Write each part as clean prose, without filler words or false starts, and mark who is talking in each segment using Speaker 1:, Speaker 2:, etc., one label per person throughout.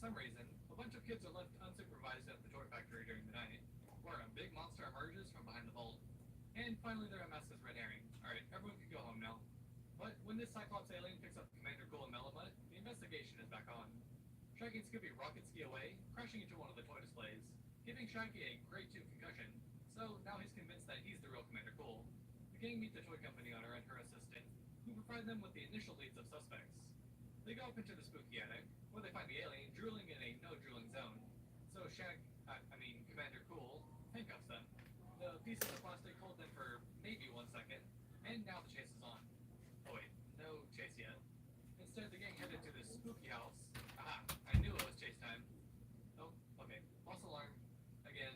Speaker 1: some reason, a bunch of kids are left unsupervised at the toy factory during the night, where a big monster emerges from behind the vault. And finally, they're unmasked as Red Herring. Alright, everyone can go home now. But when this Cyclops alien picks up Commander Cool and Melamut, the investigation is back on. Shaggy and Scooby rocket ski away, crashing into one of the toy displays, giving Shaggy a grade 2 concussion, so now he's convinced that he's the real Commander Cool. The gang meet the toy company owner and her assistant, who provide them with the initial leads of suspects. They go up into the spooky attic, where they find the alien drooling in a no-drooling zone. So Commander Cool handcuffs them. The pieces of plastic hold them for maybe 1 second, and now the chase is on. Oh wait, no chase yet. Instead, the gang headed to this spooky house. Aha, I knew it was chase time. Oh, okay, false alarm. Again.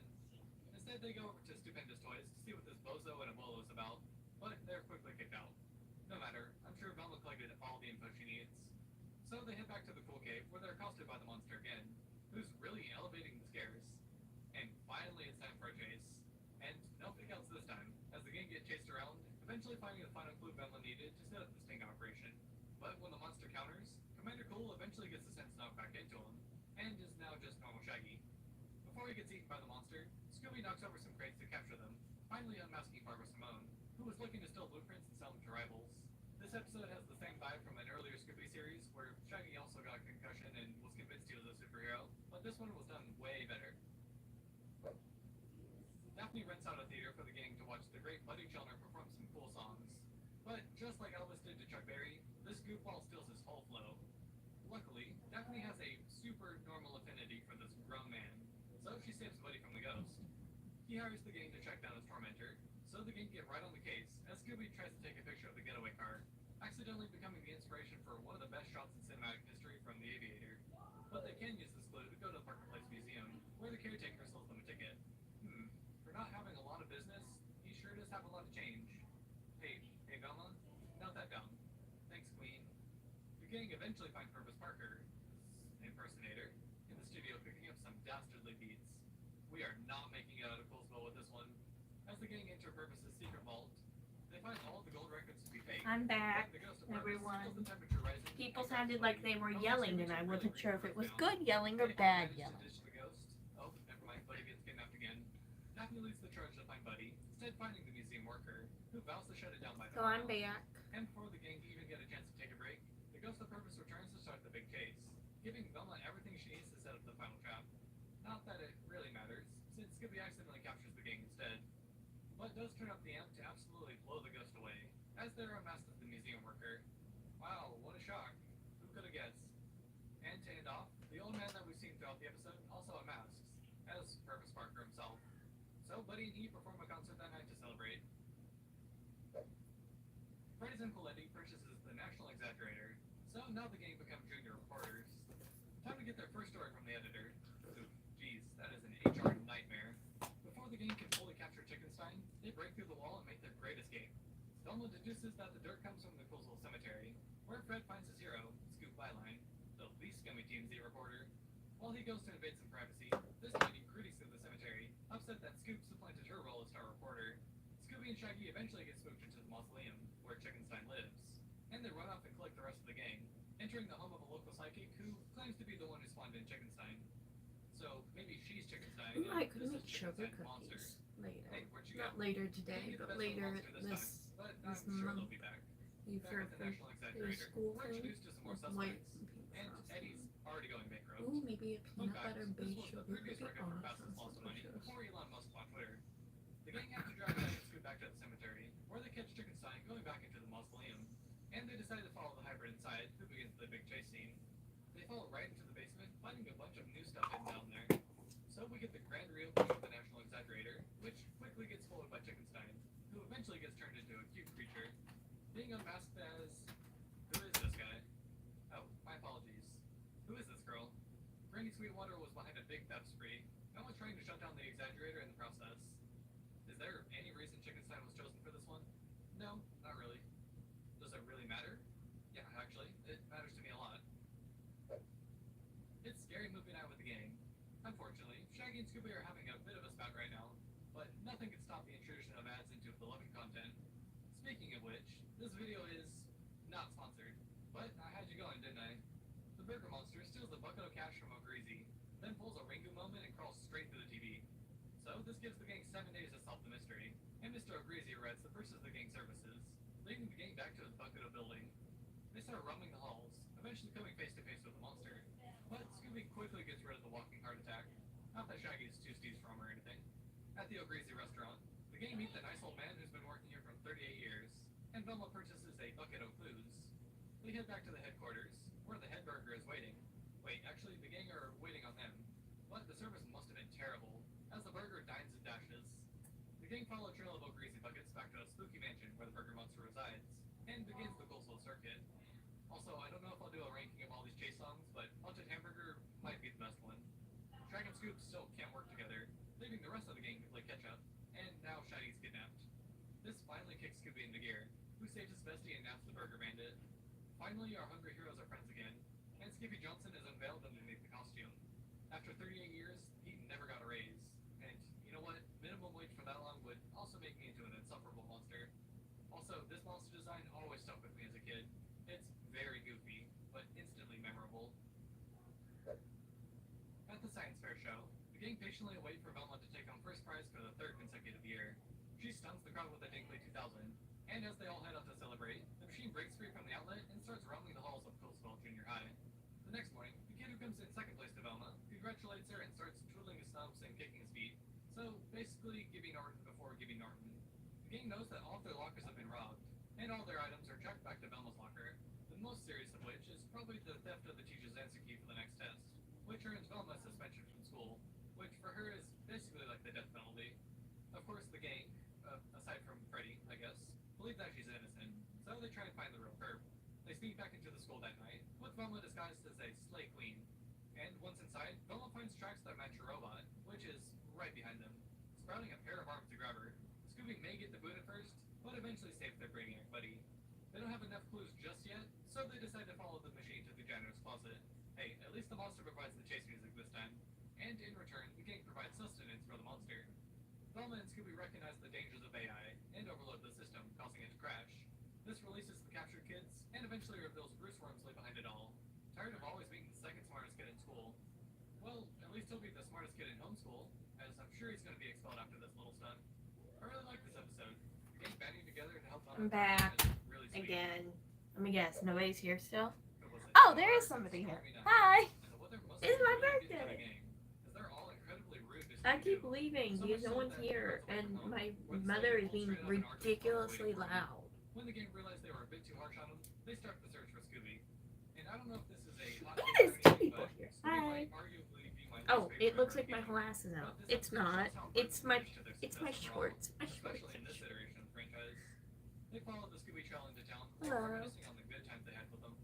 Speaker 1: Instead, they go over to Stupendous Toys to see what this bozo and Abuelo is about, but they're quickly kicked out. No matter, I'm sure Velma collected all the info she needs. So they head back to the Cool Cave, where they're accosted by the monster again, who's really elevating the scares. And finally, it's time for a chase. And no pickouts this time, as the gang get chased around, eventually finding the final clue Velma needed to set up the sting operation. But when the monster counters, Commander Cool eventually gets the sense knocked back into him, and is now just normal Shaggy. Before he gets eaten by the monster, Scooby knocks over some crates to capture them, finally unmasking Barbara Simone, who was looking to steal blueprints and sell them to rivals. This episode has the same vibe from an earlier Scooby series, where Shaggy also got a concussion and was convinced he was a superhero, but this one was done way better. Daphne rents out a theater for the gang to watch the great Buddy Chandler perform some cool songs. But just like Elvis did to Chuck Berry, this goofball steals his whole flow. Luckily, Daphne has a super normal affinity for this grown man, so she saves Buddy from the ghost. He hires the gang to track down his tormentor, so the gang get right on the case as Scooby tries to take a picture of the getaway car, accidentally becoming the inspiration for one of the best shots in cinematic history from The Aviator. But they can use this clue to go to the Parker Place Museum, where the caretaker sells them a ticket. For not having a lot of business, he sure does have a lot of change. Hey Velma, note that down. Thanks, Queen. The gang eventually find Purvis Parker, impersonator, in the studio picking up some dastardly beats. We are not making it out of Coolsville with this one. As the gang enter Purvis's secret vault, they find all the gold records to be fake.
Speaker 2: I'm back,
Speaker 1: The ghost of Purvis
Speaker 2: everyone.
Speaker 1: feels the temperature rising
Speaker 2: People
Speaker 1: and
Speaker 2: sounded
Speaker 1: grabs
Speaker 2: like they were
Speaker 1: Buddy.
Speaker 2: yelling, and I wasn't sure if it was good yelling or bad yelling.
Speaker 1: Oh, never mind. Buddy gets kidnapped again. Daphne leads the charge to find Buddy, instead finding the museum worker, who vows to shut it down by
Speaker 2: So I'm
Speaker 1: tomorrow.
Speaker 2: back.
Speaker 1: And before the gang even get a chance to take a break, the ghost of Purvis returns to start the big chase, giving Velma everything she needs to set up the final trap. Not that it really matters, since Scooby accidentally captures the gang instead. But does turn up the amp to absolutely blow the ghost away, as they're unmasked as the museum worker. Wow, what a shock. Who could have guessed? And to end off, the old man that we've seen throughout the episode also unmasks, as Purvis Parker himself. So Buddy and he perform a concert that night to celebrate. Freddy's and Coletti purchases the National Exaggerator, so now the gang become junior reporters. Time to get their first story from the editor. Ooh, geez, that is an HR nightmare. Before the gang can fully capture Chickenstein, they break through the wall and make their great escape. Velma deduces that the dirt comes from the Coolsville Cemetery, where Fred finds his hero, Scoop Byline, the least scummy TMZ reporter. While he goes to invade some privacy, this lady cruises through the cemetery, upset that Scoop supplanted her role as star reporter. Scooby and Shaggy eventually get spooked into the mausoleum, where Chickenstein lives, and they run off and collect the rest of the gang, entering the home of a local psychic who claims to be the one who spawned in Chickenstein. So maybe she's Chickenstein.
Speaker 2: Ooh, I could
Speaker 1: this
Speaker 2: make
Speaker 1: is
Speaker 2: sugar
Speaker 1: Chickenstein's monster.
Speaker 2: cookies later.
Speaker 1: Hey, where'd you go?
Speaker 2: Not later
Speaker 1: Can't
Speaker 2: today,
Speaker 1: get the
Speaker 2: but
Speaker 1: best of the
Speaker 2: later
Speaker 1: monster
Speaker 2: this
Speaker 1: but
Speaker 2: this
Speaker 1: I'm sure
Speaker 2: month.
Speaker 1: they'll be back.
Speaker 2: You
Speaker 1: Back
Speaker 2: for
Speaker 1: at the National
Speaker 2: the
Speaker 1: Exaggerator,
Speaker 2: school
Speaker 1: we're
Speaker 2: thing
Speaker 1: introduced to some more
Speaker 2: with white
Speaker 1: suspects,
Speaker 2: and pink
Speaker 1: and
Speaker 2: frosting.
Speaker 1: Eddie's already going bankrupt.
Speaker 2: Ooh, maybe a
Speaker 1: Fun
Speaker 2: peanut
Speaker 1: fact,
Speaker 2: butter
Speaker 1: this
Speaker 2: based
Speaker 1: was the
Speaker 2: sugar
Speaker 1: previous
Speaker 2: cookie.
Speaker 1: record
Speaker 2: Oh,
Speaker 1: for
Speaker 2: that
Speaker 1: fastest
Speaker 2: sounds
Speaker 1: loss of money
Speaker 2: delicious.
Speaker 1: before Elon Musk on Twitter. The gang have to drag Jack and Scoot back to the cemetery, where they catch Chickenstein going back into the mausoleum, and they decide to follow the hybrid inside, who begins the big chase scene. They follow right into the basement, finding a bunch of new stuff hidden down there. So we get the grand reopening of the National Exaggerator, which quickly gets followed by Chickenstein, who eventually gets turned into a cute creature, being unmasked as... Who is this guy? Oh, my apologies. Who is this girl? Granny Sweetwater was behind a big theft spree, and was trying to shut down the Exaggerator in the process. Is there any reason Chickenstein was chosen for this one? No, not really. Does it really matter? Yeah, actually, it matters to me a lot. It's scary moving out with the gang. Unfortunately, Shaggy and Scooby are having a bit of a spat right now, but nothing can stop the intrusion of ads into the loving content. Speaking of which, this video is not sponsored, but I had you going, didn't I? The Burger Monster steals a bucket of cash from O'Greasy, then pulls a Ringu moment and crawls straight through the TV. So this gives the gang 7 days to solve the mystery, and Mr. O'Greasy writes the first of the gang services, leading the gang back to his bucket of building. They start roaming the halls, eventually coming face to face with the monster. But Scooby quickly gets rid of the walking heart attack. Not that Shaggy is too Steve's from or anything. At the O'Greasy restaurant, the gang meet the nice old man who's been working here for 38 years, and Velma purchases a bucket of booze. We head back to the headquarters, where the head burger is waiting. Wait, actually, the gang are waiting on them. But the service must have been terrible, as the burger dines and dashes. The gang follow a trail of O'Greasy buckets back to a spooky mansion where the Burger Monster resides, and begins the Goalsville circuit. Also, I don't know if I'll do a ranking of all these chase songs, but Haunted Hamburger might be the best one. Shag and Scoop still can't work together, leaving the rest of the gang to play catch-up, and now Shaggy's kidnapped. This finally kicks Scooby into gear, who saves his bestie and naps the Burger Bandit. Finally, our hungry heroes are friends again, and Skippy Johnson is unveiled underneath the costume. After 38 years, he never got a raise. And you know what? Minimum wage for that long would also make me into an insufferable monster. Also, this monster design always stuck with me as a kid. It's very goofy, but instantly memorable. At the science fair show, the gang patiently wait for Velma to take home first prize for the 3rd consecutive year. She stuns the crowd with a Dinkley 2000, and as they all head up to celebrate, the machine breaks free from the outlet and starts roaming the halls of Coastville Junior High. The next morning, the kid who comes in second place to Velma congratulates her and starts twiddling his thumbs and kicking his feet. So, basically giving Norton before giving Norton. The gang knows that all of their lockers have been robbed, and all their items are tracked back to Velma's locker, the most serious of which is probably the theft of the teacher's answer key for the next test, which earns Velma suspension from school, which for her is basically like the death penalty. Of course, the gang, aside from Freddy, I guess, believe that she's innocent, so they try and find the real perp. They sneak back into the school that night, with Velma disguised as a slay queen. And once inside, Velma finds tracks that match her robot, which is right behind them, sprouting a pair of arms to grab her. Scooby may get the boot at first, but eventually saves their brainiac buddy. They don't have enough clues just yet, so they decide to follow the machine to the janitor's closet. Hey, at least the monster provides the chase music this time. And in return, the gang provides sustenance for the monster. Velma and Scooby recognize the dangers of AI and overload the system, causing it to crash. This releases the captured kids, and eventually reveals Bruce Wormsley behind it all. Tired of always being the second smartest kid in school? Well, at least he'll be the smartest kid in homeschool, as I'm sure he's going to be expelled after this little stunt. I really like this episode. The gang banding together to help out.
Speaker 2: I'm back
Speaker 1: really sweet.
Speaker 2: again. Let me guess, nobody's here still?
Speaker 1: It was a
Speaker 2: Oh, there is somebody here. Hi!
Speaker 1: And the weather must
Speaker 2: It's
Speaker 1: be
Speaker 2: my
Speaker 1: really good for the
Speaker 2: birthday.
Speaker 1: gang, 'cause they're all incredibly rude to
Speaker 2: I keep
Speaker 1: Scooby-Doo.
Speaker 2: leaving
Speaker 1: So
Speaker 2: because
Speaker 1: much
Speaker 2: no
Speaker 1: so
Speaker 2: one's
Speaker 1: that
Speaker 2: here,
Speaker 1: Velma's
Speaker 2: and
Speaker 1: home,
Speaker 2: my
Speaker 1: where the
Speaker 2: mother
Speaker 1: slave
Speaker 2: is
Speaker 1: pulled
Speaker 2: being
Speaker 1: straight out of an artist's
Speaker 2: ridiculously
Speaker 1: waiting for them.
Speaker 2: loud.
Speaker 1: When the gang realized they were a bit too harsh on him, they start the search for Scooby. And I don't know if this is a hot
Speaker 2: Look
Speaker 1: take
Speaker 2: at
Speaker 1: or
Speaker 2: this two
Speaker 1: anything,
Speaker 2: people
Speaker 1: but
Speaker 2: here.
Speaker 1: Scooby
Speaker 2: Hi.
Speaker 1: might arguably be my least
Speaker 2: Oh,
Speaker 1: favorite
Speaker 2: it looks
Speaker 1: member
Speaker 2: like
Speaker 1: of
Speaker 2: my
Speaker 1: the gang.
Speaker 2: glass is
Speaker 1: But
Speaker 2: out.
Speaker 1: this
Speaker 2: It's
Speaker 1: episode
Speaker 2: not.
Speaker 1: shows how
Speaker 2: It's
Speaker 1: important
Speaker 2: my
Speaker 1: it is to their
Speaker 2: it's my
Speaker 1: success overall,
Speaker 2: shorts. My shorts.
Speaker 1: especially in this iteration of the franchise. They follow the Scooby Trail into town,
Speaker 2: Hello.
Speaker 1: reminiscing on the good times they had with them.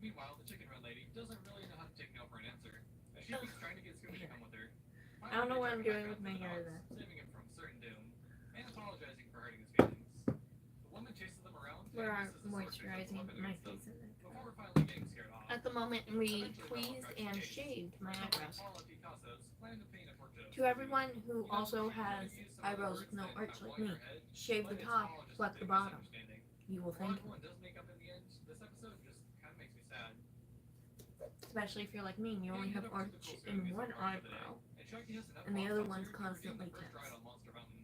Speaker 1: Meanwhile, the Chicken Run Lady doesn't really know how to take no for an answer, as she keeps trying to get Scooby to come with her.
Speaker 2: I don't know what I'm
Speaker 1: Finally,
Speaker 2: doing with my
Speaker 1: they track
Speaker 2: hair
Speaker 1: him
Speaker 2: though.
Speaker 1: down to the dogs, saving him from certain doom, and apologizing for hurting his feelings. The woman chases them around and
Speaker 2: We're
Speaker 1: uses the sword to
Speaker 2: moisturizing
Speaker 1: weapon
Speaker 2: my
Speaker 1: against them,
Speaker 2: face in there.
Speaker 1: before finally getting scared off.
Speaker 2: At the moment, we
Speaker 1: Eventually, Velma
Speaker 2: tweezed
Speaker 1: cracks the
Speaker 2: and
Speaker 1: case.
Speaker 2: shaved my
Speaker 1: Velma and
Speaker 2: eyebrows.
Speaker 1: Paula Picasso's plan to paint a portrait of
Speaker 2: To
Speaker 1: Scooby.
Speaker 2: everyone who
Speaker 1: You know,
Speaker 2: also
Speaker 1: she tried to
Speaker 2: has
Speaker 1: use some
Speaker 2: eyebrows
Speaker 1: words
Speaker 2: with no
Speaker 1: that
Speaker 2: arch
Speaker 1: have
Speaker 2: like
Speaker 1: one in
Speaker 2: me,
Speaker 1: her head,
Speaker 2: shave
Speaker 1: but
Speaker 2: the
Speaker 1: it's
Speaker 2: top,
Speaker 1: all just a
Speaker 2: pluck
Speaker 1: big
Speaker 2: the bottom.
Speaker 1: misunderstanding.
Speaker 2: You will
Speaker 1: While
Speaker 2: thank me.
Speaker 1: everyone does make up in the end, this episode just kind of makes me sad.
Speaker 2: Especially if you're like me and you only have arch in one eyebrow.
Speaker 1: And Shaggy has enough
Speaker 2: And the
Speaker 1: box
Speaker 2: other
Speaker 1: tops
Speaker 2: one's
Speaker 1: here to redeem
Speaker 2: constantly
Speaker 1: the first
Speaker 2: tense.
Speaker 1: ride on Monster Mountain.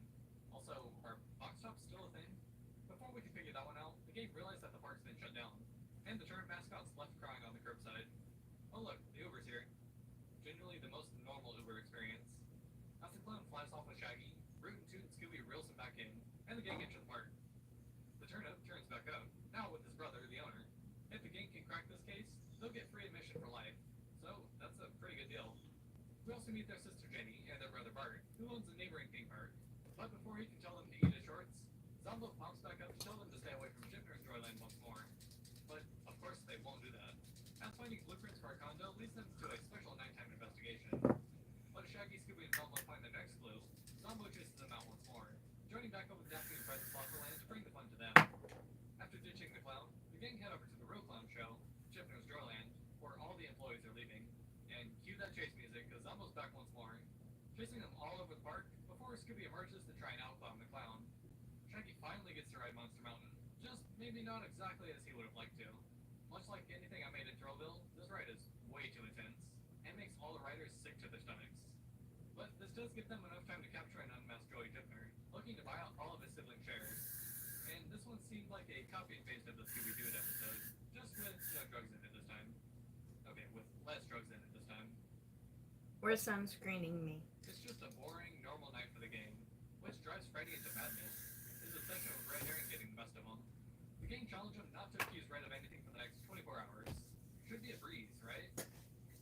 Speaker 1: Also, are box tops still a thing? Before we can figure that one out, the game realized that the park's been shut down, and the turnip mascot's left crying on the curbside. Oh look, the Uber's here. Genuinely the most normal Uber experience. As the clown flies off with Shaggy, Root and Toot and Scooby reels him back in, and the gang enter the park. The turnip turns back out, now with his brother, the owner. If the gang can crack this case, they'll get free admission for life. So, that's a pretty good deal. We also meet their sister Jenny and their brother Bart, who owns a neighboring theme park. But before he can tell them to eat his shorts, Zombo pops back up to tell them to stay away from Chipner's Joyland once more. But, of course, they won't do that. As finding blueprints for our condo leads them to a special nighttime investigation. But as Shaggy, Scooby, and Velma find the next clue, Zombo chases them out once more, joining back up with Daphne and Fred and Flopperland to bring the fun to them. After ditching the clown, the gang head over to the real clown show, Chipner's Joyland, where all the employees are leaving. And cue that chase music, because Zombo's back once more, chasing them all over the park before Scooby emerges to try and outclown the clown. Shaggy finally gets to ride Monster Mountain, just maybe not exactly as he would have liked to. Much like anything I made in Turtleville, this ride is way too intense, and makes all the riders sick to their stomachs. But this does give them enough time to capture and unmask Joey Tipner, looking to buy out all of his sibling shares. And this one seemed like a copy and paste of the Scooby-Doo episode, just with no drugs in it this time. Okay, with less drugs in it this time.
Speaker 2: Or sunscreening me.
Speaker 1: It's just a boring, normal night for the gang, which drives Freddy into madness. His obsession with Red Herring getting the best of him. The gang challenged him not to accuse Red of anything for the next 24 hours. Should be a breeze, right?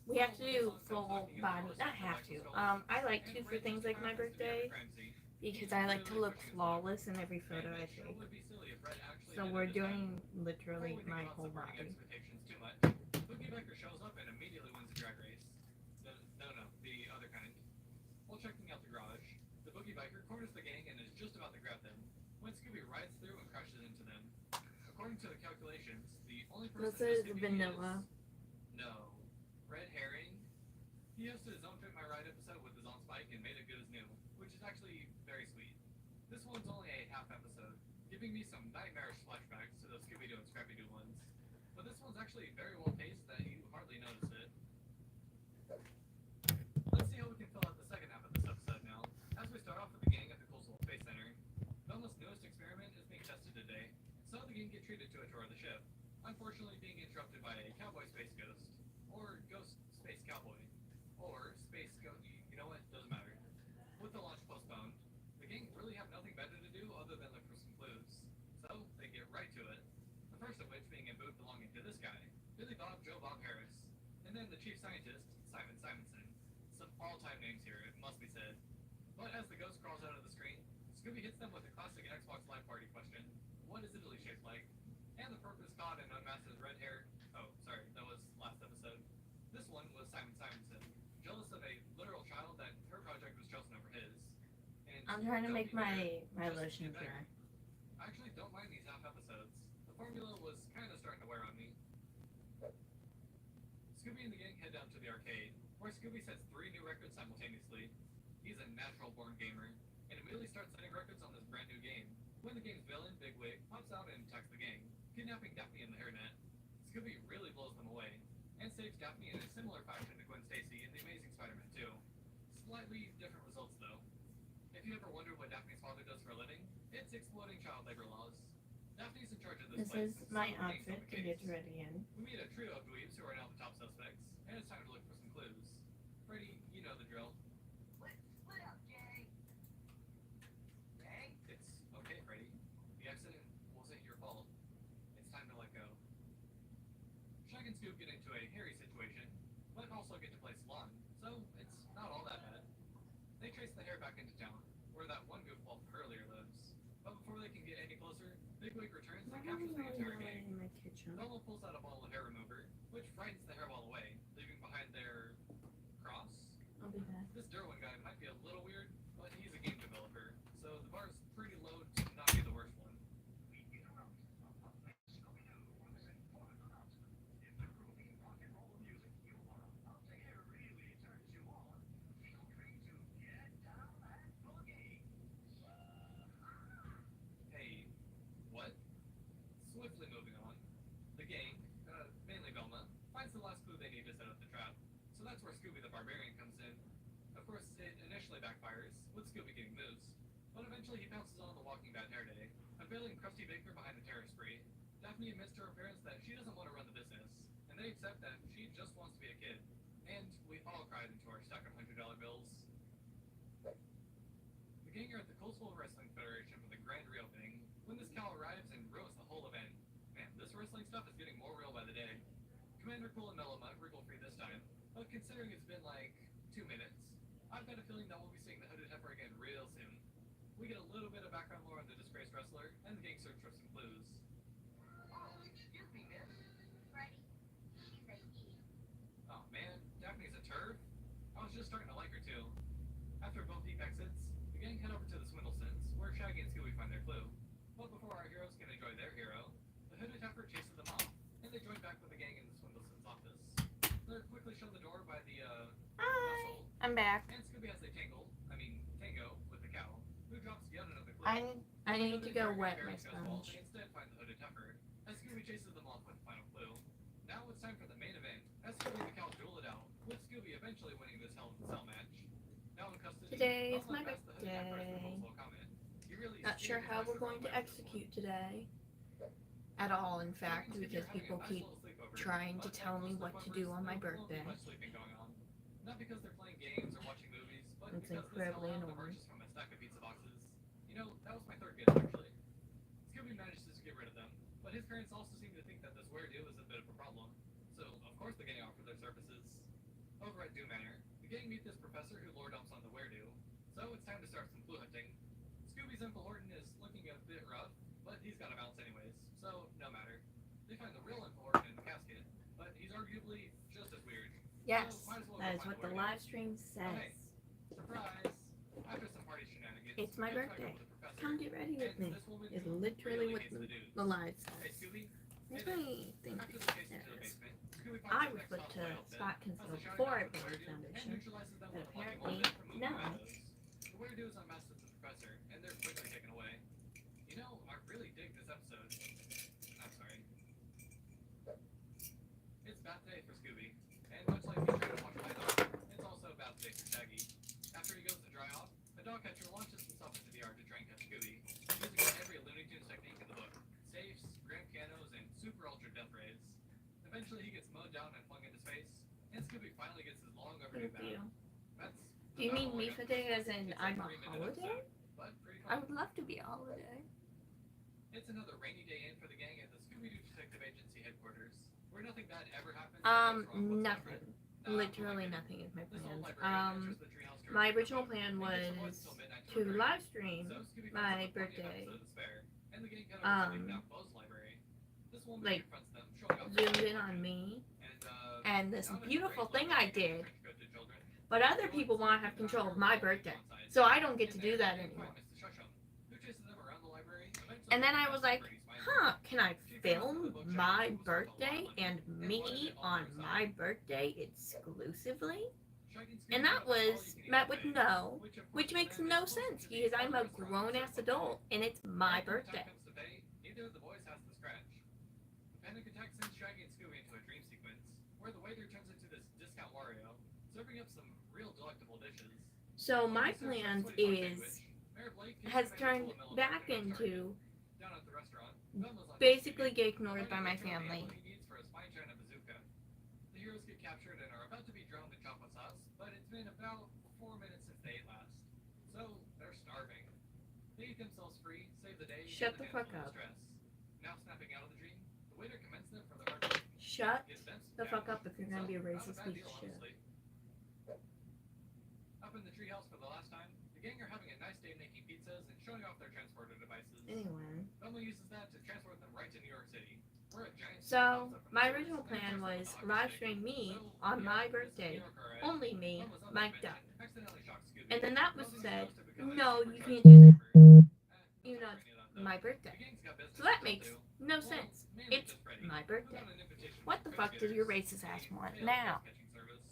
Speaker 2: We have to do full body. Not have to. I like to for things like my birthday because I like to look flawless in every photo I take. So we're doing literally my whole body.
Speaker 1: Boogie Becker shows up and immediately wins the drag race. No, the other kind. While checking out the garage, the Boogie Biker corners the gang and is just about to grab them when Scooby rides through and crashes into them. According to the calculations, the only person
Speaker 2: This is vanilla.
Speaker 1: No. Red Herring. He hosted his own Fit My Ride episode with his own Spike and made it good as new, which is actually very sweet. This one's only a half episode, giving me some nightmarish flashbacks to those Scooby-Doo and Scrappy-Doo ones. But this one's actually very well paced that you hardly notice it. Let's see how we can fill out the second half of this episode now, as we start off with the gang at the Coastal Space Center. Velma's newest experiment is being tested today, so the gang get treated to a tour of the ship, unfortunately being interrupted by a cowboy space ghost, or ghost space cowboy, or space ghost, you know what, doesn't matter. With the launch postponed, the gang really have nothing better to do other than look for some clues, so they get right to it. The first of which being a booth belonging to this guy, Billy Bob Joe Bob Harris, and then the chief scientist, Simon Simonson. Some all-time names here, it must be said. But as the ghost crawls out of the screen, Scooby hits them with a classic Xbox Live Party question: what is Italy shaped like? And the purpose caught and unmasked his red hair. Oh, sorry, that was last episode. This one was Simon Simonson, jealous of a literal child that her project was chosen over his. And
Speaker 2: I'm trying to make my lotion dry.
Speaker 1: I actually don't mind these half episodes. The formula was kind of starting to wear on me. Scooby and the gang head down to the arcade, where Scooby sets 3 new records simultaneously. He's a natural-born gamer, and immediately starts setting records on this brand new game. When the game's villain, Bigwig, pops out and attacks the gang, kidnapping Daphne and the hairnet. Scooby really blows them away, and saves Daphne in a similar fashion to Gwen Stacy in The Amazing Spider-Man 2. Slightly different results, though. If you ever wondered what Daphne's father does for a living, it's exploding child labor laws. Daphne's in charge of this place.
Speaker 2: This is my outfit to get ready in.
Speaker 1: We meet a trio of dweebs who are now the top suspects, and it's time to look for some clues. Freddy, you know the drill.
Speaker 3: What up, Jay? Jay?
Speaker 1: It's okay, Freddy. The accident wasn't your fault. It's time to let go. Shag and Scoop get into a hairy situation, but also get to play salon, so it's not all that bad. They trace the hair back into town, where that one goofball from earlier lives. But before they can get any closer, Bigwig returns and captures the entire gang.
Speaker 2: In my kitchen.
Speaker 1: Velma pulls out a bottle of hair remover, which frightens the hairball away, leaving behind their cross.
Speaker 2: I'll be back.
Speaker 1: This Derwin guy might be a little weird, but he's a game developer, so the bar's pretty low to not be the worst one. Hey, what? Swiftly moving on, the gang, mainly Velma, finds the last clue they need to set up the trap, so that's where Scooby the Barbarian comes in. Of course, it initially backfires, with Scooby getting moves, but eventually he pounces on the Walking Bad hair day, unveiling Krusty Baker behind the terror spree. Daphne admits to her parents that she doesn't want to run the business, and they accept that she just wants to be a kid. And we all cried into our stack of $100 bills. The gang are at the Coastal Wrestling Federation for the grand reopening, when this cow arrives and ruins the whole event. Man, this wrestling stuff is getting more real by the day. Commander Cool and Meloma wriggle free this time, but considering it's been like 2 minutes, I've got a feeling that we'll be seeing the Hooded Heifer again real soon. We get a little bit of background lore on the disgraced wrestler, and the gang search for some clues.
Speaker 3: Oh, excuse me, miss. Freddy, she's a he.
Speaker 1: Oh man, Daphne's a turd? I was just starting to like her too. After both deep exits, the gang head over to the Swindlesons, where Shaggy and Scooby find their clue. But before our heroes can enjoy their hero, the Hooded Heifer chases them off, and they join back with the gang in the Swindlesons' office. They're quickly shown the door by the,
Speaker 2: Hi,
Speaker 1: muscle,
Speaker 2: I'm back.
Speaker 1: and Scooby has a tango with the cow, who drops yet another clue.
Speaker 2: I need to go wet my
Speaker 1: They
Speaker 2: sponge.
Speaker 1: instead find the Hooded Heifer, as Scooby chases them off with the final clue. now it's time for the main event, as Scooby and the Cow duel it out, with Scooby eventually winning this Hell in a Cell match. Now in custody,
Speaker 2: Today is my
Speaker 1: Velma passed the hoodie at first
Speaker 2: birthday.
Speaker 1: with a comment. He really
Speaker 2: Not sure
Speaker 1: steered
Speaker 2: how
Speaker 1: his
Speaker 2: we're
Speaker 1: way
Speaker 2: going to
Speaker 1: through
Speaker 2: execute today. At all, in fact, because people keep trying to tell me what to do on my birthday.
Speaker 1: Not because they're playing games or watching movies, but
Speaker 2: It's
Speaker 1: because
Speaker 2: incredibly
Speaker 1: this
Speaker 2: annoying.
Speaker 1: emerges from a stack of pizza boxes. You know, that was my third gift actually. Scooby managed to get rid of them, but his parents also seem to think that this were-do is a bit of a problem. So, of course, the gang offered their services. Over at Dew Manor, the gang meet this professor who lore dumps on the were-do. So it's time to start some clue hunting. Scooby's Uncle Horton is looking a bit rough, but he's got a bounce anyways, so no matter. They find the real Uncle Horton in the casket, but he's arguably just as weird.
Speaker 2: Yes,
Speaker 1: So might as well
Speaker 2: that
Speaker 1: go
Speaker 2: is
Speaker 1: find
Speaker 2: what the
Speaker 1: were-do.
Speaker 2: live stream
Speaker 1: Okay,
Speaker 2: says.
Speaker 1: surprise! After some party shenanigans,
Speaker 2: It's my
Speaker 1: we get
Speaker 2: birthday.
Speaker 1: back up with the professor,
Speaker 2: Come get ready with
Speaker 1: and
Speaker 2: me.
Speaker 1: this woman
Speaker 2: Is
Speaker 1: who
Speaker 2: literally
Speaker 1: really
Speaker 2: what
Speaker 1: hates
Speaker 2: the,
Speaker 1: the dudes.
Speaker 2: the live
Speaker 1: Hey,
Speaker 2: says.
Speaker 1: Scooby.
Speaker 2: That's
Speaker 1: Hey,
Speaker 2: me. Thank
Speaker 1: After
Speaker 2: you.
Speaker 1: the case into
Speaker 2: There
Speaker 1: the
Speaker 2: it is.
Speaker 1: basement, Scooby finds
Speaker 2: I
Speaker 1: the
Speaker 2: was
Speaker 1: next
Speaker 2: put to
Speaker 1: possible outfit,
Speaker 2: spot
Speaker 1: has
Speaker 2: control
Speaker 1: a shotgun
Speaker 2: before I
Speaker 1: to the
Speaker 2: burned
Speaker 1: were-do,
Speaker 2: foundation,
Speaker 1: and neutralizes them
Speaker 2: but
Speaker 1: with a lucky
Speaker 2: apparently
Speaker 1: bullet from moving
Speaker 2: not.
Speaker 1: shadows. The were-do is unmasked as the professor, and they're quickly taken away. You know, I really dig this episode. I'm sorry. It's bath day for Scooby, and much like me trying to wash my dog, it's also bath day for Shaggy. After he goes to dry off, a dog catcher launches himself into the yard to try and catch Scooby, using every Looney Tunes technique in the book: safes, grand pianos, and super ultra death rays. Eventually, he gets mowed down and flung into space, and Scooby finally gets his long overdue
Speaker 2: Thank you.
Speaker 1: bath. That's
Speaker 2: Do you mean me for day as in
Speaker 1: It's a
Speaker 2: I'm a
Speaker 1: 3-minute
Speaker 2: holiday?
Speaker 1: episode, but pretty
Speaker 2: I
Speaker 1: fun.
Speaker 2: would love to be a holiday.
Speaker 1: It's another rainy day in for the gang at the Scooby-Doo Detective Agency headquarters, where nothing bad ever happens. or goes wrong whatsoever.
Speaker 2: Nothing.
Speaker 1: Nah,
Speaker 2: Literally
Speaker 1: okay.
Speaker 2: nothing is my
Speaker 1: This old
Speaker 2: plans.
Speaker 1: librarian enters the treehouse door
Speaker 2: My
Speaker 1: to
Speaker 2: original
Speaker 1: pick up
Speaker 2: plan
Speaker 1: and gets the
Speaker 2: was
Speaker 1: boys till midnight
Speaker 2: to
Speaker 1: return.
Speaker 2: live stream
Speaker 1: So Scooby finds
Speaker 2: my
Speaker 1: out that plenty of
Speaker 2: birthday,
Speaker 1: episodes to spare, and the gang head over to the now closed library. This woman
Speaker 2: like,
Speaker 1: confronts them, showing off
Speaker 2: zoomed
Speaker 1: her
Speaker 2: in on
Speaker 1: fortune.
Speaker 2: me,
Speaker 1: And,
Speaker 2: and this
Speaker 1: now that
Speaker 2: beautiful
Speaker 1: Grace
Speaker 2: thing
Speaker 1: loves
Speaker 2: I
Speaker 1: to
Speaker 2: did,
Speaker 1: trench coat to children,
Speaker 2: but other people want to have control of my birthday, so I don't get to do that anymore. And then I was like, huh, can I film my birthday and me on my birthday exclusively? And that was met with no, which makes no sense because I'm a grown ass adult and it's my birthday.
Speaker 1: Neither of the boys has the scratch. The panic attack sends Shaggy and Scooby into a dream sequence where the waiter turns into this discount Wario, serving up some real delectable dishes.
Speaker 2: So my plans is has turned back into
Speaker 1: Down at the restaurant,
Speaker 2: basically get ignored by my family.
Speaker 1: The heroes get captured and are about to be drowned in chocolate sauce, but it's been about 4 minutes since they ate last. So they're starving. They eat themselves free, save the day,
Speaker 2: Shut
Speaker 1: and
Speaker 2: the fuck
Speaker 1: damsel in
Speaker 2: up.
Speaker 1: distress. Now snapping out of the dream, the waiter commends them for their hard work.
Speaker 2: Shut
Speaker 1: Gives them some
Speaker 2: the fuck
Speaker 1: cash.
Speaker 2: up if you're gonna be a
Speaker 1: So, not
Speaker 2: racist
Speaker 1: bad
Speaker 2: piece
Speaker 1: deal,
Speaker 2: of shit.
Speaker 1: honestly. Up in the treehouse for the last time, the gang are having a nice day making pizzas and showing off their transporter devices.
Speaker 2: Anyway,
Speaker 1: Velma uses that to transport them right to New York City. Where a giant
Speaker 2: so
Speaker 1: pops up from
Speaker 2: my
Speaker 1: the
Speaker 2: original
Speaker 1: sewers and
Speaker 2: plan was
Speaker 1: enters the
Speaker 2: live
Speaker 1: hockey
Speaker 2: stream
Speaker 1: stick.
Speaker 2: me
Speaker 1: So,
Speaker 2: on
Speaker 1: yeah,
Speaker 2: my
Speaker 1: this is
Speaker 2: birthday,
Speaker 1: New York, alright.
Speaker 2: only me,
Speaker 1: Velma's other
Speaker 2: mic'd up.
Speaker 1: invention accidentally shocks Scooby.
Speaker 2: And then that was
Speaker 1: Causing
Speaker 2: said,
Speaker 1: Scooby to become a
Speaker 2: no, you
Speaker 1: supercharged
Speaker 2: can't do that.
Speaker 1: surfer.
Speaker 2: You know,
Speaker 1: Not
Speaker 2: it's
Speaker 1: for any of that,
Speaker 2: my
Speaker 1: though.
Speaker 2: birthday.
Speaker 1: The gang's got business
Speaker 2: So that
Speaker 1: to
Speaker 2: makes
Speaker 1: do.
Speaker 2: no
Speaker 1: Well,
Speaker 2: sense.
Speaker 1: mainly
Speaker 2: It's
Speaker 1: just Freddy,
Speaker 2: my
Speaker 1: who
Speaker 2: birthday.
Speaker 1: got an invitation
Speaker 2: What
Speaker 1: from
Speaker 2: the fuck does your
Speaker 1: Fish
Speaker 2: racist ass
Speaker 1: Gators,
Speaker 2: want
Speaker 1: failed
Speaker 2: now?
Speaker 1: pest catching service.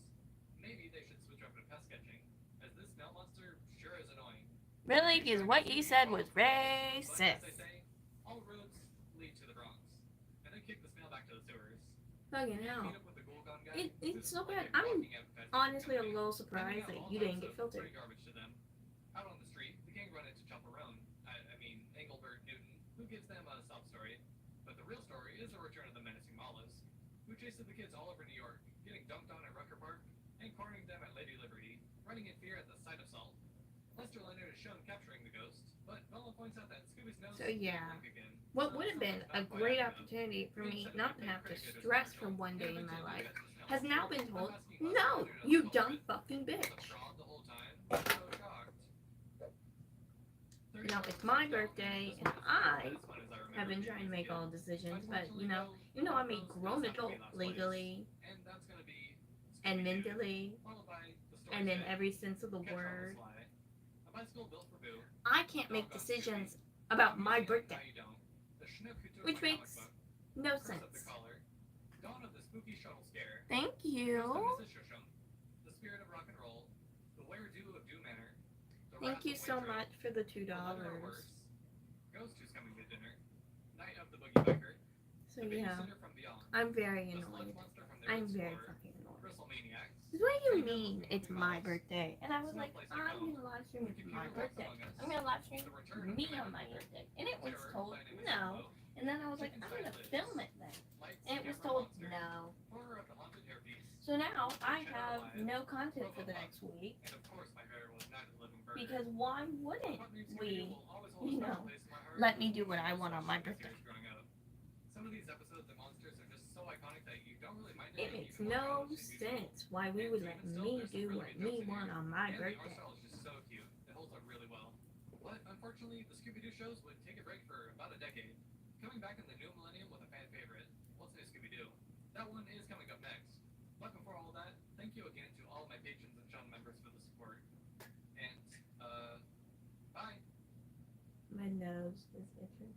Speaker 1: Maybe they should switch over to pest catching, as this snail monster sure is annoying.
Speaker 2: Really? Because what you said was
Speaker 1: But as
Speaker 2: racist.
Speaker 1: they say, all roads lead to the Bronx. And they kick the snail back to the sewers.
Speaker 2: Fucking
Speaker 1: Meet
Speaker 2: hell.
Speaker 1: up with the Ghoul Gun guy,
Speaker 2: It's
Speaker 1: who's
Speaker 2: so
Speaker 1: like
Speaker 2: bad.
Speaker 1: a
Speaker 2: I'm
Speaker 1: walking advertisement
Speaker 2: honestly a
Speaker 1: company,
Speaker 2: little
Speaker 1: handing
Speaker 2: surprised
Speaker 1: out
Speaker 2: that
Speaker 1: all
Speaker 2: you
Speaker 1: types
Speaker 2: didn't get
Speaker 1: of
Speaker 2: filtered.
Speaker 1: free garbage to them. Out on the street, the gang run into Chaperone, I mean Engelbert Newton, who gives them a sob story. But the real story is the return of the menacing Mollusk, who chases the kids all over New York, getting dunked on at Rucker Park, and cornering them at Lady Liberty, running in fear at the sight of Salt. Lester Leonard is shown capturing the ghost, but Velma points out that Scooby's nose
Speaker 2: So,
Speaker 1: is
Speaker 2: yeah.
Speaker 1: blank again.
Speaker 2: What
Speaker 1: So
Speaker 2: would have
Speaker 1: something
Speaker 2: been a
Speaker 1: not quite
Speaker 2: great
Speaker 1: adding up.
Speaker 2: opportunity for me
Speaker 1: Being
Speaker 2: not to
Speaker 1: sent
Speaker 2: have to
Speaker 1: pretty good as
Speaker 2: stress
Speaker 1: a
Speaker 2: for one day in my
Speaker 1: eventually
Speaker 2: life
Speaker 1: gets the snail
Speaker 2: has now
Speaker 1: monster.
Speaker 2: been told,
Speaker 1: I'm asking Lester
Speaker 2: no,
Speaker 1: Leonard as
Speaker 2: you
Speaker 1: the
Speaker 2: dumb
Speaker 1: culprit.
Speaker 2: fucking
Speaker 1: Was
Speaker 2: bitch.
Speaker 1: a fraud the whole time? So shocked.
Speaker 2: You know, it's my birthday and I have been trying to make all decisions, but you know I made grown adult legally
Speaker 1: And that's gonna be
Speaker 2: and
Speaker 1: Scooby-Doo,
Speaker 2: mentally
Speaker 1: followed by the story
Speaker 2: and in
Speaker 1: set,
Speaker 2: every sense of the
Speaker 1: Catch on the
Speaker 2: word.
Speaker 1: Sly, a bicycle built for Boo,
Speaker 2: I can't make
Speaker 1: Dog on
Speaker 2: decisions
Speaker 1: Scooby,
Speaker 2: about my
Speaker 1: Museum,
Speaker 2: birthday.
Speaker 1: Now You Don't, the Schnook Who Took
Speaker 2: Which
Speaker 1: My Comic
Speaker 2: makes
Speaker 1: Book,
Speaker 2: no
Speaker 1: Curse of the
Speaker 2: sense.
Speaker 1: Collar, Dawn of the Spooky Shuttle Scare,
Speaker 2: Thank
Speaker 1: Ghost of
Speaker 2: you.
Speaker 1: Mrs. Shusham, The Spirit of Rock and Roll, The Were-Do of Dew Manor, The
Speaker 2: Thank
Speaker 1: Wrath
Speaker 2: you
Speaker 1: of
Speaker 2: so
Speaker 1: Waitrose,
Speaker 2: much for the $2.
Speaker 1: The Letter of Worse, Ghost Who's Coming to Dinner, Night of the Boogie Biker,
Speaker 2: So
Speaker 1: The
Speaker 2: yeah.
Speaker 1: Babysitter from Beyond,
Speaker 2: I'm very
Speaker 1: The
Speaker 2: annoyed.
Speaker 1: sludge monster from their
Speaker 2: I'm very
Speaker 1: explorer,
Speaker 2: fucking annoyed.
Speaker 1: Bristlemaniacs.
Speaker 2: What do you mean it's my birthday? And I was like, I'm gonna live stream it's my birthday. I'm gonna live stream me on my birthday. And it was told no. And then I was like, I'm gonna film it then. And it was told no.
Speaker 1: Horror of the haunted hairpiece.
Speaker 2: So now I have no content for the next week
Speaker 1: And of course, my hair was Night of the Living Bird.
Speaker 2: because why wouldn't
Speaker 1: What makes
Speaker 2: we,
Speaker 1: will always hold a
Speaker 2: you
Speaker 1: special
Speaker 2: know,
Speaker 1: place in my heart.
Speaker 2: let me do what I want on my birthday?
Speaker 1: Growing up. Some of these episodes of monsters are just so iconic that you don't really mind
Speaker 2: It makes no sense why we would let me do what me want on my
Speaker 1: And the art
Speaker 2: birthday.
Speaker 1: style is just so cute. It holds up really well. But unfortunately, the Scooby-Doo shows would take a break for about a decade. Coming back in the new millennium with a fan favorite, What's New Scooby-Doo? That one is coming up next. But before all that, thank you again to all my patrons and channel members for the support. And, bye.
Speaker 2: My nose is itching.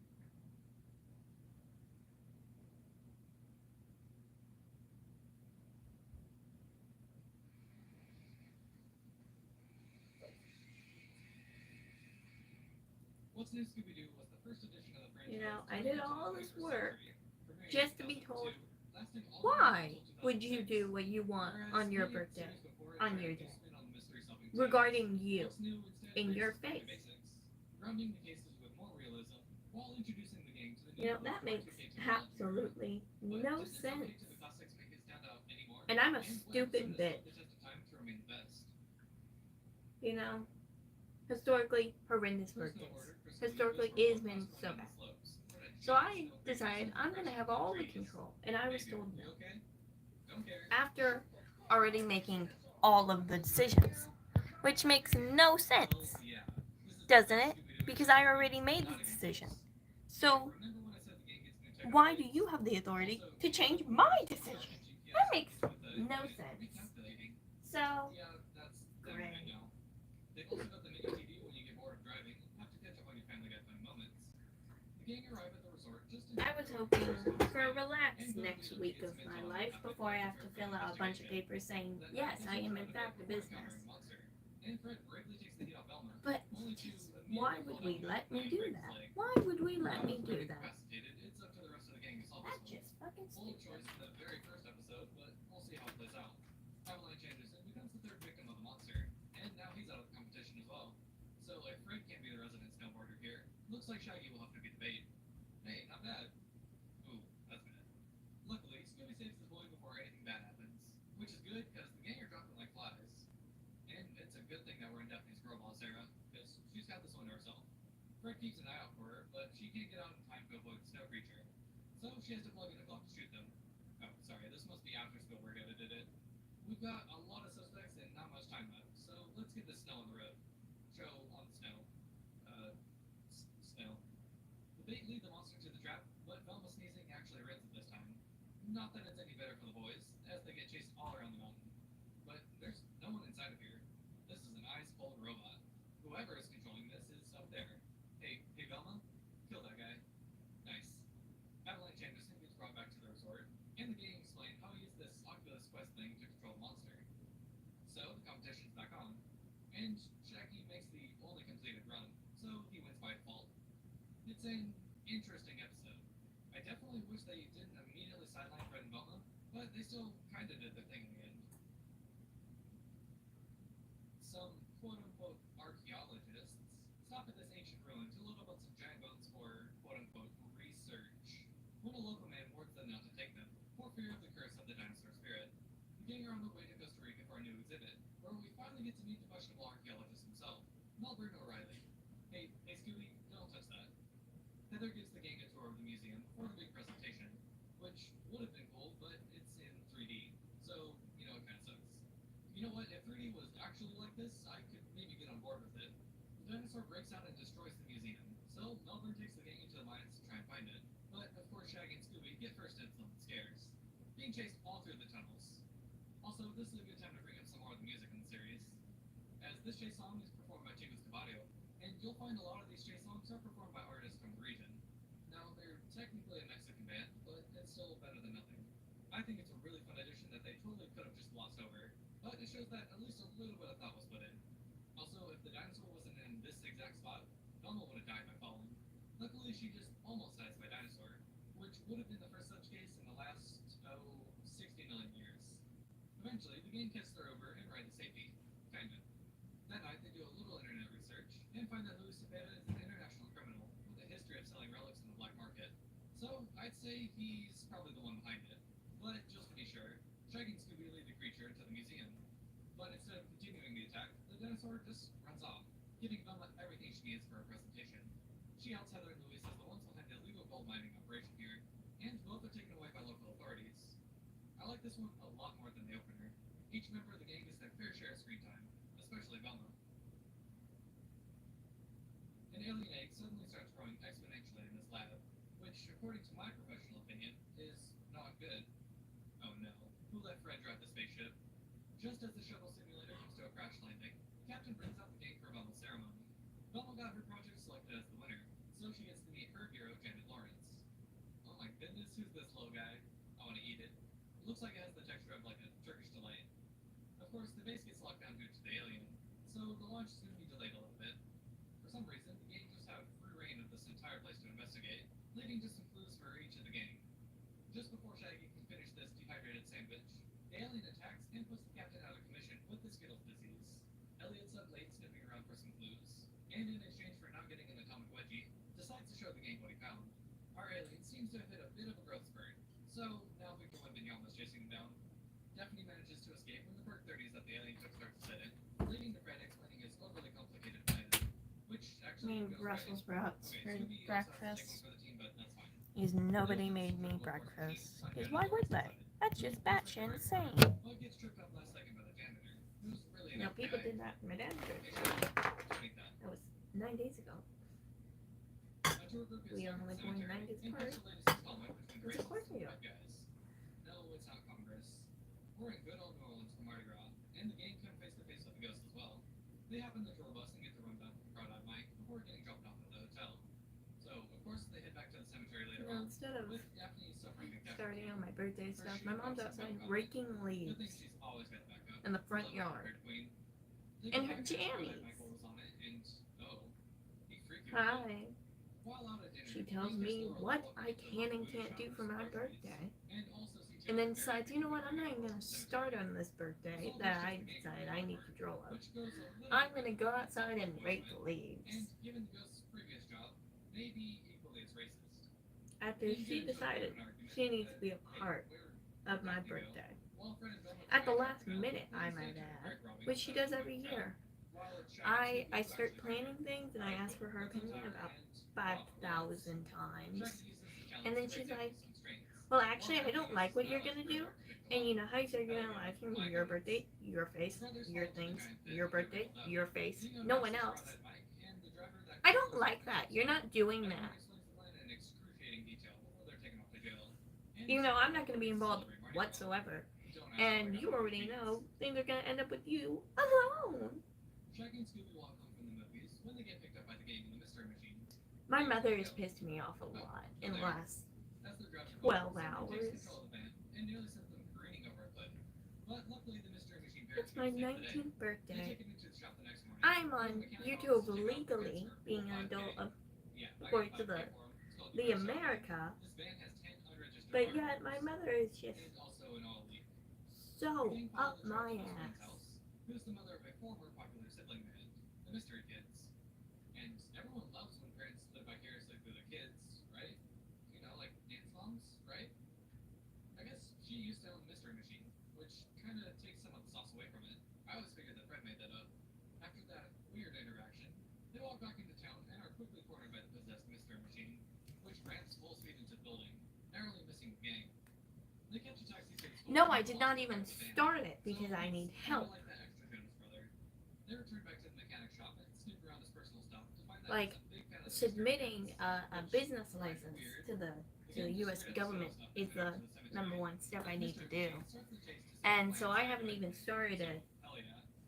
Speaker 1: What's New Scooby-Doo was the first edition of the franchise.
Speaker 2: You know, I did all this work
Speaker 1: premiering in
Speaker 2: just to be
Speaker 1: 2002,
Speaker 2: told,
Speaker 1: lasting all the way
Speaker 2: why
Speaker 1: until
Speaker 2: would you
Speaker 1: 2006.
Speaker 2: do what you want
Speaker 1: Whereas
Speaker 2: on your
Speaker 1: many
Speaker 2: birthday
Speaker 1: series before it
Speaker 2: on
Speaker 1: tried
Speaker 2: your
Speaker 1: to
Speaker 2: day
Speaker 1: spin on the mystery-solving tales,
Speaker 2: regarding you
Speaker 1: What's New instead
Speaker 2: in your
Speaker 1: embraces back to
Speaker 2: face?
Speaker 1: basics, grounding the cases with more realism while introducing the game to the
Speaker 2: You
Speaker 1: new
Speaker 2: know, that makes
Speaker 1: Y2K technology.
Speaker 2: absolutely
Speaker 1: But
Speaker 2: no
Speaker 1: does this
Speaker 2: sense.
Speaker 1: update to the classics make it stand out anymore?
Speaker 2: And I'm a
Speaker 1: And what
Speaker 2: stupid
Speaker 1: episode has
Speaker 2: bitch.
Speaker 1: stood the test of time to remain the best?
Speaker 2: You know, historically horrendous
Speaker 1: Personal
Speaker 2: birthdays.
Speaker 1: order for
Speaker 2: Historically,
Speaker 1: Scooby-Doo
Speaker 2: it has been
Speaker 1: was
Speaker 2: so
Speaker 1: going
Speaker 2: bad.
Speaker 1: down the slopes. What a
Speaker 2: So I
Speaker 1: genius, no
Speaker 2: decided
Speaker 1: big
Speaker 2: I'm gonna have all the control, and I was
Speaker 1: Maybe.
Speaker 2: told
Speaker 1: You
Speaker 2: no.
Speaker 1: okay? Don't care.
Speaker 2: After already making all of the decisions, which makes no sense,
Speaker 1: Oh, yeah. This is
Speaker 2: doesn't it?
Speaker 1: Scooby-Doo
Speaker 2: Because I
Speaker 1: experiment,
Speaker 2: already made
Speaker 1: not
Speaker 2: the
Speaker 1: even
Speaker 2: decision.
Speaker 1: close.
Speaker 2: So
Speaker 1: Remember when I said the game gets new tech
Speaker 2: why
Speaker 1: updates?
Speaker 2: do you have the authority
Speaker 1: Also,
Speaker 2: to change
Speaker 1: with
Speaker 2: my
Speaker 1: the
Speaker 2: decision?
Speaker 1: GPS
Speaker 2: That makes
Speaker 1: with the
Speaker 2: no
Speaker 1: unit
Speaker 2: sense.
Speaker 1: recalculating.
Speaker 2: So
Speaker 1: Yeah, that's them
Speaker 2: Great.
Speaker 1: right now. They've also got the mini TV when you get bored of driving and have to catch up on your Family Guy fun moments. The gang arrive at the resort just in
Speaker 2: I
Speaker 1: time
Speaker 2: was
Speaker 1: for
Speaker 2: hoping
Speaker 1: the
Speaker 2: for a relaxed next week of my life before I have to fill out a bunch of papers saying, yes, I am in fact a business.
Speaker 1: And Fred bravely takes the heat off Velma,
Speaker 2: But
Speaker 1: only to
Speaker 2: why
Speaker 1: immediately
Speaker 2: would
Speaker 1: fall
Speaker 2: we
Speaker 1: down
Speaker 2: let me
Speaker 1: and
Speaker 2: do
Speaker 1: break
Speaker 2: that?
Speaker 1: his leg.
Speaker 2: Why would we let
Speaker 1: Now
Speaker 2: me
Speaker 1: with
Speaker 2: do
Speaker 1: Fred
Speaker 2: that?
Speaker 1: incapacitated, it's up to the rest of the gang to solve
Speaker 2: That's
Speaker 1: this one.
Speaker 2: just fucking
Speaker 1: Bold
Speaker 2: stupid.
Speaker 1: choice in the very first episode, but we'll see how it plays out. Avalanche Anderson becomes the third victim of the monster, and now he's out of the competition as well. So if Fred can't be the resident snowboarder here, looks like Shaggy will have to be the bait. Hey, not bad. Ooh, that's bad. Luckily, Scooby saves the boy before anything bad happens, which is good because the gang are dropping like flies. And it's a good thing that we're in Daphne's girl boss era, because she's got this one to herself. Fred keeps an eye out for her, but she can't get out in time to avoid the snow creature. So she has to plug in a clock to shoot them. Oh, sorry, this must be after Spielberg edited it. We've got a lot of suspects and not much time left, so let's get the snow on the road. Show on the snow. Snow. The bait lead the monster to the trap, but Velma sneezing actually rids it this time. Not that it's any better for the boys, as they get chased all around the mountain. But there's no one inside of here. This is an ice cold robot. Whoever is controlling this is up there. Hey, Velma, kill that guy. Nice. Avalanche Anderson gets brought back to the resort, and the gang explain how he used this Oculus Quest thing to control the monster. So the competition's back on, and Shaggy makes the only completed run, so he wins by default. It's an interesting episode. I definitely wish they didn't immediately sideline Fred and Velma, but they still kinda did their thing in the end. Some quote-unquote archaeologists stop at this ancient ruin to look up on some giant bones for quote-unquote research. When a local man warns them not to take them, for fear of the curse of the dinosaur spirit. The gang are on the way to Costa Rica for a new exhibit, where we finally get to meet the questionable archaeologist himself, Melbourne O'Reilly. Hey, Scooby, don't touch that. Heather gives the gang a tour of the museum before the big presentation, which would have been cool, but it's in 3D, so, you know, it kinda sucks. You know what, if 3D was actually like this, I could maybe get on board with it. The dinosaur breaks out and destroys the museum, so Melbourne takes the gang into the mines to try and find it. But, of course, Shaggy and Scooby get first dibs on the scares, being chased all through the tunnels. Also, this is a good time to bring up some more of the music in the series, as this chase song is performed by Chicos Caballo, and you'll find a lot of these chase songs are performed by artists from the region. Now, they're technically a Mexican band, but it's still better than nothing. I think it's a really fun addition that they totally could have just glossed over, but it shows that at least a little bit of thought was put in. Also, if the dinosaur wasn't in this exact spot, Velma would have died by falling. Luckily, she just almost dies by dinosaur, which would have been the first such case in the last million years. Eventually, the gang gets their over and ride to safety. Kinda. That night, they do a little internet research and find that Luis Cepeda is an international criminal with a history of selling relics in the black market. So, I'd say he's probably the one behind it. But just to be sure, Shaggy and Scooby lead the creature to the museum. But instead of continuing the attack, the dinosaur just runs off, giving Velma everything she needs for her presentation. She outs Heather and Louise as the ones behind the illegal gold mining operation here, and both are taken away by local authorities. I like this one a lot more than the opener. Each member of the gang gets their fair share of screen time, especially Velma. An alien egg suddenly starts growing exponentially in this lab, which, according to my professional opinion, is not good. Oh no, who let Fred drive the spaceship? Just as the shuttle simulator comes to a crash landing, the captain brings out the gang for Velma's ceremony. Velma got her project selected as the winner, so she gets to meet her hero, Janet Lawrence. Oh my goodness, who's this little guy? I want to eat it. It looks like it has the texture of like a Turkish delight. Of course, the base gets locked down due to the alien, so the launch is going to be delayed a little bit. For some reason, the gang just have free reign of this entire place to investigate, leading to some clues for each of the gang. Just before Shaggy can finish this dehydrated sandwich, the alien attacks and puts the captain out of commission with the Skittles disease. Elliot's up late sniffing around for some clues, and in exchange for not getting an atomic wedgie, decides to show the gang what he found. Our alien seems to have hit a bit of a growth spurt, so now Victor Wembanyama is chasing him down. Daphne manages to escape when the perk 30s that the alien took start to set in, leading to Fred explaining his overly complicated plan, which actually
Speaker 2: Made
Speaker 1: goes
Speaker 2: Brussels
Speaker 1: right
Speaker 2: sprouts
Speaker 1: into-
Speaker 2: for
Speaker 1: Okay, Scooby also has to take
Speaker 2: breakfast.
Speaker 1: one for the team, but that's fine.
Speaker 2: Is nobody made me breakfast? Because why would they? That's just batshit insane.
Speaker 1: Well, it gets tripped up last second by the janitor, who's really
Speaker 2: You know,
Speaker 1: an
Speaker 2: people
Speaker 1: guy.
Speaker 2: did that for my dad's
Speaker 1: Okay,
Speaker 2: birthday.
Speaker 1: take that.
Speaker 2: That was 9 days ago.
Speaker 1: A tour group is
Speaker 2: We
Speaker 1: stuck
Speaker 2: only
Speaker 1: in the
Speaker 2: going
Speaker 1: cemetery
Speaker 2: 90s
Speaker 1: and
Speaker 2: apart.
Speaker 1: catch the latest installment between
Speaker 2: Because of
Speaker 1: races
Speaker 2: course we do.
Speaker 1: and bad guys. No, it's not Congress. We're in good old New Orleans for Mardi Gras, and the gang come face to face with the ghost as well. They hop in the tour bus and get the rundown from Crawdad Mike before getting dropped off at the hotel. So, of course, they head back to the cemetery later
Speaker 2: You know,
Speaker 1: on,
Speaker 2: instead of
Speaker 1: with Daphne suffering a
Speaker 2: starting on
Speaker 1: catastrophe.
Speaker 2: my birthday stuff, my mom's outside raking
Speaker 1: Good thing
Speaker 2: leaves
Speaker 1: she's always got backup.
Speaker 2: in the front
Speaker 1: Love
Speaker 2: yard.
Speaker 1: her queen. They
Speaker 2: And
Speaker 1: go
Speaker 2: her
Speaker 1: back to the Crawdad
Speaker 2: jammies.
Speaker 1: Michael was on it, and oh, he freaked you out.
Speaker 2: Hi.
Speaker 1: While out at dinner,
Speaker 2: She tells me what I can and can't do for my birthday. And then decides, you know what, I'm not even going to start on this birthday that I decided I need to draw up. I'm going to go outside and rake the leaves.
Speaker 1: And given the ghost's previous job, may be equally as racist.
Speaker 2: After she decided she needs to be a part of my birthday.
Speaker 1: At the last minute, I might add,
Speaker 2: Which she does every year. I start planning things and I ask for her opinion about 5,000 times. And then she's like, well, actually, I don't like what you're going to do. And you know how you said you're going to like him? Your birthday, your face, your things, your birthday, your face, no one else. I don't like that. You're not doing that. You know, I'm not going to be involved whatsoever. And you already know things are going to end up with you alone.
Speaker 1: Shaggy and Scooby walk home from the movies when they get picked up by the gang in the mystery machine.
Speaker 2: My mother has pissed me off a lot in the last
Speaker 1: As they're driving
Speaker 2: 12
Speaker 1: home, someone takes
Speaker 2: hours.
Speaker 1: control of the van and nearly sends them careening over a cliff. But luckily, the mystery machine parents
Speaker 2: It's my
Speaker 1: save the day.
Speaker 2: 19th
Speaker 1: They
Speaker 2: birthday.
Speaker 1: take him into the shop the next morning.
Speaker 2: I'm on
Speaker 1: The mechanic
Speaker 2: YouTube
Speaker 1: offers to check out the
Speaker 2: legally
Speaker 1: transfer for
Speaker 2: being an
Speaker 1: 5K.
Speaker 2: adult of
Speaker 1: Yeah, I
Speaker 2: according
Speaker 1: got
Speaker 2: to the
Speaker 1: 5K for 'em. It's called
Speaker 2: the
Speaker 1: Universal.
Speaker 2: America,
Speaker 1: This van has 10 unregistered
Speaker 2: but
Speaker 1: cars.
Speaker 2: yet my mother is just
Speaker 1: And also an all elite.
Speaker 2: so
Speaker 1: The gang follow
Speaker 2: up
Speaker 1: the
Speaker 2: my
Speaker 1: truck to his friend's
Speaker 2: ass.
Speaker 1: house, who's the mother of a former popular sibling band, the Mystery Kids. And everyone loves when parents live vicariously through their kids, right? You know, like dance moms, right? I guess she used to own the Mystery Machine, which kind of takes some of the sauce away from it. I always figured that Fred made that up. After that weird interaction, they walk back into town and are quickly cornered by the possessed Mystery Machine, which rams full speed into the building, narrowly missing the gang. They catch a taxi to the school
Speaker 2: No,
Speaker 1: and
Speaker 2: I did not
Speaker 1: walk
Speaker 2: even
Speaker 1: back to the van.
Speaker 2: start it because I need help.
Speaker 1: Like that extra Jonas brother. They return back to the mechanic shop and snoop around his personal stuff to find that
Speaker 2: Like,
Speaker 1: he's a big fan of the
Speaker 2: Submitting
Speaker 1: Mystery
Speaker 2: a
Speaker 1: Kids,
Speaker 2: business
Speaker 1: which is
Speaker 2: license
Speaker 1: weird.
Speaker 2: to the
Speaker 1: Again,
Speaker 2: U.S.
Speaker 1: just
Speaker 2: government
Speaker 1: stuff
Speaker 2: is
Speaker 1: to connect
Speaker 2: the
Speaker 1: to cemetery.
Speaker 2: number one step I need to
Speaker 1: Mystery
Speaker 2: do.
Speaker 1: Machine starts the chase to see
Speaker 2: And
Speaker 1: the
Speaker 2: so
Speaker 1: plans
Speaker 2: I
Speaker 1: that
Speaker 2: haven't
Speaker 1: are
Speaker 2: even
Speaker 1: right.
Speaker 2: started it
Speaker 1: Hell yeah.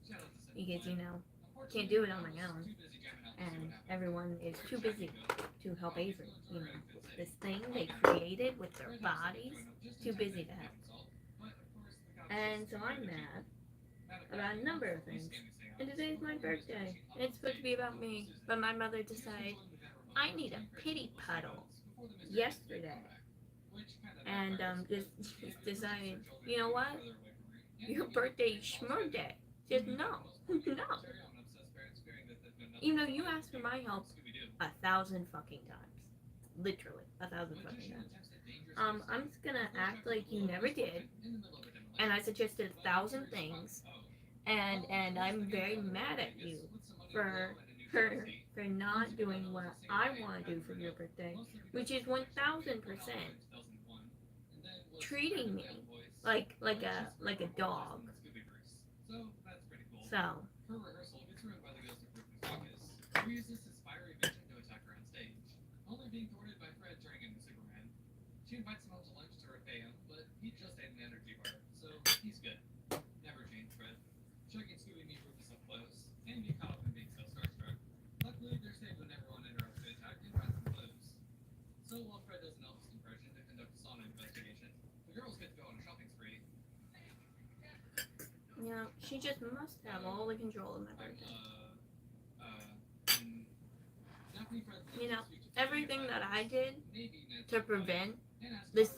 Speaker 1: Shout out to Simple
Speaker 2: because, you
Speaker 1: Plan.
Speaker 2: know,
Speaker 1: Unfortunately,
Speaker 2: can't do it on
Speaker 1: I
Speaker 2: my
Speaker 1: was
Speaker 2: own.
Speaker 1: too busy jamming out to see
Speaker 2: And
Speaker 1: what happened.
Speaker 2: everyone is
Speaker 1: Where
Speaker 2: too
Speaker 1: Shaggy
Speaker 2: busy
Speaker 1: goes.
Speaker 2: to help
Speaker 1: All
Speaker 2: Avery.
Speaker 1: people
Speaker 2: You
Speaker 1: are
Speaker 2: know,
Speaker 1: in good
Speaker 2: this
Speaker 1: shape.
Speaker 2: thing
Speaker 1: All
Speaker 2: they
Speaker 1: the
Speaker 2: created with their
Speaker 1: Fred has something
Speaker 2: bodies,
Speaker 1: going up just in
Speaker 2: too
Speaker 1: time
Speaker 2: busy to
Speaker 1: get
Speaker 2: help.
Speaker 1: solved. But of course, the cops
Speaker 2: And
Speaker 1: just
Speaker 2: so
Speaker 1: ignore
Speaker 2: I'm
Speaker 1: the
Speaker 2: mad
Speaker 1: people.
Speaker 2: about a number of things. And today's my birthday. And it's supposed to be about me. But my mother decided I need a pity puddle yesterday. and just decided, you know what? Your birthday is schmo day. Just no, no. Even though you asked for my help 1,000 fucking times, literally 1,000 fucking times. I'm just gonna act like you never did, and I suggested 1,000 things, and I'm very mad at you for for not doing what I want to do for your birthday, which is 1,000% treating me like a dog. So
Speaker 1: Her rehearsal gets ruined by the ghost of Rufus Ruckus, who uses his fiery vision to attack her on stage, only being thwarted by Fred turning into Superman. She invites him out to lunch to repay him, but he just ate an energy bar, so he's good. Never change, Fred. Chucky and Scooby meet Rufus up close, and get caught up in being so starstruck. Luckily, they're saved when everyone interrupts the attack and finds some clues. So while Fred does an Elvis impression to conduct a sauna investigation, the girls get to go on a shopping spree.
Speaker 2: you know, she just must have all the control of my birthday. You know, everything that I did to prevent this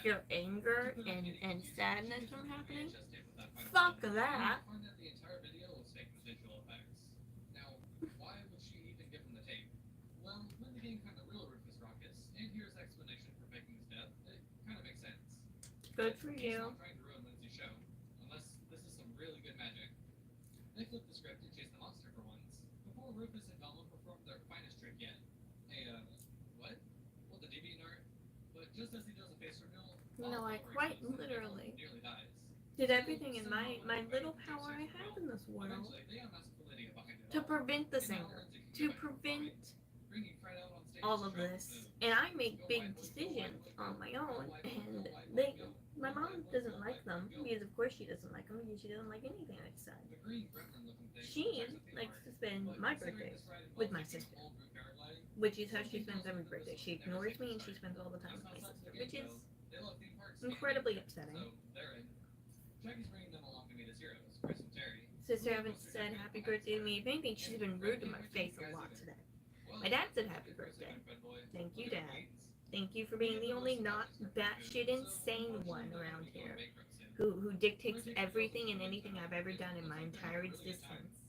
Speaker 2: pure anger and sadness from happening, fuck that.
Speaker 1: Now, why would she even give him the tape? Well, when the gang found the real Rufus Ruckus and hears explanation for faking his death, it kind of makes sense.
Speaker 2: Good for
Speaker 1: He's
Speaker 2: you.
Speaker 1: not trying to ruin Lindsay's show, unless this is some really good magic. They flip the script and chase the monster for once, before Rufus and Velma perform their finest trick yet. What? Well, the deviant art? But just as he does a face reveal,
Speaker 2: You know, I quite literally
Speaker 1: nearly dies.
Speaker 2: did everything in my little power I have in this world
Speaker 1: Eventually, they unmask Lydia behind it
Speaker 2: to
Speaker 1: all.
Speaker 2: prevent the
Speaker 1: And now
Speaker 2: singer,
Speaker 1: Lindsay can
Speaker 2: to
Speaker 1: get back on
Speaker 2: prevent
Speaker 1: point, bringing Fred out on stage
Speaker 2: all
Speaker 1: to
Speaker 2: of
Speaker 1: strike
Speaker 2: this,
Speaker 1: the-
Speaker 2: and I make big decisions on my own, and my mom doesn't like them, because of course she doesn't like them, because she doesn't like anything I said.
Speaker 1: The green gremlin-looking thing
Speaker 2: She
Speaker 1: attacks the theme
Speaker 2: likes
Speaker 1: park,
Speaker 2: to spend
Speaker 1: but
Speaker 2: my
Speaker 1: considering
Speaker 2: birthday
Speaker 1: this ride
Speaker 2: with
Speaker 1: involves
Speaker 2: my
Speaker 1: taking
Speaker 2: sister,
Speaker 1: all group paragliding,
Speaker 2: which is how she spends every birthday. She ignores me and she spends all the time with my sister, which is
Speaker 1: they love theme parks and
Speaker 2: incredibly
Speaker 1: games,
Speaker 2: upsetting.
Speaker 1: so they're in. Jackie's bringing them along to meet his heroes, Chris and Terry.
Speaker 2: Sister haven't said happy birthday to me. If anything, she's been rude to my face a lot today. My dad said happy birthday. Thank you, Dad. Thank you for being the only not batshit insane one around here who dictates everything and anything I've ever done in my entire existence.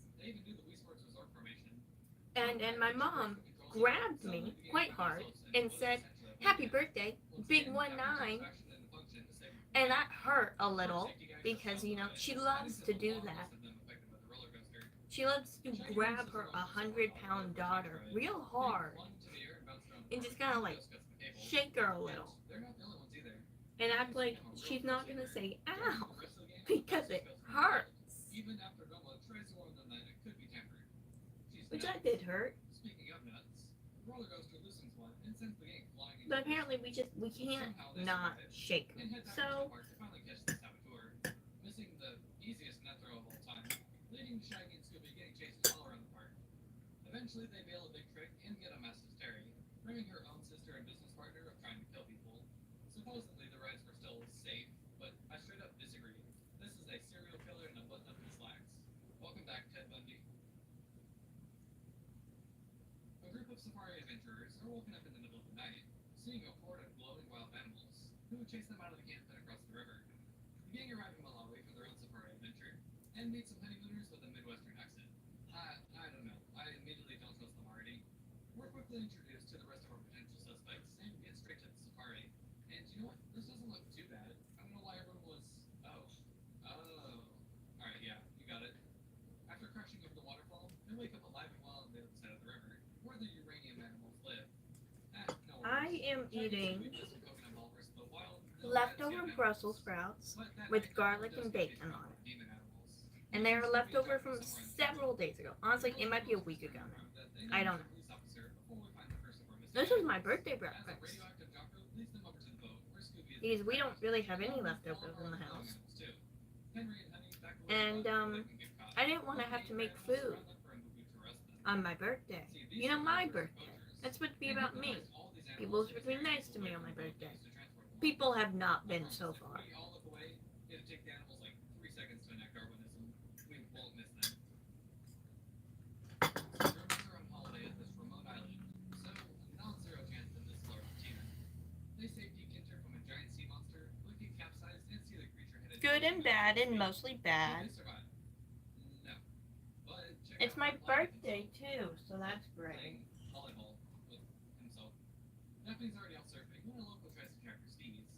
Speaker 2: And my mom grabbed me quite hard and said, happy birthday, big 1-9. And that hurt a little because, you know, she loves to do that. She loves to grab her 100-pound daughter real hard and just kind of like shake her a little and act like she's not going to say ow because it hurts. Which that did hurt. But apparently we can't not shake them. So
Speaker 1: missing the easiest net throw of all time, leading Shaggy and Scooby getting chased all around the park. Eventually, they bail a big trick and get a message to Terry, bringing her own sister and business partner of trying to kill people. Supposedly, the rides were still safe, but I straight up disagree. This is a serial killer in a button up his slacks. Welcome back, Ted Bundy. A group of safari adventurers are woken up in the middle of the night, seeing a horde of glowing wild animals, who chase them out of the camp and across the river. The gang arrive in Malawi for their own safari adventure, and meet some honeymooners with a Midwestern accent. I don't know. I immediately don't trust them already. We're quickly introduced to the rest of our potential suspects and get straight to the safari. And you know what? This doesn't look too bad. I don't know why everyone was... Oh. Alright, yeah, you got it. After crashing over the waterfall, they wake up alive and well on the other side of the river, where the uranium animals live. No
Speaker 2: I
Speaker 1: worries.
Speaker 2: am eating
Speaker 1: Jackie's doing coconut ball versus the wild,
Speaker 2: leftover Brussels sprouts with garlic and bacon on it. And they are leftover from several days ago. Honestly, it might be a week ago now. I don't know. This was my birthday breakfast. Because we don't really have any leftovers in the house. And I didn't want to have to make food on my birthday. You know, my birthday. That's supposed to be about me. People are supposed to be nice to me on my birthday. People have not been so far. They saved Geek Inter from good and bad, and mostly bad.
Speaker 1: No. But check
Speaker 2: It's
Speaker 1: out
Speaker 2: my
Speaker 1: Rob Lyon
Speaker 2: birthday
Speaker 1: himself.
Speaker 2: too, so that's great.
Speaker 1: Playing volleyball with himself. Daphne's already out surfing when a local tries to track her steeds.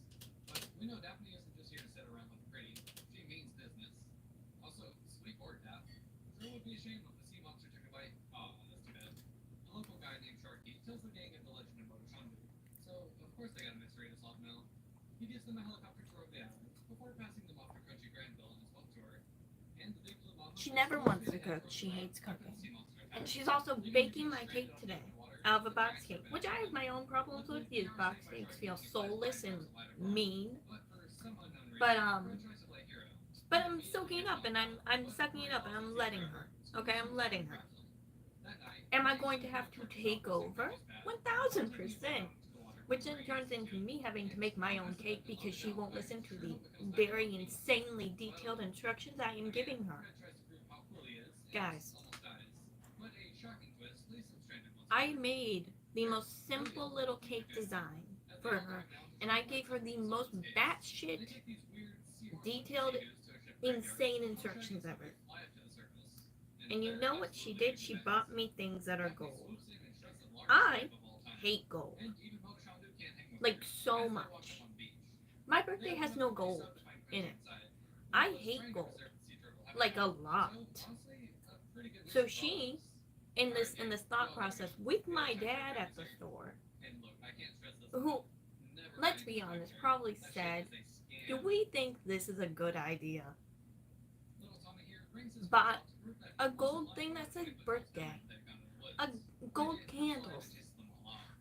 Speaker 1: But we know Daphne isn't just here to sit around looking pretty. She means business. Also, sweet board, Daph. Sure would be a shame if the sea monster took a bite. Aw, that's too bad. A local guy named Sharky tells the gang of the legend of Motoshandu. So, of course they got a mystery to solve now. He gives them a helicopter tour of the island before passing them off to Crunchy Granville on his boat tour. And the big blue mama
Speaker 2: She never wants to cook. She hates cooking. And she's also baking my cake today out of a box cake, which I have my own problems with. These box cakes feel soulless and mean. But I'm soaking it up and I'm sucking it up and I'm letting her. Okay, I'm letting her. Am I going to have to take over? 1000%. Which then turns into me having to make my own cake because she won't listen to the very insanely detailed instructions I am giving her. Guys, I made the most simple little cake design for her, and I gave her the most batshit detailed, insane instructions ever. And you know what she did? She bought me things that are gold. I hate gold. Like, so much. My birthday has no gold in it. I hate gold. Like, a lot. So she, in this thought process with my dad at the store, who, let's be honest, probably said, do we think this is a good idea? Bought a gold thing that says birthday, a gold candles,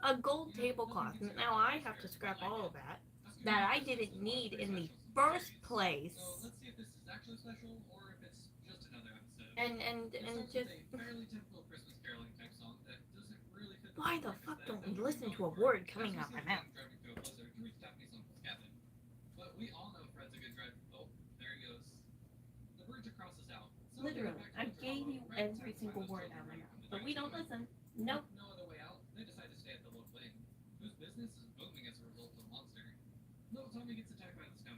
Speaker 2: a gold tablecloth. Now I have to scrap all of that I didn't need in the first place. And just, why the fuck don't we listen to a word coming out my mouth? Literally, I gave you every single word out of my mouth, but we don't listen. Nope.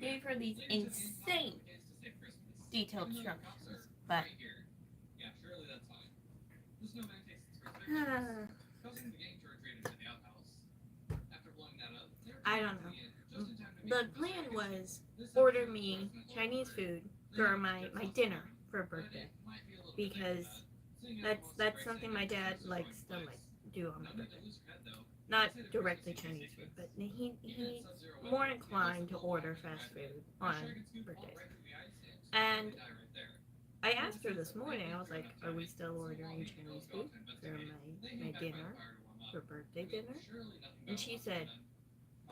Speaker 2: Gave her these insane detailed instructions, but I don't know. The plan was order me Chinese food for my dinner for a birthday, because that's something my dad likes to do on my birthday. Not directly Chinese food, but he's more inclined to order fast food on birthdays. And I asked her this morning, I was like, are we still ordering Chinese food for my dinner, for birthday dinner? And she said,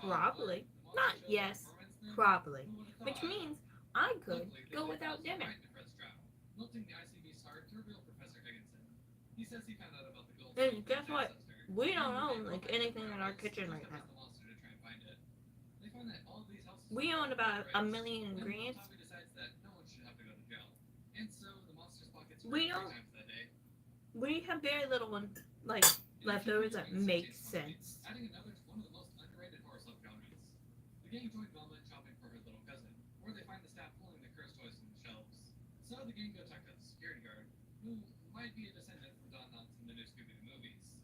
Speaker 2: probably. Not yes, probably. Which means I could go without dinner. And guess what? We don't own anything in our kitchen right now. We own about 1 million ingredients. We don't. We have very little leftovers that make sense. The gang joined Velma in shopping for her little cousin, where they find the staff pulling the cursed toys from the shelves. So the gang go check out the security guard, who might be a descendant from Don Knotts in the new Scooby-Doo movies.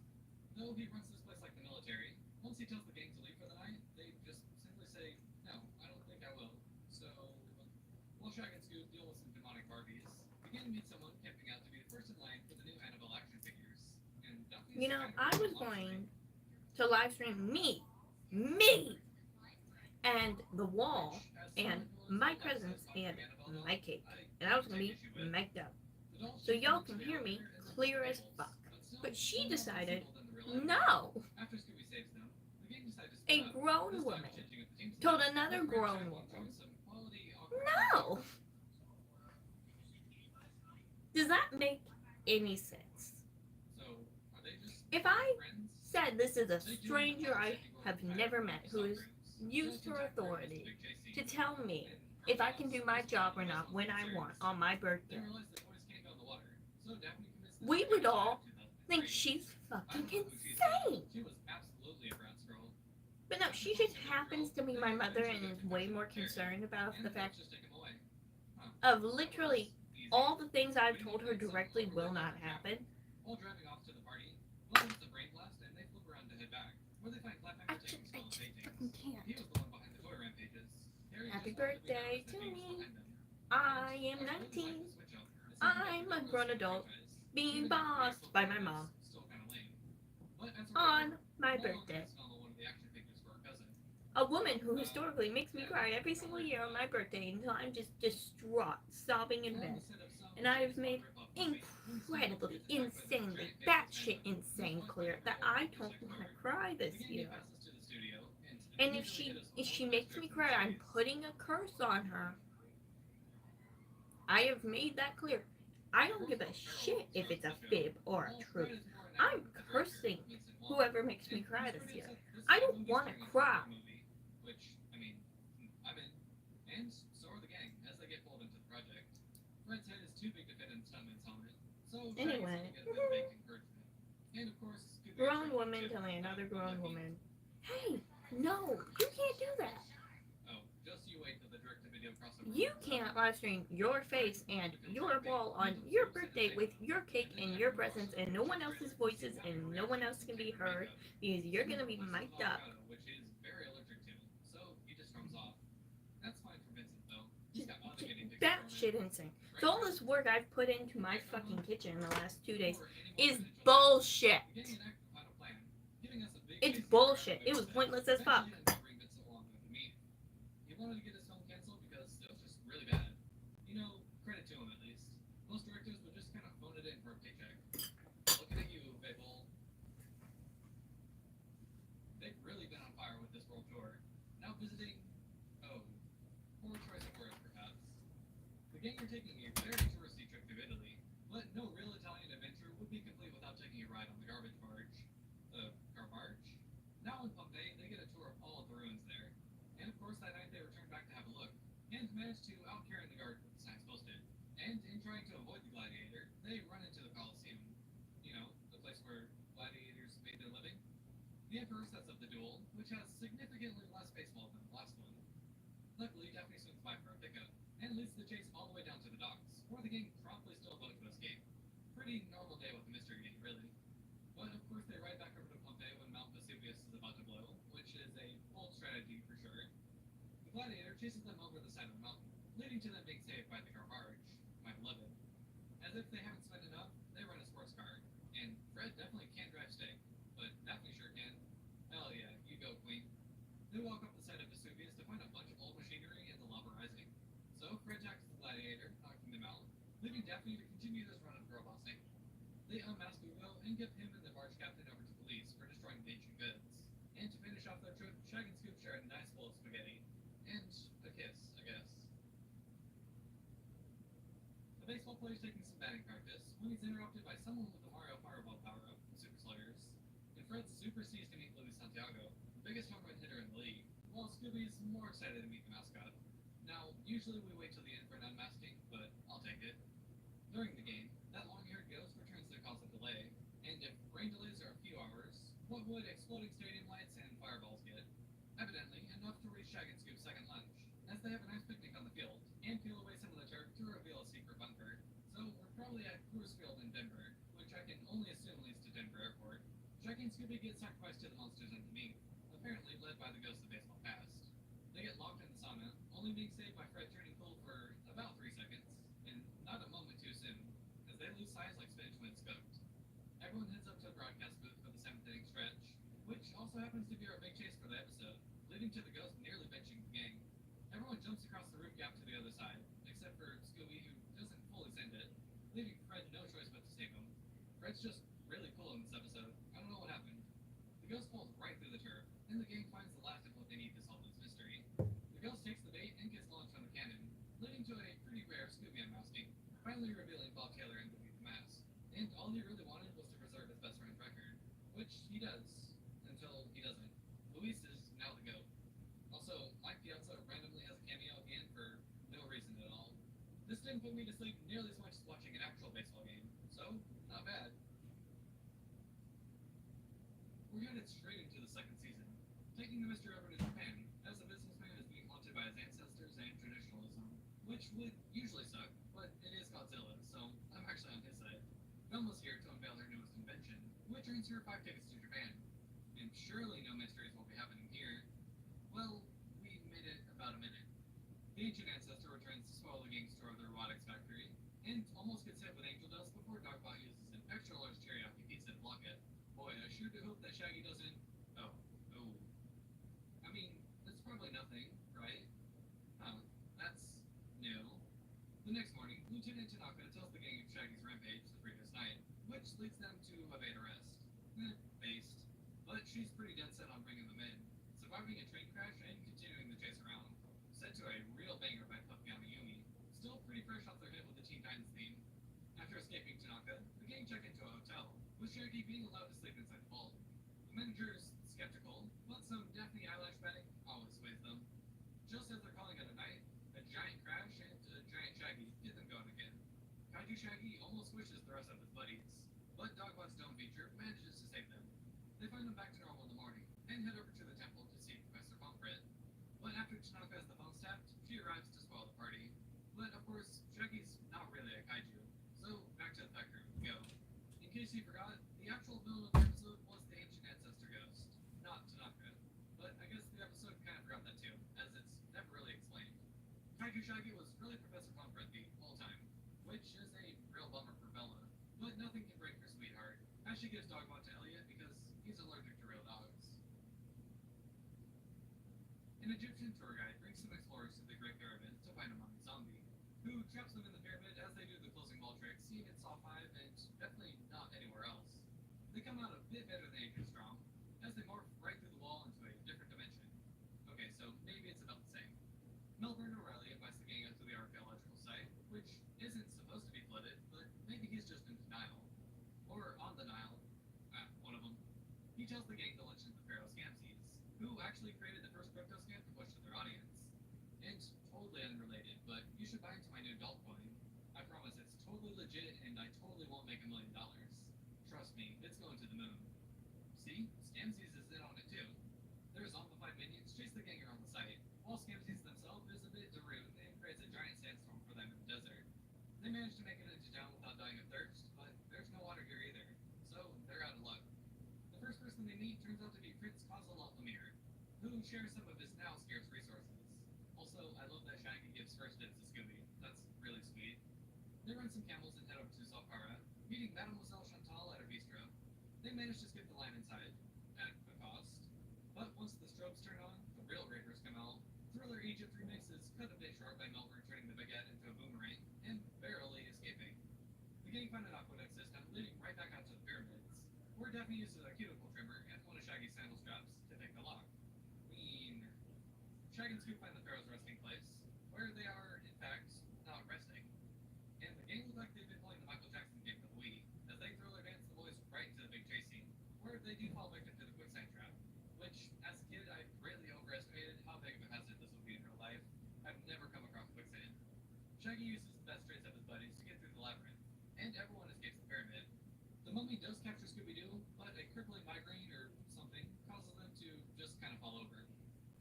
Speaker 2: Though he runs this place like the military, once he tells the gang to leave for the night, they just simply say, no, I don't think I will. So, while Shag and Scoop deal with some demonic Barbies, the gang meets someone camping out to be the first in line for the new Annabelle action figures. And I was going to live stream me, and the wall, and my presents, and my cake. And I was going to be mic'd up. So y'all can hear me clear as fuck. But she decided, no. A grown woman told another grown woman, no. Does that make any sense? If I said this is a stranger I have never met who is used her authority to tell me if I can do my job or not when I want on my birthday, we would all think she's fucking insane. But no, she just happens to be my mother and is way more concerned about the fact of literally all the things I've told her directly will not happen.
Speaker 1: While driving off to the party, one hits a brain blast and they flip around to head back, where they find
Speaker 2: I
Speaker 1: Cliffhanger taking
Speaker 2: just
Speaker 1: small paintings.
Speaker 2: fucking
Speaker 1: He
Speaker 2: can't.
Speaker 1: was the one behind the toy rampages. Harry
Speaker 2: Happy
Speaker 1: just wanted to be
Speaker 2: birthday
Speaker 1: nervous
Speaker 2: to
Speaker 1: and James
Speaker 2: me.
Speaker 1: behind them.
Speaker 2: I am
Speaker 1: Really
Speaker 2: 19,
Speaker 1: liked the switch up. It seemed like
Speaker 2: I'm
Speaker 1: the
Speaker 2: a grown adult,
Speaker 1: franchise,
Speaker 2: being
Speaker 1: even if the
Speaker 2: bossed
Speaker 1: actual
Speaker 2: by my
Speaker 1: plot
Speaker 2: mom
Speaker 1: is still kinda lame. But as a
Speaker 2: on
Speaker 1: result,
Speaker 2: my
Speaker 1: no longer
Speaker 2: birthday.
Speaker 1: missing on one of the action figures for her cousin.
Speaker 2: A woman who historically makes me cry every single year on my birthday until I'm just distraught, sobbing in bed. And I have made incredibly, insanely, batshit insane clear that I don't want to cry this year. And if she makes me cry, I'm putting a curse on her. I have made that clear. I don't give a shit if it's a fib or a truth. I'm cursing whoever makes me cry this year. I don't want to cry.
Speaker 1: Which, I mean, I'm in. And so are the gang as they get pulled into the project. Fred's head is too big to fit in the stuntman's helmet, so
Speaker 2: Anyway.
Speaker 1: Shaggy's gonna get a bit of baked encouragement. And of course,
Speaker 2: Grown woman telling another grown woman, hey, no, you can't do that.
Speaker 1: Oh, just you wait till the direct-to-video crossover.
Speaker 2: You can't live stream your face and your ball on your birthday with your cake and your presents and no one else's voices and no one else can be heard because you're gonna be mic'd up.
Speaker 1: Which is very allergic to, so he just comes off. That's fine for Vincent though. He's got other guinea pigs
Speaker 2: That
Speaker 1: for
Speaker 2: shit
Speaker 1: him.
Speaker 2: insane. So all this work I've put into my fucking kitchen in the last 2 days is bullshit. It's bullshit. It was pointless as fuck.
Speaker 1: He wanted to get his film canceled because it was just really bad. You know, credit to him at least. Most directors would just kind of phone it in for a paycheck. Looking at you, Babel. They've really been on fire with this world tour. Now visiting, poor choice of words perhaps. The gang are taking a very touristy trip to Italy, but no real Italian adventure would be complete without taking a ride on the garbage barge. Garbage? Now in Pompeii, they get a tour of all of the ruins there. And of course, that night they return back to have a look, and manage to out-Karen the guard with the signs posted. And in trying to avoid the gladiator, they run into the Colosseum. You know, the place where gladiators made their living. The Emperor sets up the duel, which has significantly less baseball than the last one. Luckily, Daphne swings by for a pickup, and leads the chase all the way down to the docks, where the gang promptly still vote to escape. Pretty normal day with the mystery gang, really. But of course, they ride back over to Pompeii when Mount Vesuvius is about to blow, which is a bold strategy for sure. The gladiator chases them over the side of the mountain, leading to them being saved by the garbage, my beloved. As if they haven't spent enough, they run a sports car, and Fred definitely can't drive stick, but Daphne sure can. Hell yeah, you go, Queen. They walk up the side of Vesuvius to find a bunch of old machinery and the lava rising. So Fred tackles the gladiator, knocking them out, leaving Daphne to continue this run of girl bossing. They unmask Ugo and give him and the barge captain over to police for destroying the ancient goods. And to finish off their trip, Shag and Scoop share a nice bowl of spaghetti. And a kiss, I guess. The baseball player's taking some batting practice when he's interrupted by someone with the Mario Fireball power-up from Super Slayers. And Fred's super seized to meet Luis Santiago, the biggest home run hitter in the league, while Scooby's more excited to meet the mascot. Now, usually we wait till the end for an unmasking, but I'll take it. During the game, that long-haired ghost returns to cause a delay, and if rain delays are a few hours, what would exploding stadium lights and fireballs get? Evidently, enough to reach Shag and Scoop's second lunch, as they have a nice picnic on the field, and peel away some of the turf to reveal a secret bunker. So we're probably at Coors Field in Denver, which I can only assume leads to Denver Airport. Shag and Scooby get sacrificed to the monsters underneath, apparently led by the ghost of baseball past. They get locked in the sauna, only being saved by Fred turning cold for about 3 seconds, and not a moment too soon, as they lose size like spinach when it's cooked. Everyone heads up to the broadcast booth for the 7th inning stretch, which also happens to be our big chase for the episode, leading to the ghost nearly benching the gang. Everyone jumps across the roof gap to the other side, except for Scooby, who doesn't fully send it, leaving Fred no choice but to save him. Fred's just really cool in this episode. I don't know what happened. The ghost falls right through the turf, and the gang finds the last of what they need to solve this mystery. The ghost takes the bait and gets launched from the cannon, leading to a pretty rare Scooby unmasking, finally revealing Bob Taylor underneath the mask. And all he really wanted was to preserve his best friend's record, which he does, until he doesn't. Luis is now the GOAT. Also, Mike Piazza randomly has a cameo again for no reason at all. This didn't put me to sleep nearly as much as watching an actual baseball game, so not bad. We're headed straight into the second season, taking the mystery over to Japan, as a businessman is being haunted by his ancestors and traditionalism, which would usually suck, but it is Godzilla, so I'm actually on his side. Velma's here to unveil her newest invention, which earns her 5 tickets to Japan. And surely no mysteries will be happening here. Well, we made it about a minute. The ancient ancestor returns to spoil the gang's tour of the robotics factory, and almost gets hit with angel dust before Dogbot uses an extra large teriyaki pizza to block it. Boy, I sure do hope that Shaggy doesn't. Oh. I mean, it's probably nothing, right? That's new. The next morning, Lieutenant Tanaka tells the gang of Shaggy's rampage the previous night, which leads them to evade arrest. Based. But she's pretty dead set on bringing them in, surviving a train crash and continuing the chase around. Set to a real banger by Puffy and Yumi, still pretty fresh off their hit with the Teen Titans theme. After escaping Tanaka, the gang check into a hotel, with Shaggy being allowed to sleep inside the vault. The manager is skeptical, but some Daphne eyelash batting always sways them. Just as they're calling it a night, a giant crash and a giant Shaggy get them going again. Kaiju Shaggy almost squishes the rest of his buddies, but Dogbot's dome feature manages to save them. They find them back to normal in the morning, and head over to the temple to see Professor Pomfret. But after Tanaka has the phone tapped, she arrives to spoil the party. But of course, Shaggy's not really a kaiju, so back to the factory we go. In case you forgot, the actual villain of the episode was the ancient ancestor ghost, not Tanaka. But I guess the episode kind of forgot that too, as it's never really explained. Kaiju Shaggy was really Professor Pomfret the whole time, which is a real bummer for Bella. But nothing can break her sweetheart, as she gives Dogbot to Elliot because he's allergic to real dogs. An Egyptian tour guide brings some explorers to the Great Pyramid to find a mummy zombie, who traps them in the pyramid as they do the closing wall trick seen in Saw 5 and definitely not anywhere else. They come out a bit better than Agent Strom, as they morph right through the wall into a different dimension. Okay, so maybe it's about the same. Melbourne O'Reilly invites the gang up to the archaeological site, which isn't supposed to be flooded, but maybe he's just in denial. Or on the Nile. One of them. He tells the gang to lynch the Pharaoh Scamseas, who actually created the first crypto scam to push to their audience. It's totally unrelated, but you should buy into my new doll coin. I promise it's totally legit and I totally won't make $1 million. Trust me, it's going to the moon. See? Scamseas is in on it too. Their zombified minions chase the gang around the site, while Scamseas themselves is a bit Darude and creates a giant sandstorm for them in the desert. They manage to make it into town without dying of thirst, but there's no water here either, so they're out of luck. The first person they meet turns out to be Prince Kozalot Lemire, who shares some of his now scarce resources. Also, I love that Shaggy gives first dibs to Scooby. That's really sweet. They run some camels and head over to Zalpara, meeting Mademoiselle Chantal at a bistro. They manage to skip the line inside, at a cost. But once the strobes turn on, the real ravers come out. Thriller Egypt remix is cut a bit short by Melbourne turning the baguette into a boomerang and barely escaping. The gang find an aqueduct system leading right back out to the pyramids, where Daphne uses a cuticle trimmer and one of Shaggy's sandal straps to pick the lock. Shaggy and Scoop find the Pharaoh's resting place, where they are, in fact, not resting. And the gang look like they've been playing the Michael Jackson game for the Wii, as they thriller dance the boys right into the big chase scene, where they do fall victim to the quicksand trap, which, as a kid, I greatly overestimated how big of a hazard this would be in real life. I've never come across quicksand. Shaggy uses the best traits of his buddies to get through the labyrinth, and everyone escapes the pyramid. The mummy does capture Scooby-Doo, but a crippling migraine or something causes them to just kind of fall over.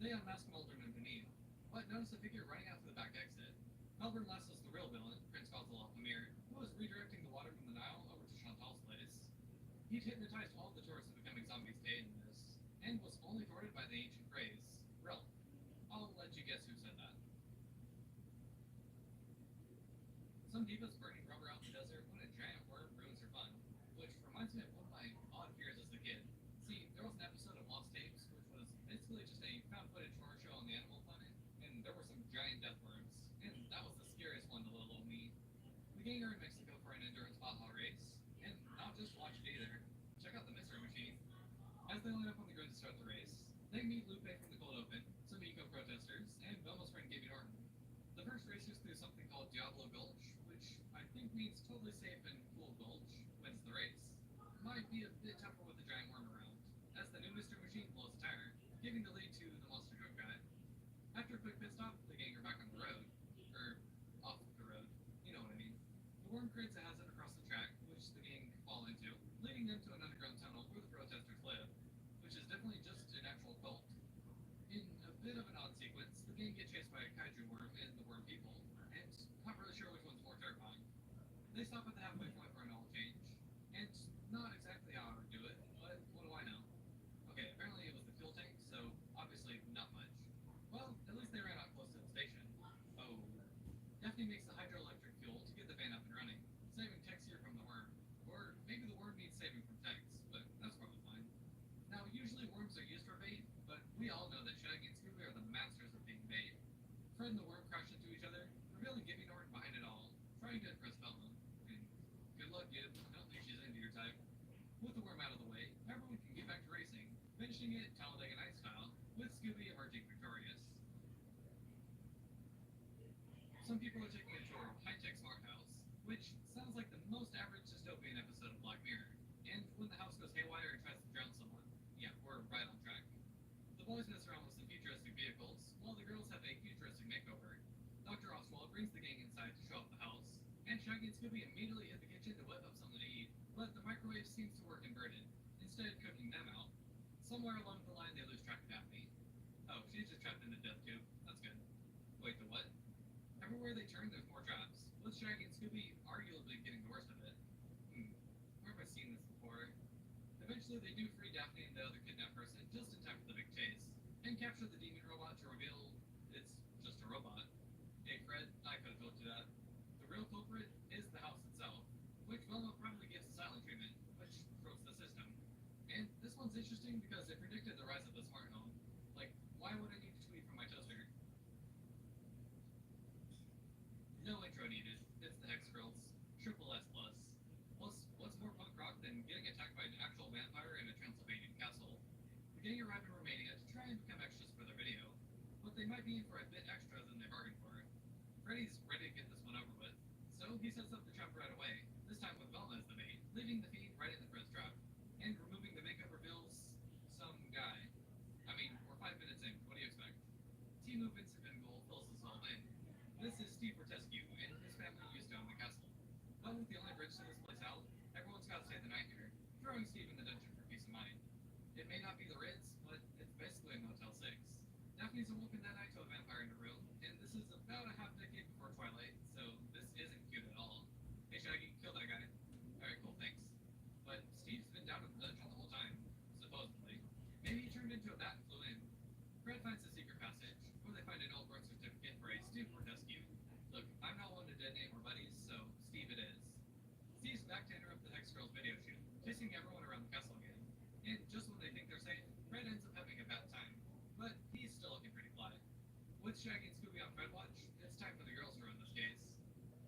Speaker 1: They unmask Melbourne and Vanille, but notice a figure running out to the back exit. Melbourne lassos the real villain, Prince Kozalot Lemire, who was redirecting the water from the Nile over to Chantal's place. He'd hypnotized all the tourists into becoming zombies to aid in this, and was only thwarted by the ancient phrase, Relf. I'll let you guess who said that. Some diva's burning rubber out in the desert when a giant worm ruins her fun, which reminds me of one of my odd fears as a kid. See, there was an episode of Lost Tapes, which was basically just a found footage horror show on the Animal Planet, and there were some giant death worms, and that was the scariest one to little old me. The gang are in Mexico for an endurance Baja race, and not just watch it either. Check out the Mystery Machine. As they line up on the grid to start the race, they meet Lupe from the Cold Open, some eco-protesters, and Velma's friend Gabby Norton. The first race is through something called Diablo Gulch, which I think means totally safe and cool gulch wins the race. Might be a bit tougher with the giant worm around, as the new Mystery Machine blows a tire, giving the lead to the monster truck guy. After a quick pit stop, the gang are back on the road. Or, off the road. You know what I mean. The worm creates a hazard across the track, which the gang fall into, leading them to an underground tunnel where the protesters live, which is definitely just an actual cult. In a bit of an odd sequence, the gang get chased by a kaiju worm and the worm people, and Not really sure which one's more terrifying. They stop at the halfway point for an oil change. And it's not exactly how I would do it, but what do I know? Okay, apparently it was the fuel tank, so obviously not much. Well, at least they ran out close to the station. Oh. Daphne makes the hydroelectric fuel to get the van up and running, saving Tex here from the worm. Or maybe the worm needs saving from Tex, but that's probably fine. Now, usually worms are used for bait, but we all know that Shaggy and Scooby are the masters of being bait. Fred and the worm crash into each other, revealing Gibby Norton behind it all, trying to impress Velma. And good luck, Gib. I don't think she's into your type. With the worm out of the way, everyone can get back to racing, finishing it Talladega Night style, with Scooby emerging victorious. Some people are taking a tour of high-tech smart house, which sounds like the most average dystopian episode of Black Mirror. And when the house goes haywire and tries to drown someone, yeah, we're right on track. The boys mess around with some futuristic vehicles, while the girls have a futuristic makeover. Dr. Oswald brings the gang inside to show off the house, and Shaggy and Scooby immediately hit the kitchen to whip up something to eat, but the microwave seems to work inverted, instead cooking them out. Somewhere along the line they lose track of Daphne. Oh, she's just trapped in the death tube. That's good. Wait, the what? Everywhere they turn, there's more traps, with Shaggy and Scooby arguably getting the worst of it. Where have I seen this before? Eventually they do free Daphne and the other kidnapped person just in time for the big chase, and capture the demon robot to reveal it's just a robot. Hey Fred, I could have told you that. The real culprit is the house itself, which Velma probably gives a silent treatment, which throws the system. And this one's interesting because it predicted the rise of the smart home. Like, why would I need to tweet from my toaster? No intro needed. It's the Hex Girls. Triple S plus. Plus, what's more punk rock than getting attacked by an actual vampire in a Transylvanian castle? The gang arrive in Romania to try and become extras for their video, but they might be in for a bit extra than they bargained for. Freddy's ready to get this one over with, so he sets up the trap right away, this time with Velma as the bait, leaving the feed right into Fred's trap, and removing the makeup reveals some guy. I mean, we're 5 minutes in, what do you expect? Team of Vincent Van Gogh fills us all in. This is Steve Fortescue, and his family used to own the castle. But with the only bridge to this place out, everyone's got to stay the night here, throwing Steve in the dungeon for peace of mind. It may not be the Ritz, but it's basically a Motel 6. Daphne's awoken that night to a vampire in her room, and this is about a half decade before Twilight, so this isn't cute at all. Hey Shaggy, kill that guy. Alright, cool, thanks. But Steve's been down in the dungeon the whole time, supposedly. Maybe he turned into a bat and flew in. Fred finds the secret passage, where they find an old birth certificate for a Steve Fortescue. Look, I'm not one to dead name our buddies, so Steve it is. Steve's back to interrupt the Hex Girls video shoot, chasing everyone around the castle again. And just when they think they're safe, Fred ends up having a bad time. But he's still looking pretty fly. With Shaggy and Scooby on Fred watch, it's time for the girls to run this case.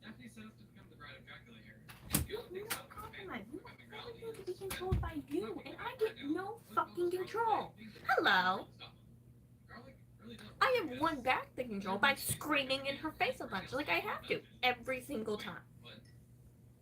Speaker 1: Daphne set up to become the bride of Dracula here. And the other
Speaker 2: You
Speaker 1: things
Speaker 2: don't
Speaker 1: out for the
Speaker 2: compromise.
Speaker 1: family
Speaker 2: You
Speaker 1: becoming
Speaker 2: want
Speaker 1: reality
Speaker 2: everything to be
Speaker 1: is
Speaker 2: controlled by you,
Speaker 1: Fred.
Speaker 2: and I get no fucking control. Hello.
Speaker 1: Garlic really does
Speaker 2: I
Speaker 1: work
Speaker 2: have
Speaker 1: because
Speaker 2: won back the control by screaming in her face a bunch, like I have to, every single time.
Speaker 1: But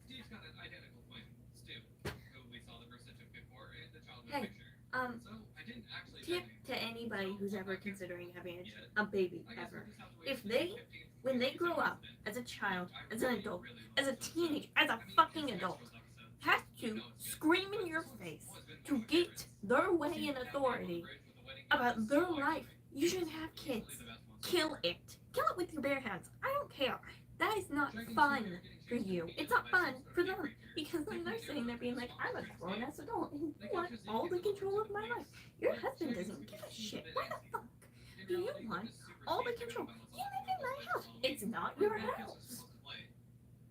Speaker 1: Steve's got an identical twin, Stu, who we saw the birth certificate for in the childhood
Speaker 2: Hey,
Speaker 1: picture.
Speaker 2: Um,
Speaker 1: So I didn't actually
Speaker 2: tip to anybody who's ever considering having a baby
Speaker 1: I guess
Speaker 2: ever.
Speaker 1: we'll just have to wait
Speaker 2: If
Speaker 1: for the
Speaker 2: they,
Speaker 1: 15th
Speaker 2: when they grow up,
Speaker 1: incident.
Speaker 2: as a child,
Speaker 1: I
Speaker 2: as an
Speaker 1: really,
Speaker 2: adult,
Speaker 1: really
Speaker 2: as a
Speaker 1: love this
Speaker 2: teenager,
Speaker 1: episode.
Speaker 2: as a
Speaker 1: I mean,
Speaker 2: fucking
Speaker 1: it's
Speaker 2: adult,
Speaker 1: Extras episode,
Speaker 2: has
Speaker 1: so
Speaker 2: to
Speaker 1: you know it's good.
Speaker 2: scream in
Speaker 1: But
Speaker 2: your
Speaker 1: this one's
Speaker 2: face
Speaker 1: always been
Speaker 2: to
Speaker 1: one of my
Speaker 2: get
Speaker 1: favorites.
Speaker 2: their way
Speaker 1: Steve
Speaker 2: in
Speaker 1: down
Speaker 2: authority
Speaker 1: on the bridge with the wedding
Speaker 2: about
Speaker 1: guests,
Speaker 2: their
Speaker 1: so
Speaker 2: life.
Speaker 1: iconic.
Speaker 2: You should have
Speaker 1: Easily
Speaker 2: kids.
Speaker 1: the best ones.
Speaker 2: Kill it. Kill it with your bare hands. I don't care. That is not
Speaker 1: Dragon
Speaker 2: fun
Speaker 1: Slayer getting
Speaker 2: for
Speaker 1: chased
Speaker 2: you.
Speaker 1: through
Speaker 2: It's
Speaker 1: the
Speaker 2: not fun
Speaker 1: devices
Speaker 2: for
Speaker 1: of
Speaker 2: them
Speaker 1: a creature.
Speaker 2: because then they're sitting there being like, I'm a grown ass adult and
Speaker 1: They
Speaker 2: you want
Speaker 1: capture Zeke
Speaker 2: all
Speaker 1: and
Speaker 2: the
Speaker 1: deliver
Speaker 2: control
Speaker 1: to
Speaker 2: of
Speaker 1: the
Speaker 2: my life.
Speaker 1: police.
Speaker 2: Your
Speaker 1: But
Speaker 2: husband
Speaker 1: Shaggy
Speaker 2: doesn't
Speaker 1: and
Speaker 2: give a
Speaker 1: Scooby
Speaker 2: shit.
Speaker 1: seem a
Speaker 2: Why
Speaker 1: bit
Speaker 2: the fuck
Speaker 1: antsy. In
Speaker 2: do you
Speaker 1: reality,
Speaker 2: want
Speaker 1: this supersedes
Speaker 2: all the
Speaker 1: everyone
Speaker 2: control?
Speaker 1: by most
Speaker 2: You
Speaker 1: of
Speaker 2: live
Speaker 1: the
Speaker 2: in my
Speaker 1: places
Speaker 2: house.
Speaker 1: Halloween.
Speaker 2: It's not
Speaker 1: Where
Speaker 2: your
Speaker 1: the kids are
Speaker 2: house.
Speaker 1: supposed to play.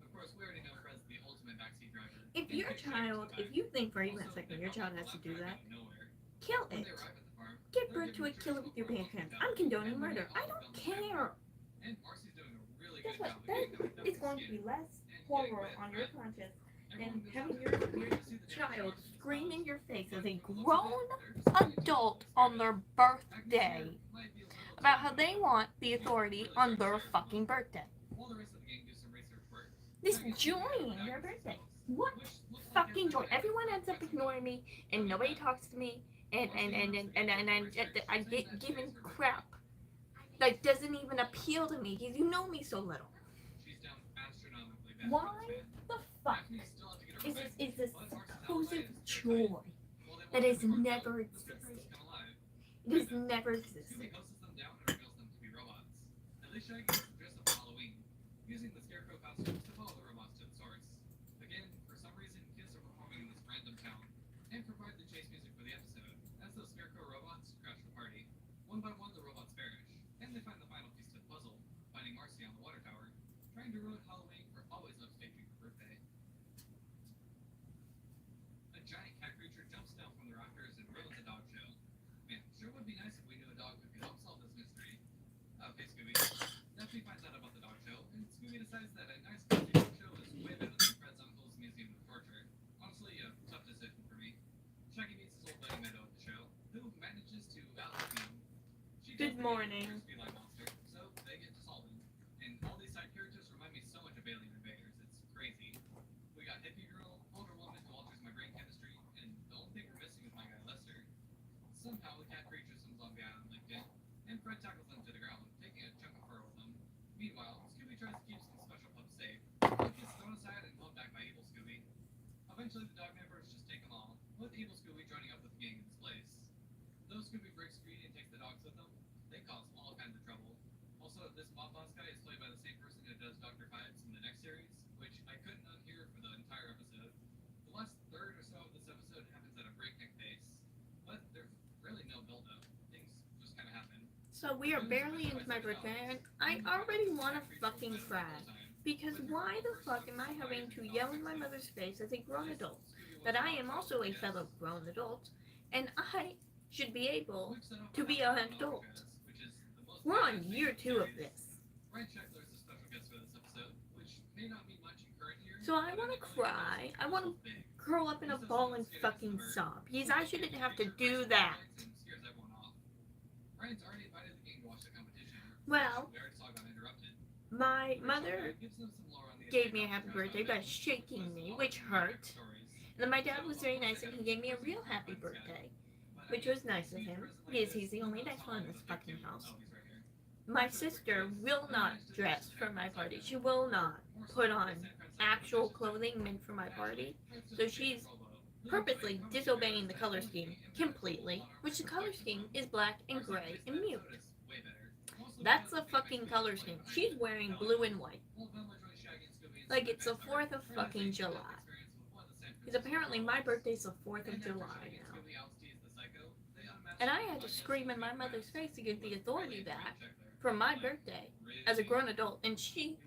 Speaker 1: Of course, we already know Fred's the ultimate backseat driver.
Speaker 2: If
Speaker 1: and
Speaker 2: your
Speaker 1: takes Shaggy to
Speaker 2: child,
Speaker 1: the
Speaker 2: if
Speaker 1: back.
Speaker 2: you think for even a
Speaker 1: Also,
Speaker 2: second
Speaker 1: they
Speaker 2: your child
Speaker 1: drop
Speaker 2: has
Speaker 1: the
Speaker 2: to do
Speaker 1: black
Speaker 2: that,
Speaker 1: dragon out of nowhere.
Speaker 2: kill
Speaker 1: When
Speaker 2: it.
Speaker 1: they arrive at the farm,
Speaker 2: Give
Speaker 1: they're
Speaker 2: birth to
Speaker 1: given
Speaker 2: it, kill it with your bare
Speaker 1: traditional
Speaker 2: hands.
Speaker 1: Portland
Speaker 2: I'm condoning
Speaker 1: and
Speaker 2: murder.
Speaker 1: winning
Speaker 2: I
Speaker 1: all
Speaker 2: don't
Speaker 1: of Velma's
Speaker 2: care.
Speaker 1: And Marcy's doing a really
Speaker 2: Guess
Speaker 1: good
Speaker 2: what?
Speaker 1: job of
Speaker 2: That
Speaker 1: getting them without
Speaker 2: is
Speaker 1: the
Speaker 2: going to
Speaker 1: skin.
Speaker 2: be less
Speaker 1: And getting
Speaker 2: horror
Speaker 1: wet,
Speaker 2: on your
Speaker 1: right?
Speaker 2: conscience
Speaker 1: Everyone
Speaker 2: than
Speaker 1: goes
Speaker 2: having
Speaker 1: out
Speaker 2: your,
Speaker 1: there
Speaker 2: your
Speaker 1: to see the
Speaker 2: child
Speaker 1: different
Speaker 2: scream in
Speaker 1: styles.
Speaker 2: your face
Speaker 1: But
Speaker 2: as a
Speaker 1: for most of
Speaker 2: grown
Speaker 1: it, they're just getting
Speaker 2: adult
Speaker 1: into
Speaker 2: on
Speaker 1: the
Speaker 2: their
Speaker 1: spirit.
Speaker 2: birthday
Speaker 1: Agnes here might be a little
Speaker 2: about
Speaker 1: too
Speaker 2: how they
Speaker 1: involved.
Speaker 2: want the authority
Speaker 1: Really
Speaker 2: on
Speaker 1: trying to
Speaker 2: their
Speaker 1: share it
Speaker 2: fucking
Speaker 1: along.
Speaker 2: birthday.
Speaker 1: While the rest of the gang do some research work,
Speaker 2: This
Speaker 1: Shaggy and
Speaker 2: joy
Speaker 1: Scooby
Speaker 2: in
Speaker 1: are
Speaker 2: your
Speaker 1: back
Speaker 2: birthday.
Speaker 1: themselves,
Speaker 2: What
Speaker 1: which looks like
Speaker 2: fucking
Speaker 1: they're
Speaker 2: joy?
Speaker 1: gonna
Speaker 2: Everyone
Speaker 1: have
Speaker 2: ends up
Speaker 1: some
Speaker 2: ignoring me and nobody talks to me and I get given crap that doesn't even appeal to me because you know me so little.
Speaker 1: She's down astronomically bad
Speaker 2: Why
Speaker 1: for this
Speaker 2: the
Speaker 1: man.
Speaker 2: fuck
Speaker 1: Daphne still has to get her
Speaker 2: is
Speaker 1: revenge,
Speaker 2: this
Speaker 1: but Marcy's
Speaker 2: supposed
Speaker 1: outside is
Speaker 2: joy
Speaker 1: terrified. While they
Speaker 2: that
Speaker 1: watch
Speaker 2: has
Speaker 1: the cartel,
Speaker 2: never
Speaker 1: the
Speaker 2: existed?
Speaker 1: Stripper is still alive.
Speaker 2: It has never
Speaker 1: Scooby
Speaker 2: existed.
Speaker 1: hoses them down and reveals them to be robots. At least Shaggy gets dressed up for Halloween. He using the Scarecrow costumes to follow the robots to the source. Again, for some reason, kids are performing in this random town and provide the chase music for the episode. As those Scarecrow robots crash the party, one by one the robots perish, and they find the final piece to the puzzle, finding Marcy on the water tower, trying to ruin Halloween for always upstaging her birthday. A giant cat creature jumps down from the rafters and ruins a dog show. Man, sure would be nice if we knew a dog who could help solve this mystery. Okay, Scooby. Daphne finds out about the dog show, and Scooby decides that a nice cozy dog show is way better than Fred's uncle's museum of torture. Honestly, a tough decision for me. Shaggy meets his old buddy Meadow at the show, who manages to outlive him. She
Speaker 2: Good morning.
Speaker 1: Feline monster, so they get to solve him. And all these side characters remind me so much of Alien Invaders. It's crazy. We got hippie girl, older woman who alters my brain chemistry, and the only thing we're missing is my guy Lester. Somehow the cat creature swims on the island LinkedIn, and Fred tackles them to the ground, taking a chunk of fur with them. Meanwhile, Scooby tries to keep some special pups safe, but gets thrown aside and blown back by Evil Scooby. Eventually, the dog members just take them all, with Evil Scooby joining up with the gang in this place. Though Scooby breaks free and takes the dogs with them, they cause all kinds of trouble. Also, this mob boss guy is played by the same person who does Dr. Fives in the next series, which I couldn't unhear for the entire episode. The last third or so of this episode happens at a breakneck pace, but there's really no build-up. Things just kind of happen.
Speaker 2: So we are barely into my birthday, and I already want to fucking cry. Because why the fuck am I having to yell in my mother's face as a grown adult that I am also a fellow grown adult, and I should be able to be an adult? We're on year 2 of this. So I want to cry. I want to curl up in a ball and fucking sob. Because I shouldn't have to do that. Well, my mother gave me a happy birthday by shaking me, which hurt. And then my dad was very nice and he gave me a real happy birthday, which was nice of him, because he's the only nice one in this fucking house. My sister will not dress for my party. She will not put on actual clothing meant for my party. So she's purposely disobeying the color scheme completely, which the color scheme is black and gray and mute. That's the fucking color scheme. She's wearing blue and white. Like it's the 4th of fucking July. Because apparently my birthday's the 4th of July now. And I had to scream in my mother's face to get the authority back for my birthday as a grown adult. And she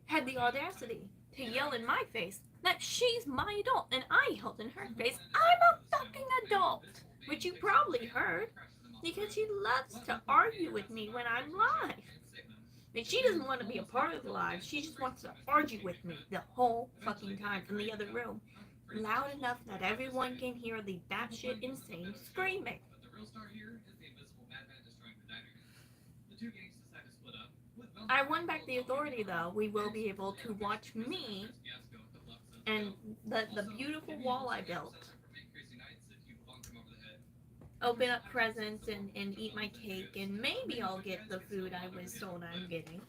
Speaker 2: had the audacity to yell in my face that she's my adult. And I yelled in her face, I'm a fucking adult! Which you probably heard. Because she loves to argue with me when I'm live. And she doesn't want to be a part of the live. She just wants to argue with me the whole fucking time from the other room. Loud enough that everyone can hear the batshit insane screaming. I won back the authority though. We will be able to watch me and the beautiful wall I built. Open up presents and eat my cake, and maybe I'll get the food I was told I'm getting.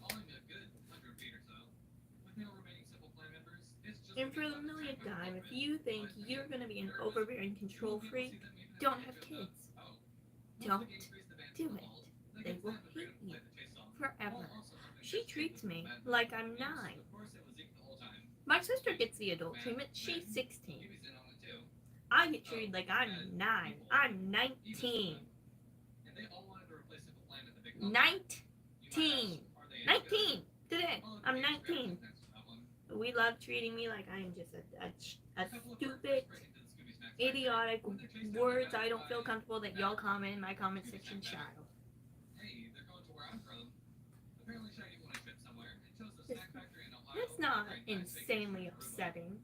Speaker 2: And for the millionth time, if you think you're going to be an overbearing control freak, don't have kids. Don't do it. They will hate you forever. She treats me like I'm 9. My sister gets the adult treatment. She's 16. I get treated like I'm 9. I'm 19. 19. 19 today. I'm 19. We love treating me like I am just a stupid, idiotic words I don't feel comfortable that y'all comment in my comment section child. That's not insanely upsetting.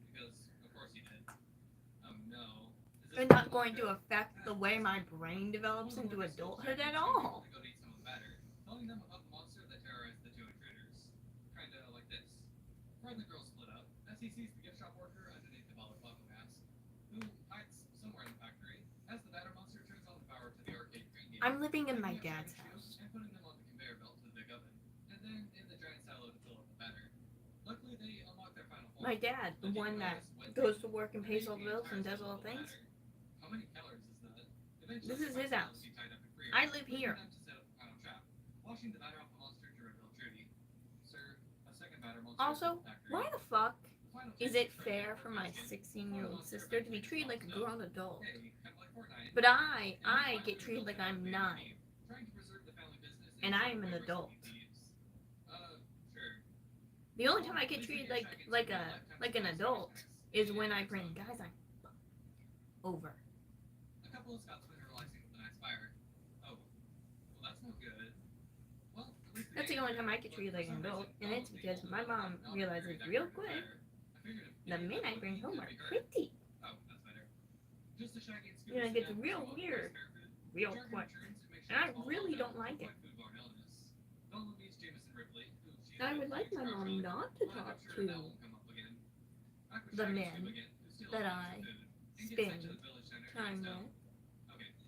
Speaker 2: It's not going to affect the way my brain develops into adulthood at all. I'm living in my dad's house. My dad, the one that goes to work and pays all the bills and does all the things. This is his house. I live here. Washing the batter off the monster to reveal Trudy. Sir, a second batter monster Also, why the fuck is it fair for my 16-year-old sister to be treated like a grown adult? But I get treated like I'm 9, and I am an adult. The only time I get treated like an adult is when I bring guys I'm over.
Speaker 1: A couple of Scotsmen are relaxing with a nice fire. Oh, well, that's no good. Well, at least
Speaker 2: That's the only time I get treated like an adult, and it's because my mom realizes real quick the men I bring home are pretty.
Speaker 1: Oh, that's better. Just a shaggy and
Speaker 2: You know, it gets real weird real quick, and I really don't like it. I would like my mom not to talk to the men that I spend time with,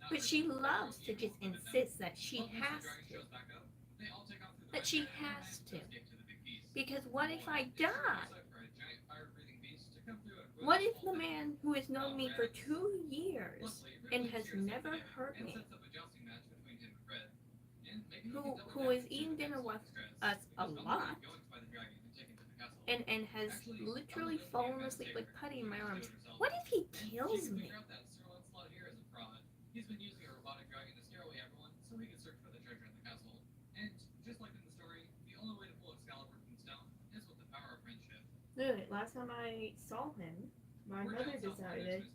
Speaker 2: but she loves to just insist that she has to. That she has to. Because what if I die? What if the man who has known me for 2 years and has never hurt me, who has eaten dinner with us a lot, and has literally fallen asleep like putty in my arms, what if he kills me?
Speaker 1: He's been using a robotic dragon to scare away everyone so he can search for the treasure in the castle. And just like in the story, the only way to pull Excalibur from stone is with the power of friendship.
Speaker 2: Literally, last time I saw him, my mother decided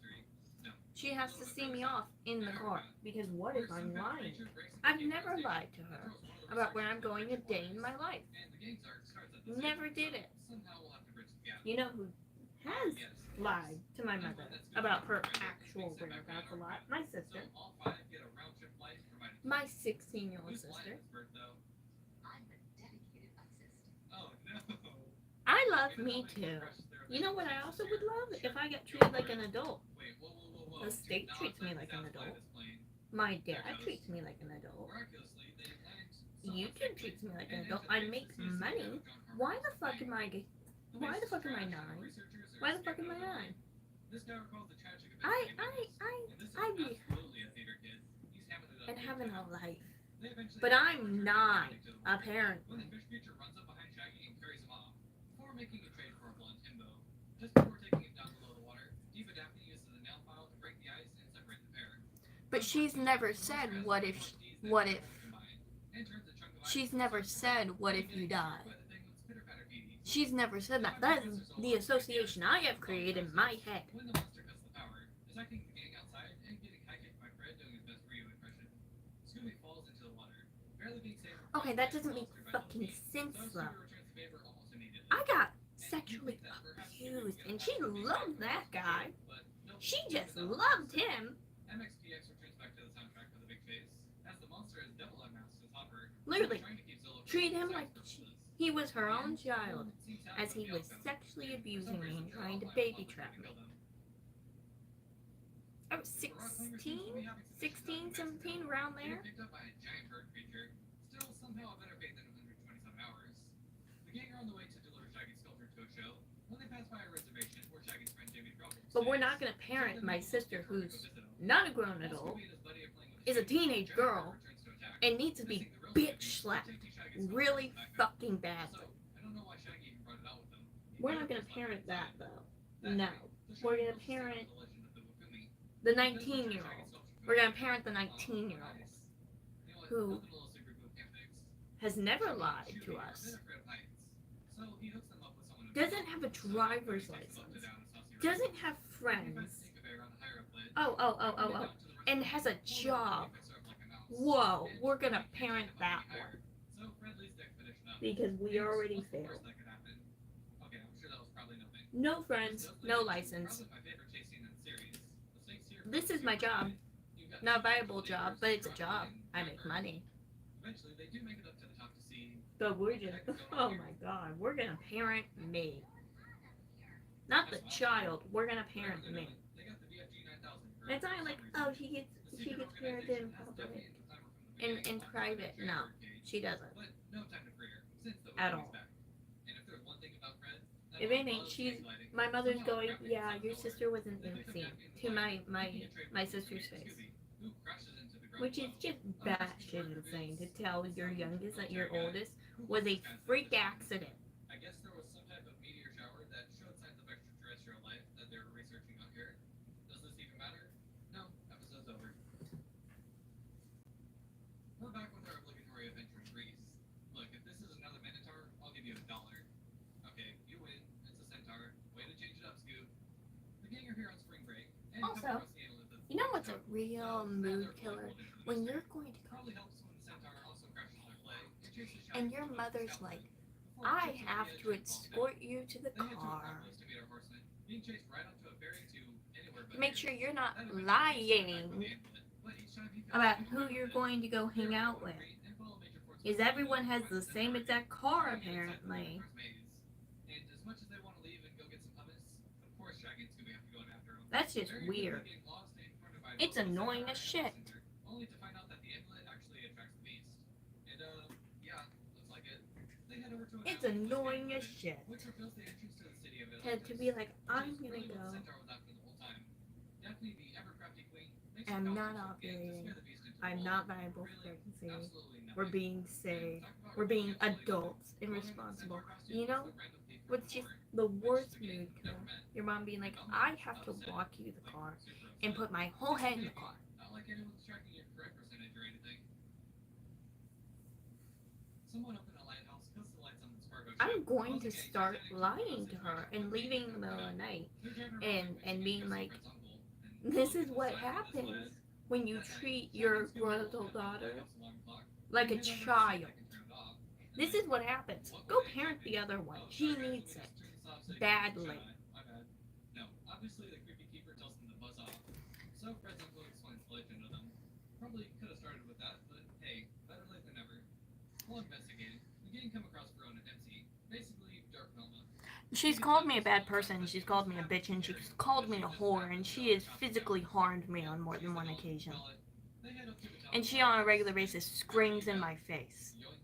Speaker 2: she has to see me off in the car. Because what if I'm lying? I've never lied to her about where I'm going a day in my life. Never did it. You know who has lied to my mother about her actual whereabouts a lot? My sister. My 16-year-old sister.
Speaker 3: I'm a dedicated assistant.
Speaker 1: Oh no.
Speaker 2: I love me too. You know what I also would love? If I got treated like an adult.
Speaker 1: Wait, whoa.
Speaker 2: The state treats me like an adult. My dad treats me like an adult. YouTube treats me like an adult. I make money. Why the fuck am I 9? Why the fuck am I 9? I be and having a life. But I'm not, apparently. But she's never said what if she's never said what if you die. She's never said that. That is the association I have created in my head. Okay, that doesn't make fucking sense though. I got sexually abused, and she loved that guy. She just loved him. Literally, treat him like he was her own child, as he was sexually abusing me and trying to baby trap me. I was 16, 17, around there. But we're not gonna parent my sister, who's not a grown adult, is a teenage girl, and needs to be bitch slapped really fucking badly. We're not gonna parent that though. No. We're gonna parent the 19-year-old. We're gonna parent the 19-year-old who has never lied to us, doesn't have a driver's license, doesn't have friends, and has a job. Whoa, we're gonna parent that one. Because we already failed. No friends, no license. This is my job. Not a viable job, but it's a job. I make money. But we're just, oh my god, we're gonna parent me. Not the child, we're gonna parent me. It's not like, oh, she gets parented in public. In private, no, she doesn't. At all. If anything, my mother's going, yeah, your sister was an insane, to my sister's face. Which is just batshit insane to tell your youngest that your oldest was a freak accident.
Speaker 1: you're here on spring break, and
Speaker 2: Also,
Speaker 1: come across the inlet that's
Speaker 2: you know what's a
Speaker 1: down,
Speaker 2: real
Speaker 1: the
Speaker 2: mood
Speaker 1: better
Speaker 2: killer?
Speaker 1: political vision
Speaker 2: When
Speaker 1: of
Speaker 2: you're
Speaker 1: Easter.
Speaker 2: going to go
Speaker 1: Probably helps when the centaur also crashes their play and chases
Speaker 2: and
Speaker 1: shadows
Speaker 2: your
Speaker 1: to
Speaker 2: mother's
Speaker 1: scalp
Speaker 2: like,
Speaker 1: them. Before
Speaker 2: I
Speaker 1: it gets to
Speaker 2: have
Speaker 1: the
Speaker 2: to
Speaker 1: edge and falls
Speaker 2: escort
Speaker 1: down.
Speaker 2: you to the
Speaker 1: They head to a
Speaker 2: car.
Speaker 1: Acropolis to meet our horseman, being chased right onto a ferry to anywhere but
Speaker 2: Make
Speaker 1: here.
Speaker 2: sure you're not
Speaker 1: That eventually takes them back from
Speaker 2: lying
Speaker 1: the inlet, but each time he fails
Speaker 2: about
Speaker 1: to
Speaker 2: who
Speaker 1: make
Speaker 2: you're
Speaker 1: it,
Speaker 2: going to go hang out with.
Speaker 1: and follow Major Fort's
Speaker 2: Because
Speaker 1: command,
Speaker 2: everyone has the
Speaker 1: finds the
Speaker 2: same
Speaker 1: centaur
Speaker 2: exact
Speaker 1: again,
Speaker 2: car,
Speaker 1: trying to get inside the
Speaker 2: apparently.
Speaker 1: centaur's maze. And as much as they want to leave and go get some hummus, of course Dragon's gonna have to go after them.
Speaker 2: That's just
Speaker 1: Very
Speaker 2: weird.
Speaker 1: quickly getting lost and cornered by
Speaker 2: It's
Speaker 1: both the
Speaker 2: annoying
Speaker 1: centaur
Speaker 2: as
Speaker 1: and
Speaker 2: shit.
Speaker 1: the messenger, only to find out that the inlet actually attracts the beast. And yeah, looks like it. They head over to an
Speaker 2: It's
Speaker 1: island with
Speaker 2: annoying
Speaker 1: David
Speaker 2: as
Speaker 1: in,
Speaker 2: shit.
Speaker 1: which reveals the entrance to the city of
Speaker 2: To
Speaker 1: Atlantis,
Speaker 2: be like,
Speaker 1: which
Speaker 2: I'm
Speaker 1: is
Speaker 2: gonna
Speaker 1: really what
Speaker 2: go.
Speaker 1: the centaur was after the whole time. Daphne, the ever-crafty queen, makes
Speaker 2: I'm
Speaker 1: her
Speaker 2: not
Speaker 1: costumes again to
Speaker 2: ovulating.
Speaker 1: scare the beast into a
Speaker 2: I'm
Speaker 1: ball.
Speaker 2: not viable for
Speaker 1: Really,
Speaker 2: pregnancy.
Speaker 1: absolutely nothing.
Speaker 2: We're being
Speaker 1: And
Speaker 2: saved.
Speaker 1: talk about
Speaker 2: We're being
Speaker 1: absolutely
Speaker 2: adults
Speaker 1: nothing.
Speaker 2: and
Speaker 1: Rolling in the
Speaker 2: responsible.
Speaker 1: centaur costume
Speaker 2: You
Speaker 1: is
Speaker 2: know
Speaker 1: the random thief from
Speaker 2: what's just
Speaker 1: before,
Speaker 2: the
Speaker 1: which
Speaker 2: worst
Speaker 1: the gang
Speaker 2: mood
Speaker 1: never
Speaker 2: killer?
Speaker 1: met.
Speaker 2: Your mom being like,
Speaker 1: Velma
Speaker 2: I
Speaker 1: was
Speaker 2: have to
Speaker 1: upset,
Speaker 2: walk you to the
Speaker 1: like,
Speaker 2: car
Speaker 1: super upset.
Speaker 2: and put my whole head in the
Speaker 1: Maybe
Speaker 2: car.
Speaker 1: not like anyone's tracking your correct percentage or anything. Someone up in a lighthouse cuts the lights on the Spargo ship,
Speaker 2: I'm going to
Speaker 1: causing a
Speaker 2: start
Speaker 1: gigantic
Speaker 2: lying to
Speaker 1: explosion
Speaker 2: her
Speaker 1: with
Speaker 2: and
Speaker 1: the
Speaker 2: leaving in
Speaker 1: beast
Speaker 2: the middle of the
Speaker 1: coming
Speaker 2: night.
Speaker 1: out. They're driving
Speaker 2: and-
Speaker 1: around
Speaker 2: and
Speaker 1: Mexico
Speaker 2: being
Speaker 1: because
Speaker 2: like,
Speaker 1: Fred's uncle, and
Speaker 2: This
Speaker 1: look
Speaker 2: is
Speaker 1: at
Speaker 2: what
Speaker 1: the size of this
Speaker 2: happens
Speaker 1: lad.
Speaker 2: when you
Speaker 1: That night,
Speaker 2: treat
Speaker 1: Dragon's
Speaker 2: your
Speaker 1: gonna roll
Speaker 2: little
Speaker 1: up the
Speaker 2: daughter
Speaker 1: lighthouse alarm clock
Speaker 2: like a
Speaker 1: and head over to see if
Speaker 2: child.
Speaker 1: they can turn it off. And
Speaker 2: This
Speaker 1: then,
Speaker 2: is what happens.
Speaker 1: what
Speaker 2: Go
Speaker 1: would they
Speaker 2: parent
Speaker 1: do?
Speaker 2: the other one.
Speaker 1: Oh,
Speaker 2: She
Speaker 1: sorry,
Speaker 2: needs
Speaker 1: let me
Speaker 2: it.
Speaker 1: just turn this off so you can
Speaker 2: Badly.
Speaker 1: shut eye. My bad. No, obviously the creepy keeper tells them to buzz off. So Fred's uncle explains the legend to them. Probably could have started with that, but hey, better late than never. While investigating, the gang come across Verona MC, basically Dark Velma.
Speaker 2: She's called me a bad person, she's called me a bitch, and she's called me a whore, and she has physically harmed me on more than one occasion. And she on a regular basis screams in my face.
Speaker 1: Yoink.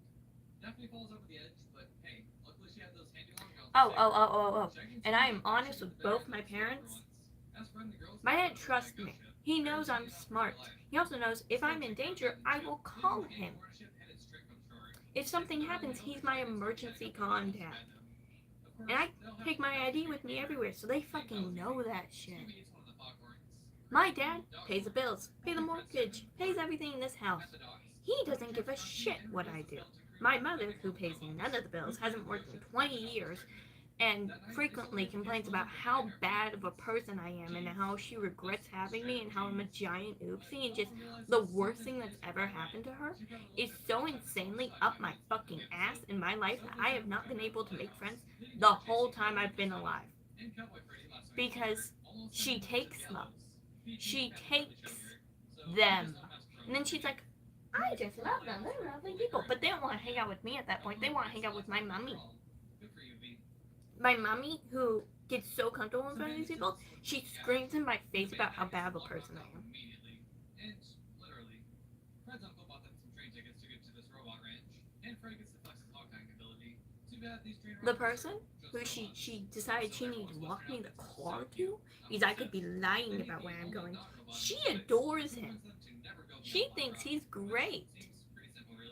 Speaker 1: Daphne falls over the edge, but hey, luckily she had those handy long guns to
Speaker 2: Oh,
Speaker 1: save
Speaker 2: oh,
Speaker 1: her.
Speaker 2: oh, oh, oh.
Speaker 1: Dragon's
Speaker 2: And I
Speaker 1: gonna
Speaker 2: am
Speaker 1: be
Speaker 2: honest
Speaker 1: actually
Speaker 2: with
Speaker 1: the
Speaker 2: both
Speaker 1: better
Speaker 2: my
Speaker 1: than the
Speaker 2: parents.
Speaker 1: ones. As Fred and the girls
Speaker 2: My
Speaker 1: head
Speaker 2: dad
Speaker 1: over to
Speaker 2: trusts
Speaker 1: the
Speaker 2: me.
Speaker 1: ghost ship,
Speaker 2: He
Speaker 1: Dragon's
Speaker 2: knows
Speaker 1: gonna
Speaker 2: I'm
Speaker 1: be up for
Speaker 2: smart.
Speaker 1: dear life.
Speaker 2: He also knows if I'm in danger, I will call him. If something happens, he's my emergency contact. And I take my ID with me everywhere, so they fucking know that shit. My dad pays the bills, pays the mortgage, pays everything in this house. He doesn't give a shit what I do. My mother, who pays none of the bills, hasn't worked in 20 years, and frequently complains about how bad of a person I am and how she regrets having me and how I'm a giant oopsie and just the worst thing that's ever happened to her is so insanely up my fucking ass in my life that I have not been able to make friends the whole time I've been alive. Because she takes them. She takes them. And then she's like, I just love them. They're lovely people. But they don't want to hang out with me at that point. They want to hang out with my mommy. My mommy, who gets so comfortable in front of these people, she screams in my face about how bad of a person I am.
Speaker 1: And literally, Fred's uncle bought them some train tickets to get to this robot ranch, and Fred gets to flex his hog tying ability. Too bad these train
Speaker 2: The
Speaker 1: robbers are
Speaker 2: person who
Speaker 1: just
Speaker 2: she
Speaker 1: robots.
Speaker 2: decided she
Speaker 1: So
Speaker 2: needed to
Speaker 1: everyone's
Speaker 2: walk me
Speaker 1: looking
Speaker 2: the
Speaker 1: out for
Speaker 2: car
Speaker 1: this
Speaker 2: to, because I could be lying about where I'm going. She adores him. She thinks he's great.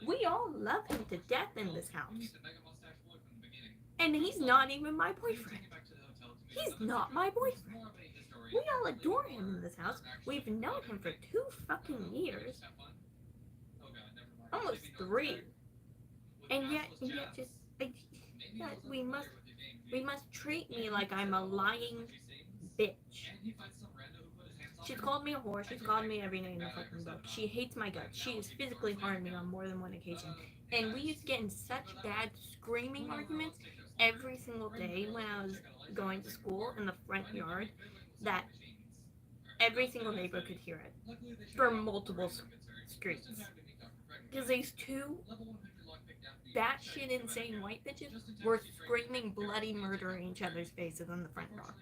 Speaker 2: We all love him to death in this house. And he's not even my boyfriend. He's not my boyfriend. We all adore him in this house. We've known him for 2 fucking years. Almost 3. And yet just, that we must treat me like I'm a lying bitch. She's called me a whore. She's called me every name in the fucking book. She hates my guts. She has physically harmed me on more than one occasion. And we used to get in such bad screaming arguments every single day when I was going to school in the front yard that every single neighbor could hear it for multiple streets. Because these 2 batshit insane white bitches were screaming bloody murder in each other's faces in the front yard.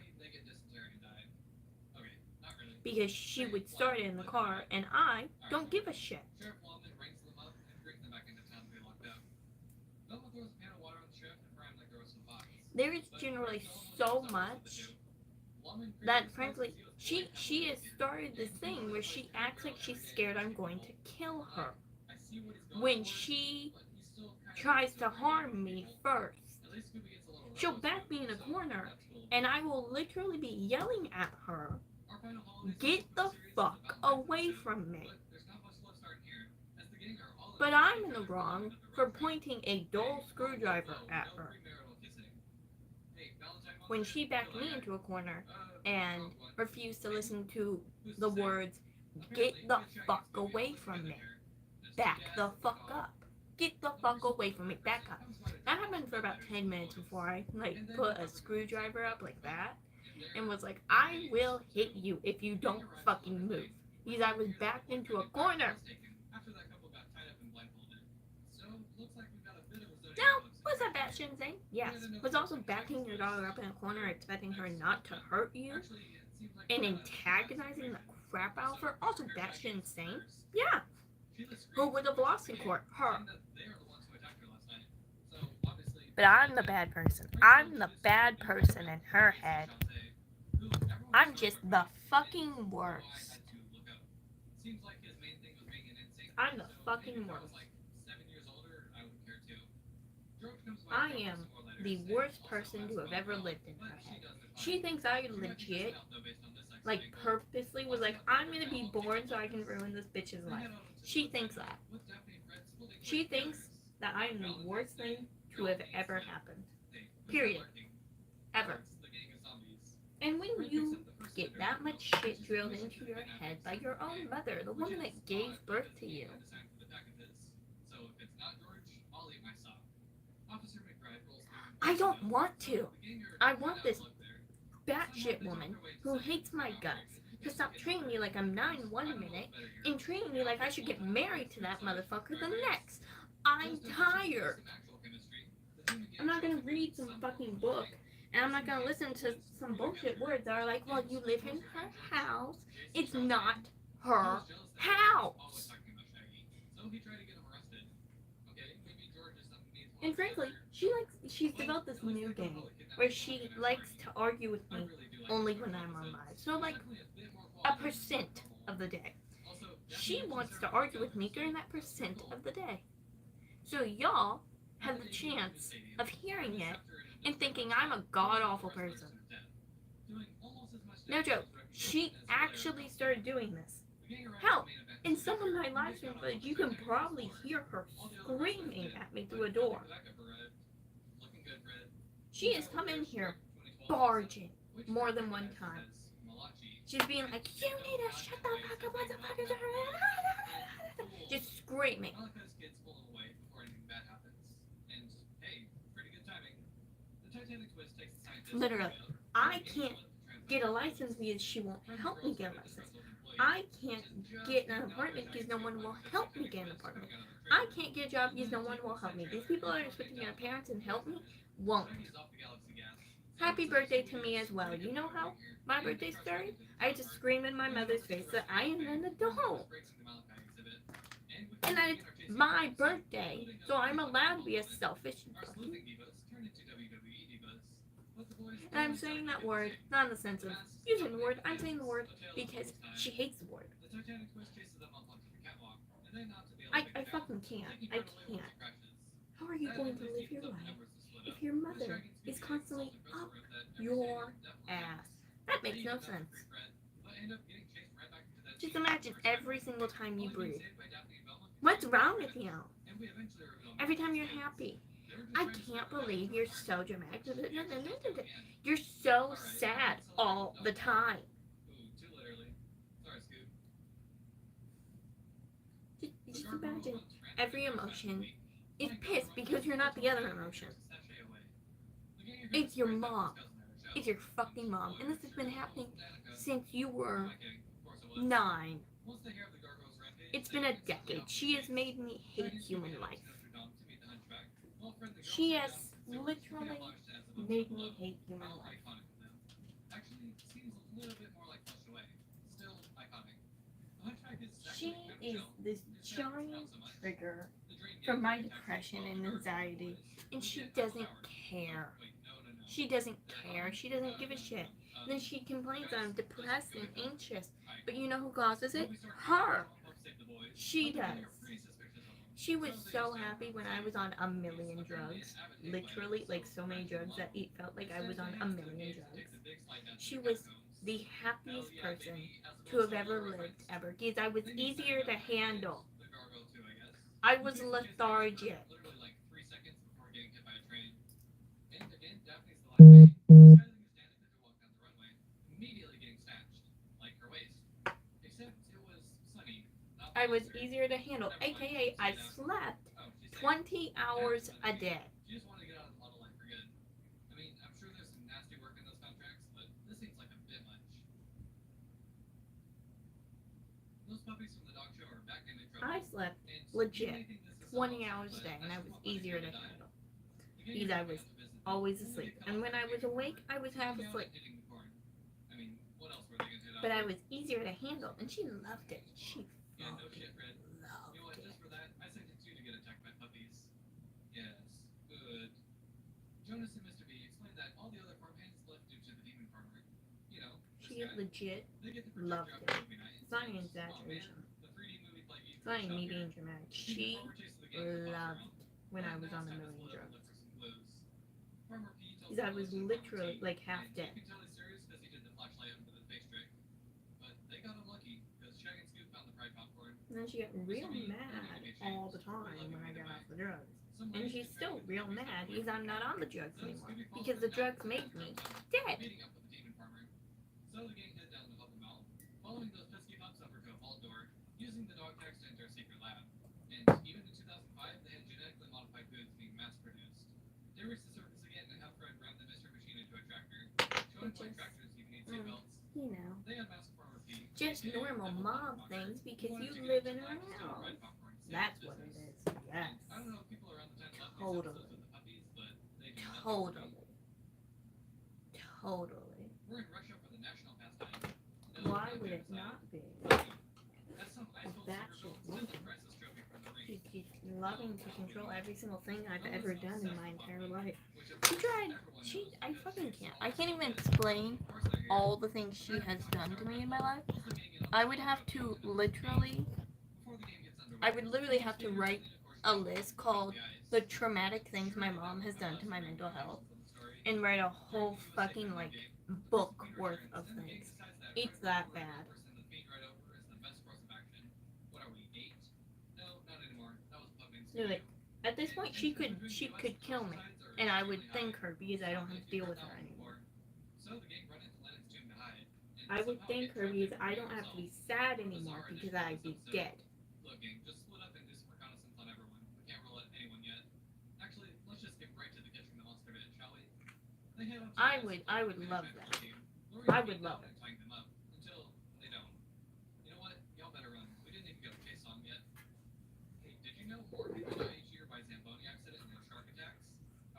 Speaker 2: Because she would start it in the car, and I don't give a shit.
Speaker 1: Sheriff Lawman rings them up and brings them back into town to be locked up. Velma throws a pan of water on the sheriff and fry him like the rest of the box.
Speaker 2: There is generally so much that, frankly, she has started this thing where she acts like she's scared I'm going to kill her when she tries to harm me first. She'll back me in a corner, and I will literally be yelling at her, get the fuck away from me. But I'm in the wrong for pointing a dull screwdriver at her.
Speaker 1: Hey, Valentine
Speaker 2: when she backed me into a corner and refused to listen to the words, "Get the fuck away from me. Back the fuck up. Get the fuck away from me. Back up." That happened for about 10 minutes before I put a screwdriver up like that and was like, "I will hit you if you don't fucking move." Because I was backed into a corner. Now, was that batshit insane? Yes. Was also backing your daughter up in a corner expecting her not to hurt you and antagonizing the crap out of her also batshit insane? Yeah. Who would have lost in court? Her. But I'm the bad person. I'm the bad person in her head. I'm just the fucking worst. I'm the fucking worst. I am the worst person to have ever lived in her head. She thinks I legit, purposely was like, "I'm gonna be born so I can ruin this bitch's life." She thinks that. She thinks that I am the worst thing to have ever happened. Period. Ever. And when you get that much shit drilled into your head by your own mother, the woman that gave birth to you, I don't want to. I want this batshit woman who hates my guts to stop treating me like I'm 9 one minute and treating me like I should get married to that motherfucker the next. I'm tired. I'm not gonna read some fucking book and I'm not gonna listen to some bullshit words that are like, "Well, you live in her house. It's not her house." And frankly, she's developed this new game where she likes to argue with me only when I'm on live. So like a percent of the day. She wants to argue with me during that percent of the day. So y'all have the chance of hearing it and thinking I'm a god-awful person. No joke. She actually started doing this. Hell, in some of my live streams, you can probably hear her screaming at me through a door. She has come in here barging more than one time. She's being like, "You need to shut the fuck up, what the fuck is her?" Just screaming. Literally, I can't get a license because she won't help me get a license. I can't get an apartment because no one will help me get an apartment. I can't get a job because no one will help me. These people that are expecting their parents and help me won't. Happy birthday to me as well. You know how my birthday started? I had to scream in my mother's face that I am an adult. And that it's my birthday, so I'm allowed to be a selfish fucking. And I'm saying that word not in the sense of using the word. I'm saying the word because she hates the word. I fucking can't. I can't. How are you going to live your life if your mother is constantly up your ass? That makes no sense. Just imagine every single time you breathe. What's wrong with you? Every time you're happy. I can't believe you're so dramatic. You're so sad all the time. Just imagine every emotion is pissed because you're not the other emotion. It's your mom. It's your fucking mom. And this has been happening since you were 9. It's been a decade. She has made me hate human life. She has literally made me hate human life. She is this giant trigger for my depression and anxiety, and she doesn't care. She doesn't care. She doesn't give a shit. Then she complains I'm depressed and anxious. But you know who causes it? Her. She does. She was so happy when I was on a million drugs. Literally, like so many drugs that it felt like I was on a million drugs. She was the happiest person to have ever lived, ever. Because I was easier to handle. I was lethargic. I was easier to handle, aka I slept 20 hours a day.
Speaker 1: She just wanted to get out of the model line for good. I mean, I'm sure there's some nasty work in those contracts, but this seems like a bit much. Those puppies from the dog show are back in trouble.
Speaker 2: I slept
Speaker 1: And
Speaker 2: legit
Speaker 1: you may think this is
Speaker 2: 20
Speaker 1: subtle,
Speaker 2: hours a
Speaker 1: but
Speaker 2: day, and I
Speaker 1: that's
Speaker 2: was
Speaker 1: just one
Speaker 2: easier to
Speaker 1: funny
Speaker 2: handle.
Speaker 1: The gang
Speaker 2: Because I
Speaker 1: is
Speaker 2: was
Speaker 1: out to visit them.
Speaker 2: always
Speaker 1: Who would
Speaker 2: asleep.
Speaker 1: get
Speaker 2: And when I was
Speaker 1: caught
Speaker 2: awake, I was half
Speaker 1: Hitting
Speaker 2: asleep.
Speaker 1: the corn. I mean, what else were they gonna hit
Speaker 2: But
Speaker 1: on?
Speaker 2: I was easier to handle, and she loved it. She
Speaker 1: Yeah, no shit, Fred. You know
Speaker 2: loved
Speaker 1: what?
Speaker 2: it.
Speaker 1: Just for that, I sent it to you to get attacked by puppies. Yes, good. Jonas and Mr. B explained that all the other farmhands left due to the demon farmer. You know, this
Speaker 2: She
Speaker 1: guy.
Speaker 2: legit
Speaker 1: They get to protect
Speaker 2: loved
Speaker 1: you
Speaker 2: it.
Speaker 1: after movie night.
Speaker 2: It's not an
Speaker 1: And,
Speaker 2: exaggeration.
Speaker 1: oh, man, the 3D movie played you
Speaker 2: It's not
Speaker 1: shot
Speaker 2: me
Speaker 1: here.
Speaker 2: being dramatic.
Speaker 1: The
Speaker 2: She
Speaker 1: farmer chases the gang with the
Speaker 2: loved
Speaker 1: box around.
Speaker 2: when I
Speaker 1: And
Speaker 2: was
Speaker 1: now
Speaker 2: on
Speaker 1: it's
Speaker 2: the
Speaker 1: time to
Speaker 2: million
Speaker 1: split up and
Speaker 2: drugs.
Speaker 1: look for some clues. Farmer P tells
Speaker 2: Because I was
Speaker 1: Carlos and
Speaker 2: literally
Speaker 1: Farmer T,
Speaker 2: like half
Speaker 1: and
Speaker 2: dead.
Speaker 1: you can tell he's serious because he did the flashlight under the face trick. But they got unlucky because Shag and Scoop found the fried popcorn.
Speaker 2: And then she got real mad all the time when I got off the drugs.
Speaker 1: Some
Speaker 2: And
Speaker 1: ladies
Speaker 2: she's
Speaker 1: can
Speaker 2: still
Speaker 1: drag
Speaker 2: real
Speaker 1: the
Speaker 2: mad
Speaker 1: Scooby
Speaker 2: because I'm not on the drugs
Speaker 1: So
Speaker 2: anymore.
Speaker 1: Scooby follows
Speaker 2: Because the
Speaker 1: them down
Speaker 2: drugs
Speaker 1: to
Speaker 2: made
Speaker 1: the
Speaker 2: me
Speaker 1: downtown,
Speaker 2: dead.
Speaker 1: meeting up with the demon farmer. So the gang head down to help him out, following those pesky pups over to a vault door, using the dog tags to enter a secret lab. And even in 2005, they had genetically modified foods being mass-produced. They reached the surface again and have Fred ram the mystery machine into a tractor, showing why
Speaker 2: Just,
Speaker 1: tractors even need seatbelts.
Speaker 2: You know,
Speaker 1: They unmasked Farmer P.
Speaker 2: just
Speaker 1: aka
Speaker 2: normal
Speaker 1: Devil
Speaker 2: mob
Speaker 1: Popcorn,
Speaker 2: things
Speaker 1: who
Speaker 2: because
Speaker 1: wanted
Speaker 2: you
Speaker 1: to
Speaker 2: live
Speaker 1: get
Speaker 2: in a
Speaker 1: Jack to steal fried
Speaker 2: house.
Speaker 1: popcorn to save
Speaker 2: That's
Speaker 1: his
Speaker 2: what it
Speaker 1: business.
Speaker 2: is. Yes.
Speaker 1: I don't know if people around the town love these
Speaker 2: Totally.
Speaker 1: episodes with the puppies, but they do nothing for me.
Speaker 2: Totally. Totally.
Speaker 1: We're in Russia for the national pastime. No,
Speaker 2: Why
Speaker 1: no
Speaker 2: would it
Speaker 1: genocide.
Speaker 2: not be?
Speaker 1: That's some ice-cold
Speaker 2: That
Speaker 1: Super Bowl
Speaker 2: shit
Speaker 1: Civil Crisis trophy from the ring.
Speaker 2: She's loving to control every single thing I've ever done in my entire life.
Speaker 1: Which of
Speaker 2: She
Speaker 1: course
Speaker 2: tried.
Speaker 1: everyone
Speaker 2: She.
Speaker 1: knows
Speaker 2: I
Speaker 1: because
Speaker 2: fucking
Speaker 1: she's
Speaker 2: can't.
Speaker 1: all
Speaker 2: I can't even
Speaker 1: over
Speaker 2: explain
Speaker 1: the course they're here.
Speaker 2: all the things she has done to me in my life. I would have to literally.
Speaker 1: Before the game gets underway,
Speaker 2: I would literally have to write
Speaker 1: of
Speaker 2: a
Speaker 1: course,
Speaker 2: list called the traumatic things my mom has done to my mental health and write a whole fucking like book worth of things. It's that bad. No, like, at this point she could kill me and I would thank her because I don't have to deal with her anymore. I would thank her because I don't have to be sad anymore because I'd be dead.
Speaker 1: Look, gang, just split up and do some reconnaissance on everyone. We can't rule out anyone yet. Actually, let's just get right to the catching the monster bit, shall we? They head up to
Speaker 2: I
Speaker 1: the
Speaker 2: would
Speaker 1: Lori
Speaker 2: love
Speaker 1: and
Speaker 2: that.
Speaker 1: Team. Lori
Speaker 2: I
Speaker 1: and
Speaker 2: would
Speaker 1: Team
Speaker 2: love
Speaker 1: down and tying them up until they don't. You know what? Y'all better run. We didn't even get a chase on them yet. Hey, did you know more people die each year by Zamboni accident than shark attacks?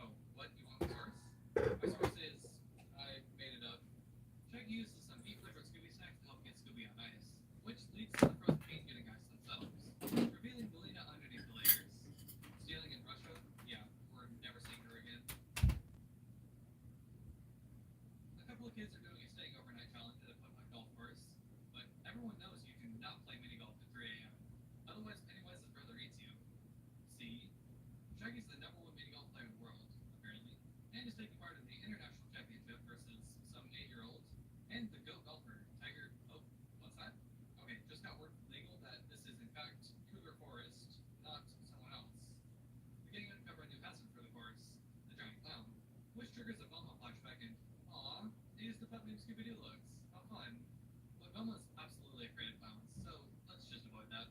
Speaker 1: Oh, what? You want the source? My source is I made it up. Shaggy uses some beef flavored Scooby snacks to help get Scooby on ice, which leads to the frozen bean getting ice themselves, revealing Belina underneath the layers. Stealing in Russia? Yeah, we're never seeing her again. A couple of kids are doing a staying overnight challenge at a public golf course, but everyone knows you do not play mini golf at 3 a.m. Otherwise, Pennywise's brother eats you. See? Shaggy's the #1 mini golf player in the world, apparently, and is taking part in the international championship versus some 8-year-olds and the GOAT golfer, Tiger. Oh, what's that? Okay, just got word from legal that this is in fact Cougar Forest, not someone else. The gang uncover a new hazard for the course, the giant clown, which triggers a Velma flashback and, aw, it is the pup named Scooby-Doo looks. How fun. But Velma's absolutely afraid of clowns, so let's just avoid that.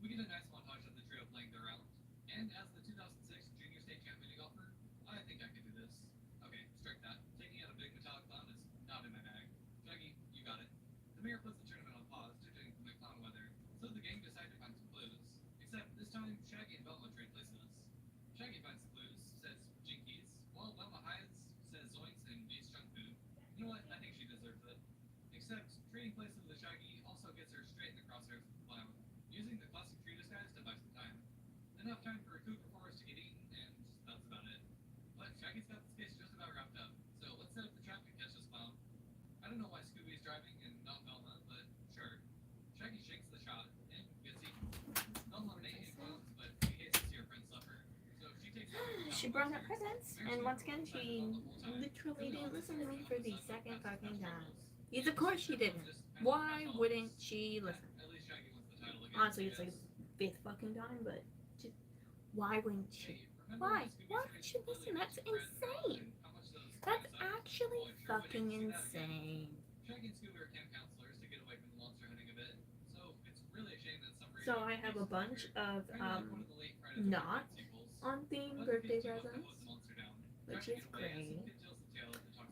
Speaker 1: We get a nice montage of the trio playing their round, and as the 2006 Junior State Champ mini golfer, I think I could do this. Okay, strike that. Taking out a big metallic clown is not in my bag. Shaggy, you got it. The mayor puts the tournament on pause due to inclement clown weather, so the gang decide to find some clues. Except this time, Shaggy and Velma trade places. Shaggy finds the clues, says Jinkies, while Velma hides, says Zoinks and eats junk food. You know what? I think she deserves it. Except trading places with Shaggy also gets her straight in the crosshairs with the clown, using the classic tree disguise to buy some time. Enough time for a Cougar Forest to get eaten, and that's about it. But Shaggy's got this case just about wrapped up, so let's set up the trap and catch this clown. I don't know why Scooby's driving and not Velma, but sure. Shaggy shakes the shot and gets eaten. Velma may hate clowns, but she hates to see her friends suffer. So she takes
Speaker 2: She brought up presents, and once again, she literally didn't listen to me for the second fucking time. Because of course she didn't. Why wouldn't she listen?
Speaker 1: At least Shaggy wins the title again.
Speaker 2: Honestly, it's like fifth fucking time, but just, why wouldn't she? Why? Why would she listen? That's insane. That's actually fucking insane.
Speaker 1: Shaggy and Scooby are camp counselors to get away from the monster hunting a bit, so it's really a shame that some
Speaker 2: So I have a bunch of not on theme birthday presents, which is great.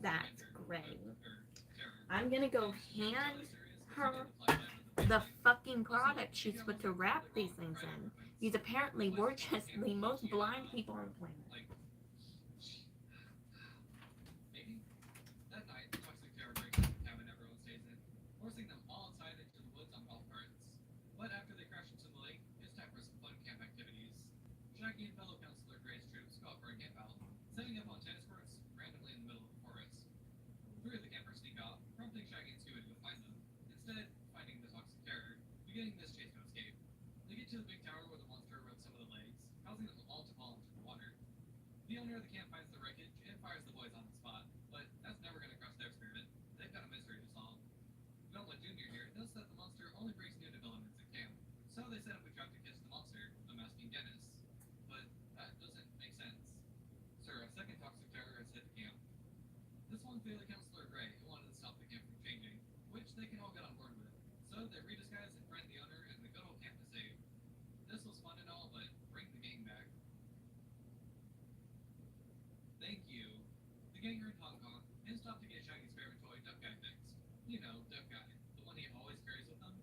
Speaker 2: That's great. I'm gonna go hand her the fucking product she's supposed to wrap these things in. These apparently were just the most blind people on the planet.
Speaker 1: Maybe that night, the toxic terror breaks into the cabin everyone stays in, forcing them all inside into the woods on golf carts. But after they crash into the lake, it's time for some fun camp activities. Shaggy and fellow counselor Gray's troops go out for a camp out, setting up on tennis courts randomly in the middle of the forest. Three of the campers sneak off, prompting Shaggy and Scooby to go find them. Instead, finding the toxic terror, beginning this chase to escape. They get to the big tower where the monster rubbed some of the legs, causing them all to fall into the water. The owner of the camp finds the wreckage and fires the boys on the spot, but that's never going to crush their spirit. They've got a mystery to solve. Velma Jr. here notes that the monster only brings new developments at camp, so they set up a trap to catch the monster, unmasking Dennis. But that doesn't make sense. Sir, a second toxic terror has hit the camp. This one failed Counselor Gray, who wanted to stop the camp from changing, which they can all get on board with. So they redisguise and friend the owner, and the good old camp is saved. This was fun and all, but bring the gang back. Thank you. The gang are in Hong Kong and stop to get Shaggy's favorite toy, Duck Guy, fixed. You know, Duck Guy, the one he always carries with him.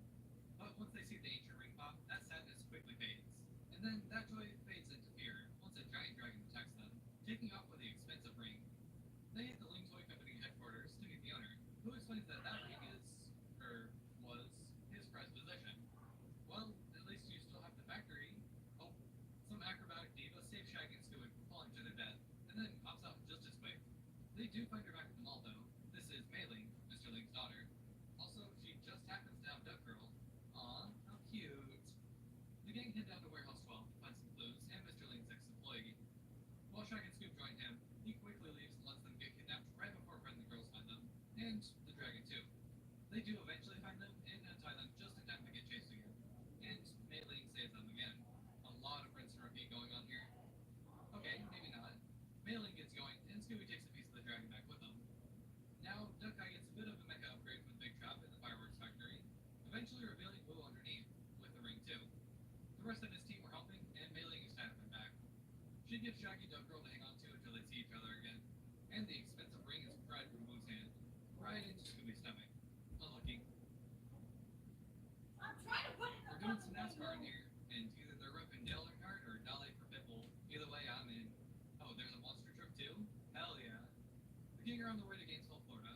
Speaker 1: But once they see the ancient ring pop, that sadness quickly fades. And then that joy fades into fear once a giant dragon attacks them, taking off with the expensive ring. They hit the Ling Toy Company headquarters to meet the owner, who explains that that ring is, or was, his prized possession. Well, at least you still have the factory. Oh, some acrobatic diva saves Shaggy and Scooby from falling to their death, and then pops out just as quick. They do find her back at the mall, though. This is Mei Ling, Mr. Ling's daughter. Also, she just happens to have Duck Girl. Aw, how cute. The gang head down to Warehouse 12 to find some clues and Mr. Ling's ex-employee. While Shaggy and Scoop join him, he quickly leaves and lets them get kidnapped right before friendly girls find them. And the dragon, too. They do eventually find them and untie them just in time to get chased again. And Mei Ling saves them again. A lot of rinse and repeat going on here. Okay, maybe not. Mei Ling gets going, and Scooby takes a piece of the dragon back with him. Now, Duck Guy gets a bit of a mecha upgrade from the big trap in the fireworks factory, eventually revealing Wu underneath, with the ring too. The rest of his team were helping, and Mei Ling is tied up and back. She gives Shaggy Duck Girl to hang on to until they see each other again, and the expensive ring is pried from Wu's hand, right into Scooby's stomach. Unlucky.
Speaker 3: I'm trying to put it
Speaker 1: We're doing some NASCAR in here, and either they're repping Dale Earnhardt or Dolly for Pitbull. Either way, I'm in. Oh, there's a monster truck too? Hell yeah. The gang are on their way to Gainesville, Florida.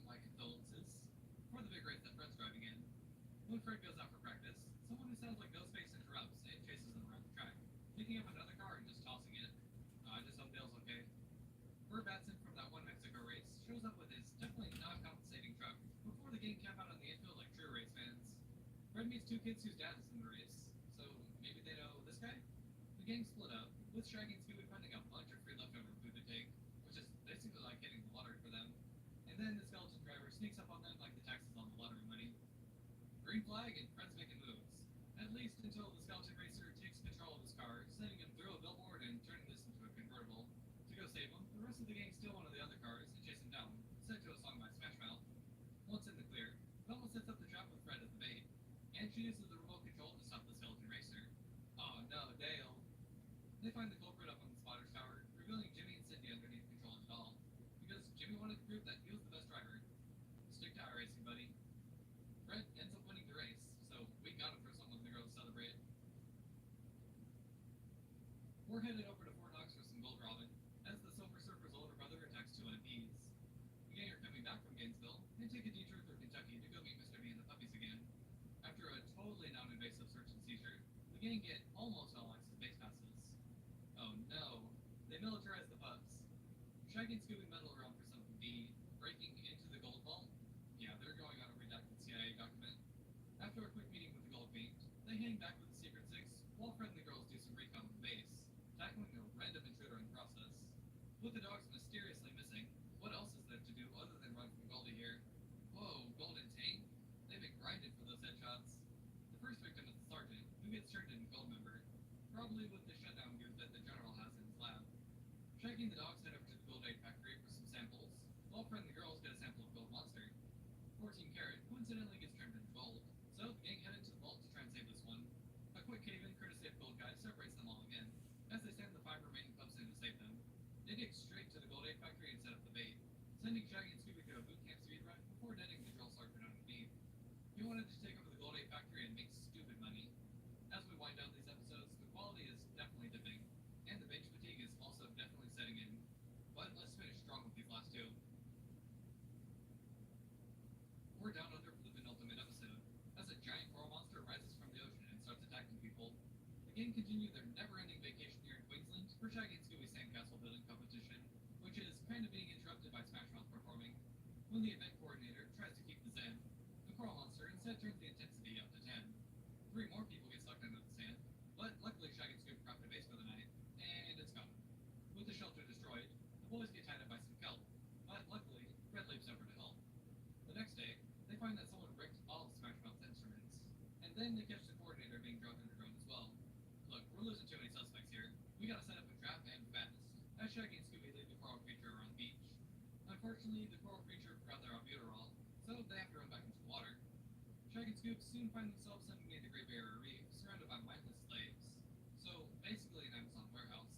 Speaker 1: My condolences. For the big race that Fred's driving in. When Fred goes out for practice, someone who sounds like Ghostface interrupts and chases them around the track, picking up another car and just tossing it. I just hope Dale's okay. Burt Batson from that one Mexico race shows up with his definitely not compensating truck before the gang camp out on the infield like true race fans. Fred meets two kids whose dad is in the race, so maybe they know this guy? The gang split up, with Shaggy and Scooby finding a bunch of free leftover food to take, which is basically like hitting the lottery for them. And then the skeleton driver sneaks up on them like the taxes on the lottery money. Green flag and Fred's making moves. At least until the skeleton racer takes control of his car, sending him through a billboard and turning this into a convertible. To go save him, the rest of the gang steal one of the other cars and chase him down, set to a song by Smash Mouth. Once in the clear, Velma sets up the trap with Fred as the bait, and she uses the remote control to stop the skeleton racer. Oh no, Dale. They find the culprit up on the spotter's tower, revealing Jimmy and Cindy underneath controlling it all. Because Jimmy wanted to prove that he was the best driver. Stick to iRacing, buddy. Fred ends up winning the race, so we got him for someone the girls celebrate. We're headed over to Fort Knox for some gold robin, as the Silver Surfer's older brother attacks two MPs. The gang are coming back from Gainesville, and take a detour through Kentucky to go meet Mr. B and the puppies again. After a totally non-invasive search and seizure, the gang get almost all access base passes. Oh no, they militarize the pups. Shaggy and Scooby meddle around for something B, breaking into the gold vault. Yeah, they're going on a redacted CIA document. After a quick meeting with the gold fiend, they hang back with the Secret Six, while Fred and the girls do some recon with the base, tackling a random intruder in the process. With the dogs mysteriously missing, what else is there to do other than run from Goldie here? Whoa, Golden Tank? They've been grinding for those headshots. The first victim is the sergeant, who gets turned into Goldmember, probably with the shutdown gear that the general has in his lab. Shaggy and the dogs head over to the Gold Egg factory for some samples, while Fred and the girls get a sample of Gold Monster. 14 Karat coincidentally gets turned into gold, so the gang head into the vault to try and The gang continue their never-ending vacation here in Queensland for Shaggy and Scooby's sandcastle building competition, which is kind of being interrupted by Smash Mouth performing. When the event coordinator tries to keep the zen, the coral monster instead turns the intensity up to 10. 3 more people get sucked into the sand, but luckily Shaggy and Scooby crop the base for the night, and it's gone. With the shelter destroyed, the boys get tied up by some kelp, but luckily, Red leaps over to help. The next day, they find that someone wrecked all of Smash Mouth's instruments, and then they catch the coordinator being dropped in a drone as well. Look, we're losing too many suspects here. We gotta set up a trap and fast, as Shaggy and Scooby lead the coral creature around the beach. Unfortunately, the coral creature forgot their albuterol, so they have to run back into the water. Shaggy and Scoop soon find themselves suddenly in the Great Barrier Reef, surrounded by mindless slaves. So, basically an Amazon warehouse.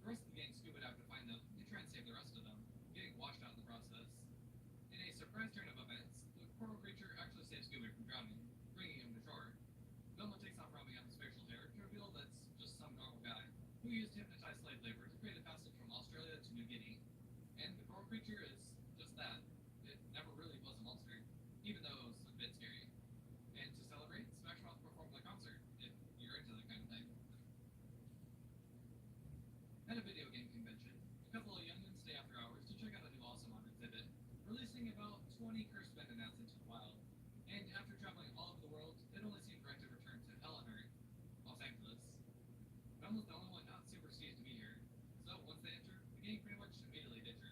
Speaker 1: The rest of the gang scuba dive to find them and try and save the rest of them, getting washed out in the process. In a surprise turn of events, the coral creature actually saves Scooby from drowning, bringing him to shore. Velma takes off rubbing out his facial hair to reveal that's just some normal guy who used hypnotized slave labor to create a passage from Australia to New Guinea. And the coral creature is just that. It never really was a monster, even though it was a bit scary. And to celebrate, Smash Mouth performed a concert, if you're into that kind of thing. At a video game convention, a couple of youngins stay after hours to check out a new Awesomon exhibit, releasing about 20 cursed Venonats into the wild. And after traveling all over the world, it only seemed right to return to Hell on Earth, Los Angeles. Velma's the only one not super seized to be here, so once they enter, the gang pretty much immediately ditch her.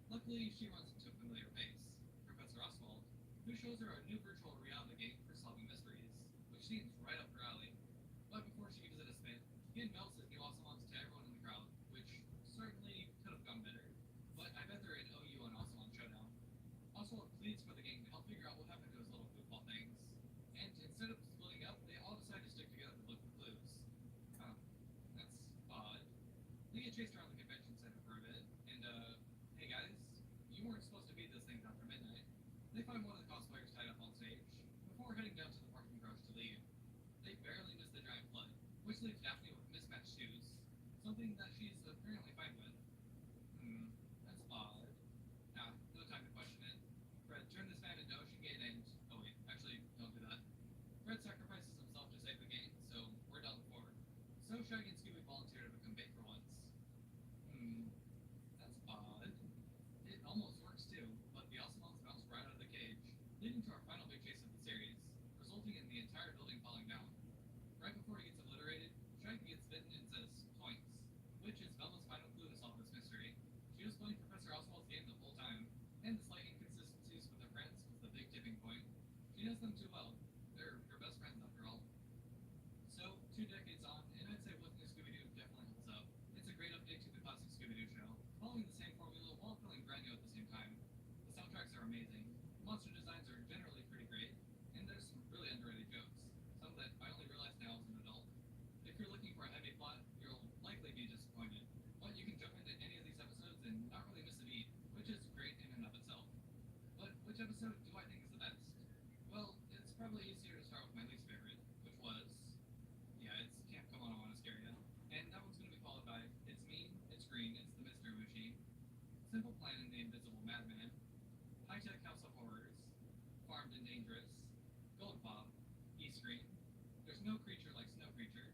Speaker 1: Luckily, she runs into a familiar face, Professor Oswald, who shows her a new virtual reality game for solving mysteries, which seems right up her alley. But before she gives it a spin, he unveils his new Awesomons to everyone in the crowd, which certainly could have gone better, but I bet they're in OU and Awesomon showdown. Oswald pleads for the gang to help figure out what happened to his little football things, and instead of splitting up, they all decide to stick together to look for clues. That's odd. They get chased around the convention center for a bit, and hey guys, you weren't supposed to be this thing after midnight. They find one of the cosplayers tied up on stage, before heading down to the parking garage to leave. They barely miss the giant flood, which leaves Daphne with mismatched shoes, something that she's apparently fine with. That's odd. No time to question it. Fred, turn this man into OceanGate and... oh wait, actually, don't do that. Fred sacrifices himself to save the game, so we're done for. So Shaggy and Scooby volunteer to become bait for once. That's odd. It almost works too, but the Awesomons bounce right out of the cage, leading to our final big chase of the series, resulting in the entire building falling down. Right before he gets obliterated, Shaggy gets bitten and says, "Points," which is Velma's final clue to solve this mystery. She was playing Professor Oswald's game the whole time, and the slight inconsistencies with her friends was the big tipping point. She knows them too well. They're her best friends after all. So, 2 decades on, and I'd say What's New Scooby-Doo definitely holds up. It's a great update to the classic Scooby-Doo show, following the same formula while feeling brand new at the same time. The soundtracks are amazing, monster designs are generally pretty great, and there's some really underrated jokes, some that I only realize now as an adult. If you're looking for a heavy plot, you'll likely be disappointed, but you can jump into any of these episodes and not really miss a beat, which is great in and of itself. But which episode do I think is the best? Well, it's probably easier to start with my least favorite, which was... yeah, it's Camp Come On, I Wanna Scare Ya. And that one's gonna be followed by It's Mean, It's Green, It's the Mystery Machine, Simple Plan and the Invisible Madman, High Tech House of Horrors, Farmed and Dangerous, Gold Bob, E-Screen, There's No Creature Like Snow Creature,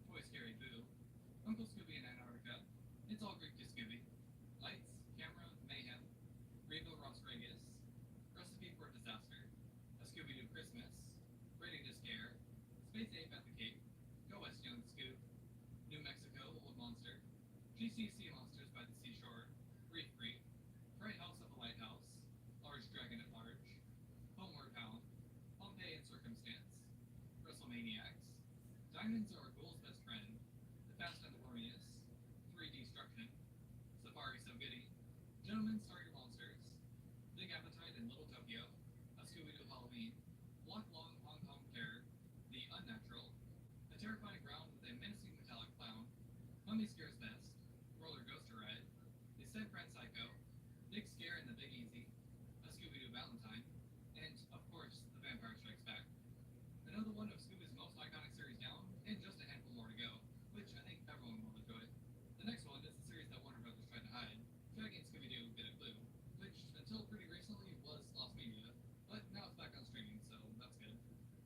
Speaker 1: Toy Scary Boo, Uncle Scooby in Antarctica, It's All Greek to Scooby, Lights, Camera, Mayhem, Regal Ross Vegas, Recipe for Disaster, A Scooby-Doo Christmas, Ready to Scare, Space Ape at the Cape, Go West Young Scoop, New Mexico Old Monster, GCC Monsters by the Seashore, Reef Reef, Bright House of a Lighthouse, Large Dragon at Large, Homeward Bound, Pompeii and Circumstance, WrestleManiacs, Diamonds Are a Ghoul's Best Friend, The Fast and the Furious, 3D Destruction, Safari So Goody, Gentlemen Start Your Monsters, Big Appetite in Little Tokyo, A Scooby-Doo Halloween, Block Long Hong Kong Terror, The Unnatural, A Terrifying Ground with a Menacing Metallic Clown, Mummy Scares Best, Roller Coaster Ride, The San Fran Psycho, Big Scare and the Big Easy, A Scooby-Doo Valentine, and, of course, The Vampire Strikes Back. Another one of Scooby's most iconic series down, and just a handful more to go, which I think everyone will enjoy. The next one is the series that Warner Brothers tried to hide, Shaggy and Scooby-Doo Get a Clue, which, until pretty recently, was lost media, but now it's back on streaming, so that's good.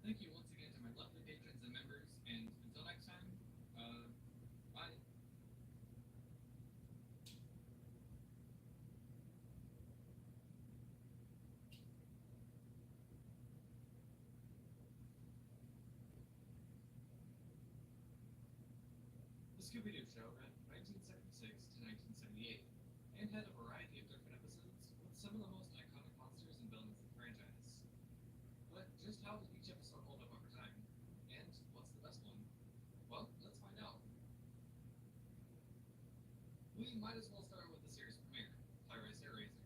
Speaker 1: Thank you once again to my lovely patrons and members, and until next time, Scooby-Doo show ran from 1976 to 1978 and had a variety of different episodes with some of the most iconic monsters and villains in the franchise. But just how did each episode hold up over time? And what's the best one? Well, let's find out. We might as well start with the series premiere, High-Rise Hair Razor.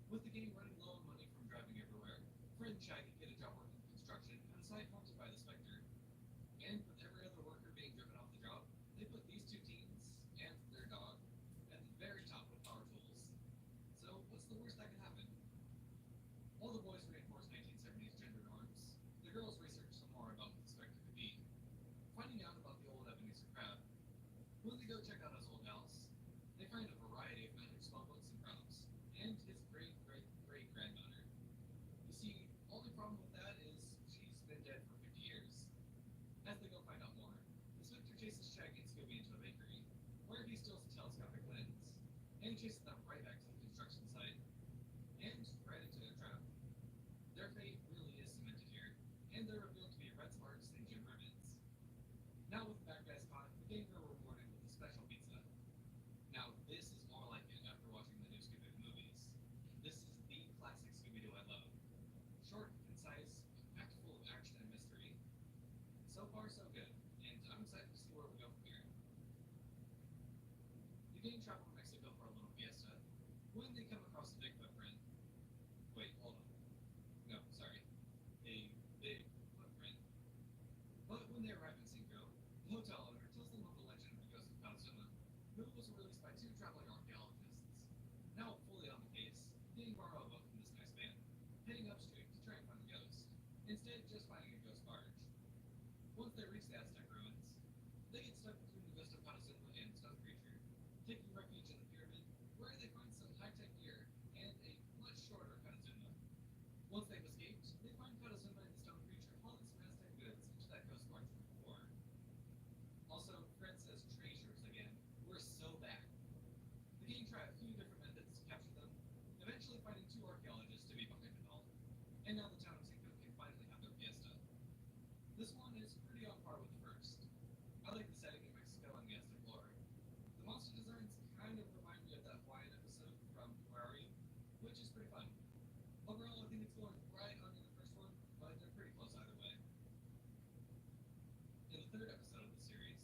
Speaker 1: With the gang running low on money from driving everywhere, Fred and Shaggy get a job working construction on a site haunted by the Spectre. And with every other worker being driven off the job, they put these two teens and their dog at the very top with power tools. So what's the worst that can happen? While the boys reinforce 1970s gender norms, the girls research some more about what the Spectre could be, finding out about the old Ebenezer Crab. When they go check out his old house, they find a variety of vintage small books and props, and his great-great-great-granddaughter. You see, only problem with that is she's been dead for 50 years. As they go find out more, the Spectre chases Shaggy and Scooby into a bakery, where he steals a telescopic lens, and chases them right back to the construction site, and right into their trap. Their fate really is cemented here, and they're revealed to be Red Sparks and Jim Ribbons. Now with the bad guys caught, the gang are rewarded with a special pizza. Now this is more like it after watching the new Scooby-Doo movies. This is the classic Scooby-Doo I love. Short, concise, packed full of action and mystery. So far, so good, and I'm excited to see where we go from here. The gang travel to Mexico for a little fiesta, when they come across a big footprint. Wait, hold on. No, sorry. A big footprint. But when they arrive in Cinco, the hotel owner tells them of the legend of the ghost of Calzona, who was released by two traveling archaeologists. Now fully on the case, the gang borrow a boat from this nice man, heading upstream to try and find the ghost, instead just finding a ghost barge. Once they reach the Aztec ruins, they get stuck between the ghost of Patacunga and Stone Creature, taking refuge in the pyramid, where they find some high-tech gear and a much shorter Patacunga. Once they've escaped, they find Patacunga and the Stone Creature hauling some Aztec goods into that ghost barge from before. Also, Fred says treasures again. We're so back. The gang try a few different methods to capture them, eventually finding two archaeologists to be behind it all. And now the town of Cinco can finally have their fiesta. This one is pretty on par with the first. I like the setting in Mexico and the Aztec lore. The monster designs kind of remind me of that Hawaiian episode from Where Are You?, which is pretty fun. Overall, I think it's going right under the first one, but they're pretty close either way. In the third episode of the series,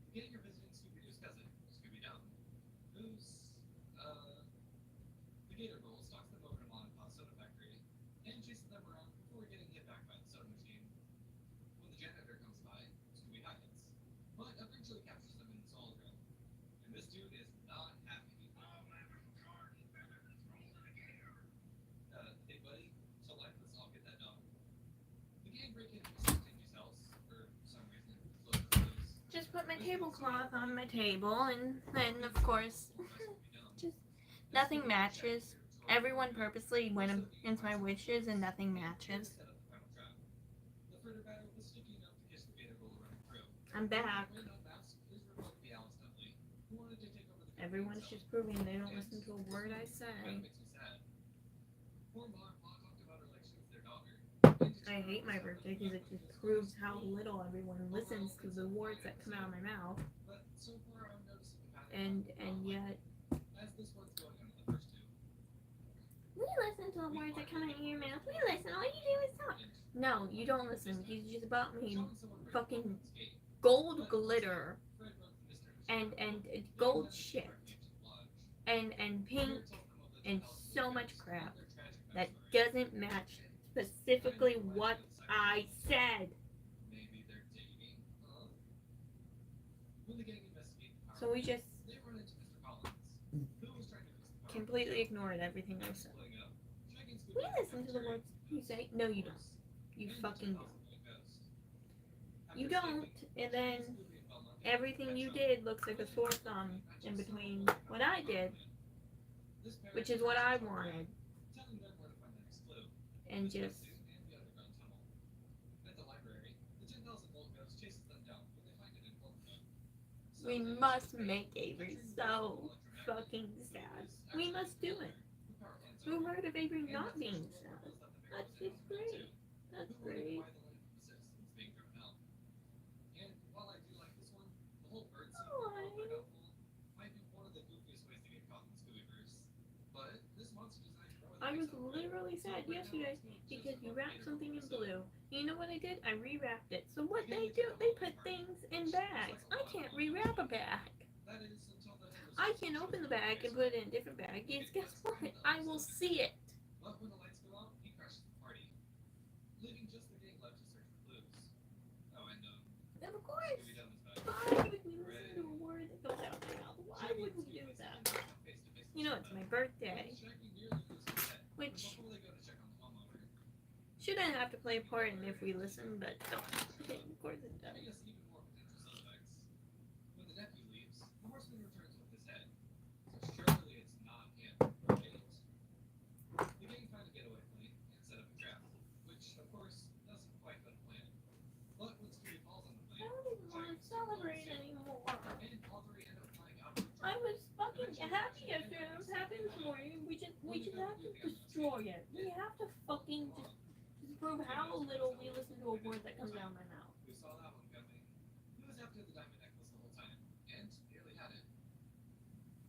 Speaker 1: the gang are visiting Scooby-Doo's cousin, Scooby-Dum, who's, the Gator Girl stalks them over to Mom and Pa's soda factory, and chases them around before getting hit back by the soda machine. When the janitor comes by, Scooby hides, but eventually captures them in the solar drill. And this dude is not happy. Hey buddy, so lifeless, I'll get that dog. The gang break into Mr. Stingy's house, for some reason, close the doors.
Speaker 2: Just put my tablecloth on my table, and then, of course, just nothing matches. Everyone purposely went against my wishes, and nothing matches. I'm back. Everyone's just proving they don't listen to a word I say. I hate my birthday because it just proves how little everyone listens to the words that come out of my mouth. And yet, we listen to the words that come out of your mouth. We listen. All you do is talk. No, you don't listen. You just bought me fucking gold glitter and gold shit and pink and so much crap that doesn't match specifically what I said. So we just completely ignored everything I said. We listen to the words you say. No, you don't. You fucking don't. You don't, and then everything you did looks like a sore thumb in between what I did, which is what I wanted. And just we must make Avery so fucking sad. We must do it. Who heard of Avery not being sad? That's just great. That's great. I was literally sad yesterday because you wrapped something in blue. You know what I did? I rewrapped it. So what they do, they put things in bags. I can't rewrap a bag. I can open the bag and put it in a different bag. Yes, guess what? I will see it.
Speaker 1: But when the lights go out, he crashes the party, leaving just the gang left to search for clues. Oh, and
Speaker 2: And of course,
Speaker 1: Scooby Doo is back.
Speaker 2: why would we listen to a word that comes out of my mouth? Why would we do that? You know, it's my birthday, which shouldn't have to play a part in if we listen, but don't. Okay, of course it does.
Speaker 1: Even more potential suspects. When the nephew leaves, the horseman returns with his head. So surely it's not him, right? The gang find a getaway plane and set up a trap, which of course doesn't quite go to plan. But when Scooby falls on the
Speaker 2: I
Speaker 1: plane,
Speaker 2: don't even want to celebrate anymore.
Speaker 1: and all three end up flying out of the
Speaker 2: I
Speaker 1: truck.
Speaker 2: was fucking happy yesterday. I was happy this morning. We just have to destroy it. We have to fucking just prove how little we listen to a word that comes out of my mouth.
Speaker 1: We saw that one coming. He was after the diamond necklace the whole time, and nearly had it.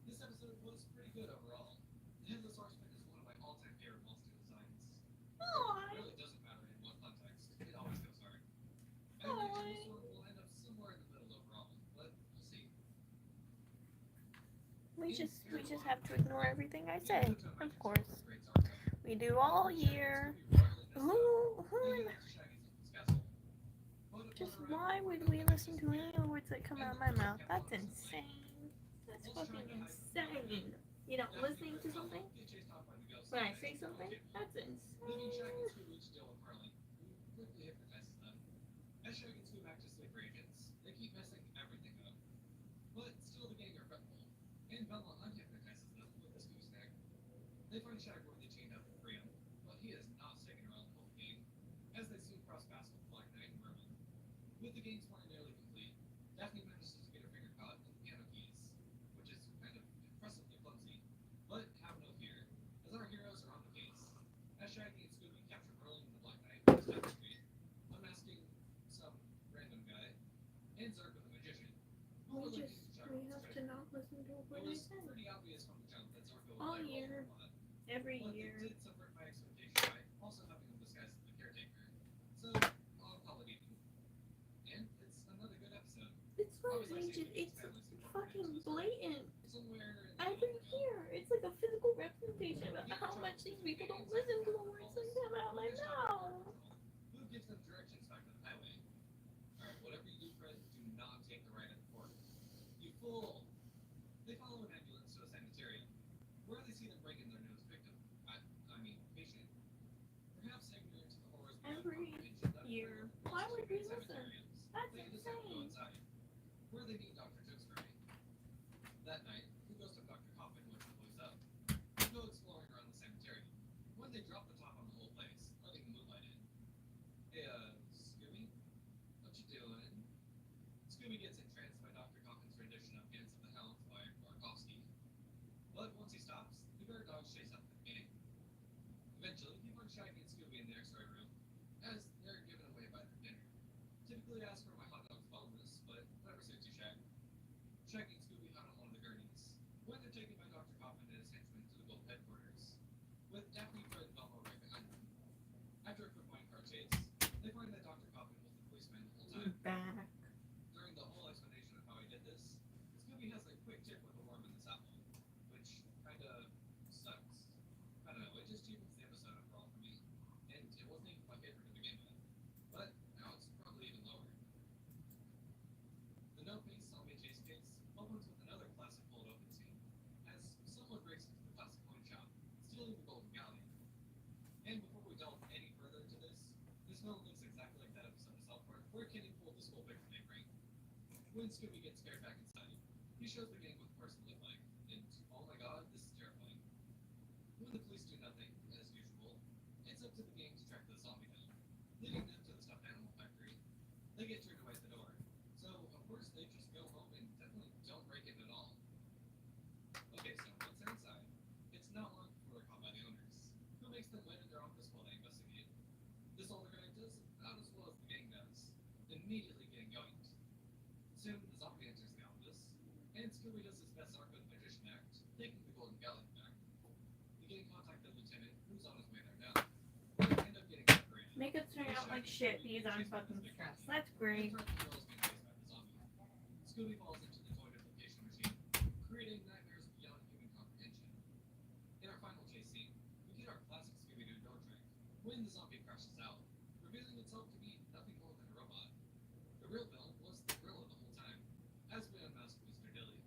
Speaker 1: This episode was pretty good overall. The Headless Horseman is one of my all-time favorite monster designs.
Speaker 2: Aw.
Speaker 1: It really doesn't matter in what context. It always goes hard. I think this one will end up somewhere in the middle overall, but we'll see.
Speaker 2: We just have to ignore everything I say. Of course. We do all year. Just why would we listen to any words that come out of my mouth? That's insane. That's fucking insane. You know, listening to something? When I say something? That's
Speaker 1: Leaving Shaggy
Speaker 2: insane.
Speaker 1: and Scooby to deal with Marley, who quickly hypnotizes them. As Shaggy and Scooby act as sleeper agents, they keep messing everything up. But still the gang are fretful, and Bella unhypnotizes them with a Scooby snack. They find Shagworthy chained up and free him, but he is not sticking around the whole gang, as they soon cross paths with Black Knight and Merman. With the gang's plan nearly complete, Daphne manages to get her finger caught in the piano keys, which is kind of impressively clumsy. But have no fear, as our heroes are on the case. As Shaggy and Scooby capture Merlin and the Black Knight on State Street, unmasking some random guy, and Zerg with the magician.
Speaker 2: We have to not listen to a word
Speaker 1: It
Speaker 2: I
Speaker 1: was
Speaker 2: say.
Speaker 1: pretty obvious from the jump that Zorko
Speaker 2: All
Speaker 1: would play a
Speaker 2: year.
Speaker 1: role in the plot.
Speaker 2: Every
Speaker 1: But
Speaker 2: year.
Speaker 1: they did subvert my expectation by also having him disguised as the caretaker. So, I'll call it even. And it's another good episode.
Speaker 2: It's like it's fucking blatant.
Speaker 1: Somewhere
Speaker 2: Every year. It's like a physical representation of how much these people don't listen to the words that come out of my mouth.
Speaker 1: Who gives them directions back to the highway? Alright, whatever you do, Fred, do not take the right at the fork. You fool! They follow an ambulance to a sanitarium, where they see them breaking their newest victim. I mean, patient. Perhaps ignorant to the horrors beyond
Speaker 2: Every
Speaker 1: comprehension that
Speaker 2: year.
Speaker 1: occur in
Speaker 2: Why would we
Speaker 1: sanitariums,
Speaker 2: listen? That's
Speaker 1: they decide to go
Speaker 2: insane.
Speaker 1: inside, where they meet Dr. Tewksbury. That night, who goes to Dr. Coffin wakes the police up. They go exploring around the sanitarium. When they drop the top on the whole place, letting the moonlight in. Hey, Scooby? What you doing? Scooby gets entranced by Dr. Coffin's rendition of Dance of the Hounds by Barkowski. But once he stops, the guard dogs chase after the gang. Eventually, he finds Shaggy and Scooby in the X-ray room, as they're given away by their dinner. Typically ask for my hot dog's boneless, but whatever suits you, Shag. Shaggy and Scooby hunt on one of the gurneys, when they're taken by Dr. Coffin and his henchmen to the Gold headquarters, with Daphne, Fred, and Velma right behind them. After a quick minecart chase, they find that Dr. Coffin was the policeman the whole time.
Speaker 2: Back.
Speaker 1: During the whole explanation of how he did this, Scooby has a quick tip with a worm in this apple, which kinda sucks. I don't know, it just cheapens the episode overall for me, and it wasn't even my favorite to begin with, but now it's probably even lower. The no-face zombie chase case opens with another classic cold open scene, as someone breaks into the classic coin shop, stealing the golden galleon. And before we delve any further into this film looks exactly like that episode of South Park where Kenny pulled the skull victim they bring. When Scooby gets scared back inside, he shows the gang what the person looked like, and oh my god, this is terrifying. When the police do nothing, as usual, it's up to the gang to track the zombie down, leading them to the stuffed animal factory. They get turned away at the door, so of course they just go home and definitely don't break it at all. Okay, so once they're inside, it's not long before they're caught by the owners, who makes them wait in their office while they investigate. This older guy does about as well as the gang does, immediately getting yoinked. Soon, the zombie enters the office, and Scooby does his best Zarko the Magician act, taking the golden galleon back. The gang contact lieutenant who's on his way there now. They end up getting separated.
Speaker 2: Makeup turned out like shit because I'm fucking stressed. That's great.
Speaker 1: And Fred Girl's being chased by the zombie. Scooby falls into the toy duplication machine, creating nightmares beyond human comprehension. In our final chase scene, we get our classic Scooby-Doo door trick when the zombie crashes out, revealing itself to be nothing more than a robot. The real villain was the gorilla the whole time, as we unmasked Mr. Dilly.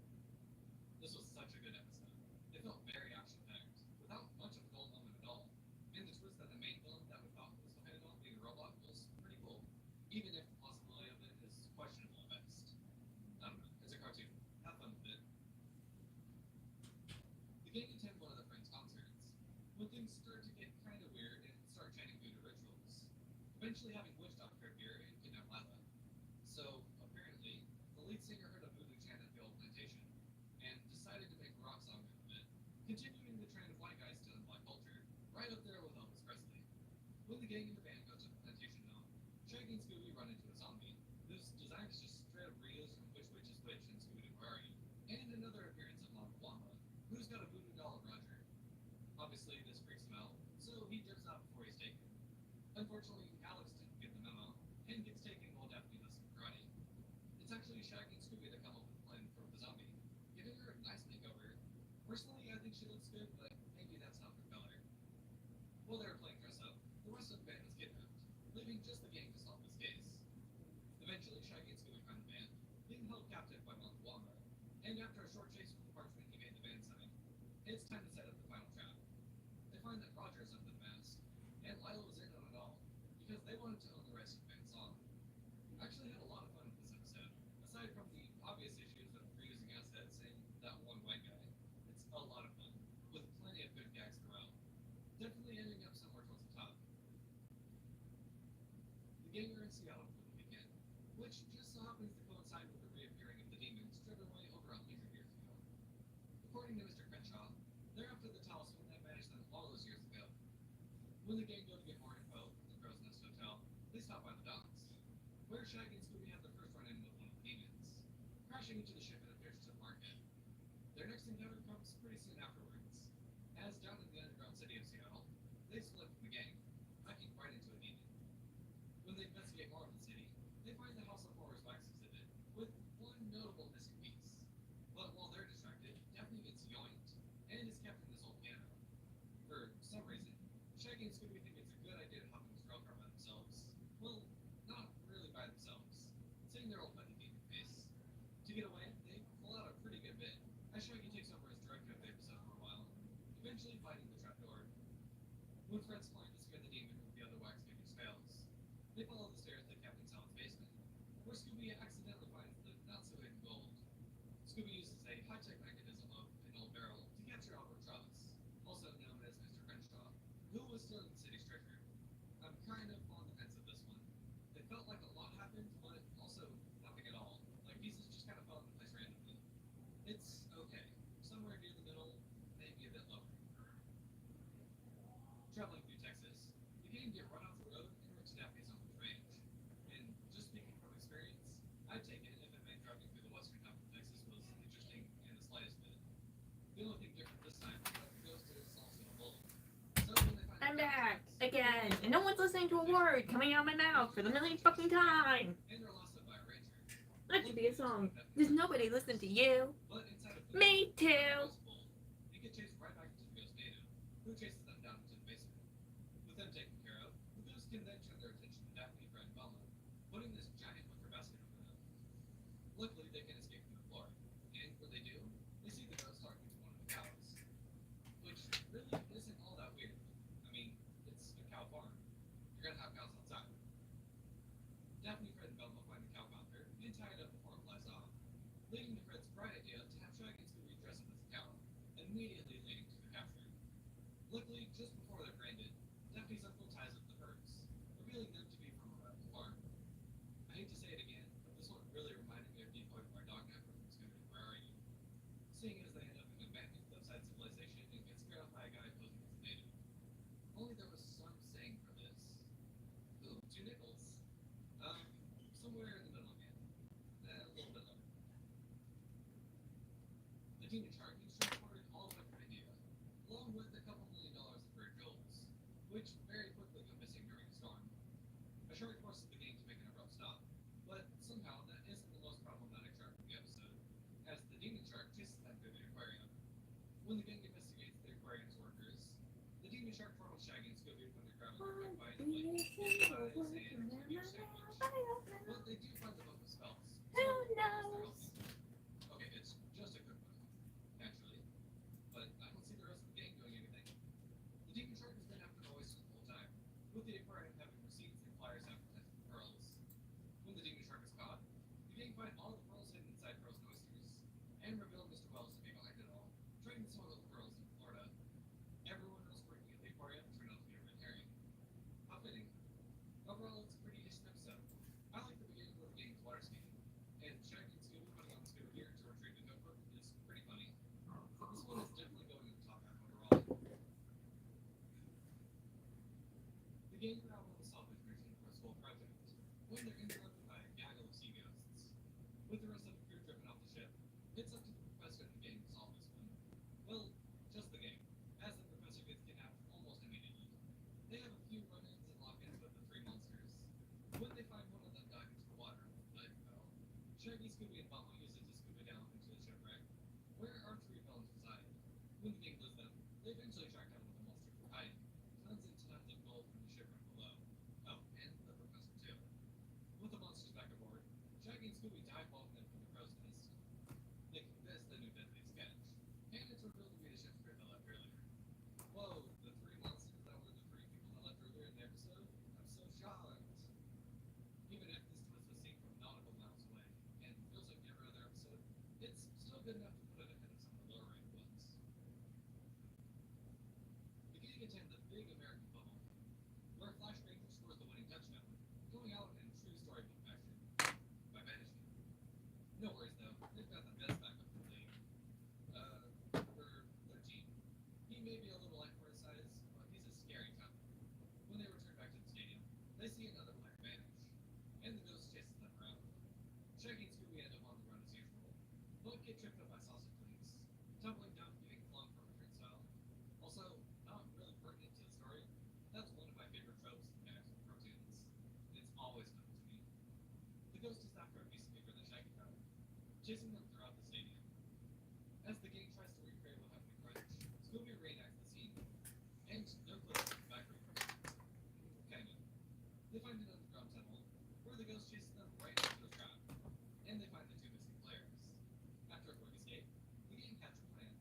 Speaker 1: This was such a good episode. It felt very action-packed, without much of a dull moment at all. And the twist that the main villain that we thought was behind it all being a robot was pretty cool, even if the possibility of it is questionable at best. I don't know, it's a cartoon. Have fun with it. The gang attend one of the friends' concerts, when things start to get kind of weird and start chanting voodoo rituals, eventually having witch doctor appear and kidnap Lila. So, apparently, the lead singer heard a voodoo chant at the old plantation, and decided to make a rock song out of it, continuing the trend of white guys stealing black culture, right up there with Elvis Presley. When the gang and the band go to the plantation now, Shaggy and Scooby run into a zombie, whose design is just straight up reused from Which Witch is Which and Scooby-Doo Where Are You? And another appearance of Mama Wamba, who's got a voodoo doll of Roger. Obviously, this freaks him out, so he dips out before he's taken. Unfortunately, Alex didn't get the memo, and gets taken while Daphne does some karate. It's actually Shaggy and Scooby that come up with the plan for the zombie, giving her a nice makeover. Personally, I think she looks good, but maybe that's not her color. While they were playing dress up, the rest of the band was kidnapped, leaving just the gang to solve this case. Eventually, Shaggy and Scooby find the band, being held captive by Mama Wamba, and after a short chase with the parchment he made the band sign, it's time to set up the final trap. They find that Roger's under the mask, and Lila was in on it all, because they wanted to own the rights to the band's song. I actually had a lot of fun with this episode, aside from the obvious issues of reusing assets and that one white guy. It's a lot of fun, with plenty of good gags throughout. Definitely ending up somewhere towards the top. The gang are in Seattle for the weekend, which just so happens to coincide with the reappearing of the demons driven away over 100 years ago. According to Mr. Crenshaw, they're after the talisman that vanished them all those years ago. When the gang go to get more info from the Crow's Nest Hotel, they stop by the docks, where Shaggy and Scooby have their first run-in with one of the demons, crashing into the ship it appears to the market. Their next encounter comes pretty soon afterwards, as down in the underground city of Seattle, they split from the gang, backing right into a demon. When they investigate more of the city, they find the House of Horrors wax exhibit, with one notable missing piece. But while they're distracted, Daphne gets yoinked, and is kept in this old piano. For some reason, Shaggy and Scooby think it's a good idea to hop in this rail car by themselves. Well, not really by themselves, seeing their old buddy demon face. To get away, they pull out a pretty good bit, as Shaggy takes over as director of the episode for a while, eventually fighting the trapdoor. When Fred's flying to scare the demon with the other wax figures fails, they follow the stairs to Captain Sal's basement, where Scooby accidentally finds the not-so-hidden gold. Scooby uses a high-tech mechanism of an old barrel to capture Albert Truss, also known as Mr. Crenshaw, who was stealing the city's treasure. I'm kind of on the fence of this one. It felt like a lot happened, but also nothing at all. Like pieces just kind of fell into place randomly. It's okay. Somewhere near the middle, maybe a bit lower. Traveling through Texas, the gang get run off the road and reach Daphne's uncle's range. And just speaking from experience, I'd take it if it meant driving through the western half of Texas was interesting in the slightest bit. The only thing different this time is that the ghost is also a bull. So when they find
Speaker 2: I'm back again, and no one's listening to a word coming out of my mouth for the millionth fucking time.
Speaker 1: and they're lost by a ranger.
Speaker 2: That should be a song. Does nobody listen to you?
Speaker 1: But inside of the
Speaker 2: Me too.
Speaker 1: ghost bull, they get chased right back into the ghost native, who chases them down into the basement. With them taken care of, the ghost can then turn their attention to Daphne, Fred, and Velma, putting this giant wicker basket over them. Luckily, they can escape from the floor, and when they do, they see the ghost talking to one of the cows, which really isn't all that weird. I mean, it's a cow farm. You're gonna have cows outside. Daphne, Fred, and Velma find the cow founder and tie it up before it flies off, leading to Fred's bright idea to have Shaggy and Scooby dress up as a cow, immediately leading to the capture. Luckily, just before they're branded, Daphne's uncle ties up the herds, revealing them to be from a rival farm. I hate to say it again, but this one really reminded me of Decoy from our dog network from Scooby-Doo Where Are You? Seeing as they end up in an abandoned cliffside civilization and get scared off by a guy posing as a native. Only there was some saying for this. Ooh, 2 nickels. Somewhere in the middle again. A little bit lower. The demon shark is transported all the way from India, along with a couple $1 million of bird which very quickly go missing during a storm. A shark forces the gang to make an abrupt stop, but somehow that isn't the most problematic shark in the episode, as the demon shark chases them through the aquarium. When the gang investigates the aquarium's workers, the demon shark startles Shaggy and Scooby when they're grabbing their big bite of like fish and beef sandwich. But they do find the book of spells.
Speaker 2: Who
Speaker 1: So I guess they're
Speaker 2: knows?
Speaker 1: helpful. Okay, it's just a cookbook, naturally, but I don't see the rest of the gang doing anything. The demon shark has been after the oysters the whole time, with the aquarium having receipts and flyers advertising for pearls. When the demon shark is caught, the gang find all the pearls hidden inside frozen oysters, and reveal Mr. Wells to be behind it all, trying to smuggle the pearls in Florida. Everyone else working at the aquarium turned out to be a red herring. How fitting. Overall, it's a pretty decent episode. I like the beginning where the gang's water skiing, and Shaggy and Scooby putting on the scuba gear to retrieve the notebook is pretty funny. This one is definitely going in the top half overall. The gang are out on the salvage mission for a school project, when they're interrupted by a gaggle of sea ghosts. With the rest of the crew driven off the ship, it's up to the professor and the gang to solve this one. Well, just the gang, as the professor gets kidnapped almost immediately. They have a few run-ins and lock-ins with the three monsters. When they find one of them dive into the water from the diving bell, Shaggy, Scooby, and Bumble use it to scuba down into the shipwreck, where our three villains reside. When the gang loses them, they eventually track down what the monsters were hiding, tons and tons of gold from the shipwreck below. Oh, and the professor too. With the monsters back aboard, Shaggy and Scooby dive bomb them from the crow's nest, making this the new deadly sketch. And it's revealed to be the ship's crew that left earlier. Whoa, the three monsters that were the three people that left earlier in the episode? I'm so shocked. Even if this twist was seen from nautical miles away, and feels like every other episode, it's still good enough to put it ahead of some of the lower ranked ones. The gang attend the Big American Bubble, where Flash Ranger scores the winning touchdown, going out in true storybook fashion, by vanishing. No worries though, they've got the best backup in the league. Number 13. He may be a little light for his size, but he's a scary tough. When they return back to the stadium, they see another player vanish, and the ghost chases them around. Shaggy and Scooby end up on the run as usual, but get tripped up by sausage links, tumbling down and getting flung from a turnstile. Also, not really pertinent to the story, that's one of my favorite tropes in comics and cartoons. It's always fun to me. The ghost is after a piece of paper that Shaggy found, chasing them throughout the stadium. As the gang tries to recreate what happened in Crunch, Scooby reenacts the scene, and they're close to the factory premises. Kind of. They find an underground tunnel, where the ghost chases them right into a trap, and they find the two missing players. After a quick escape, the gang hatch a plan,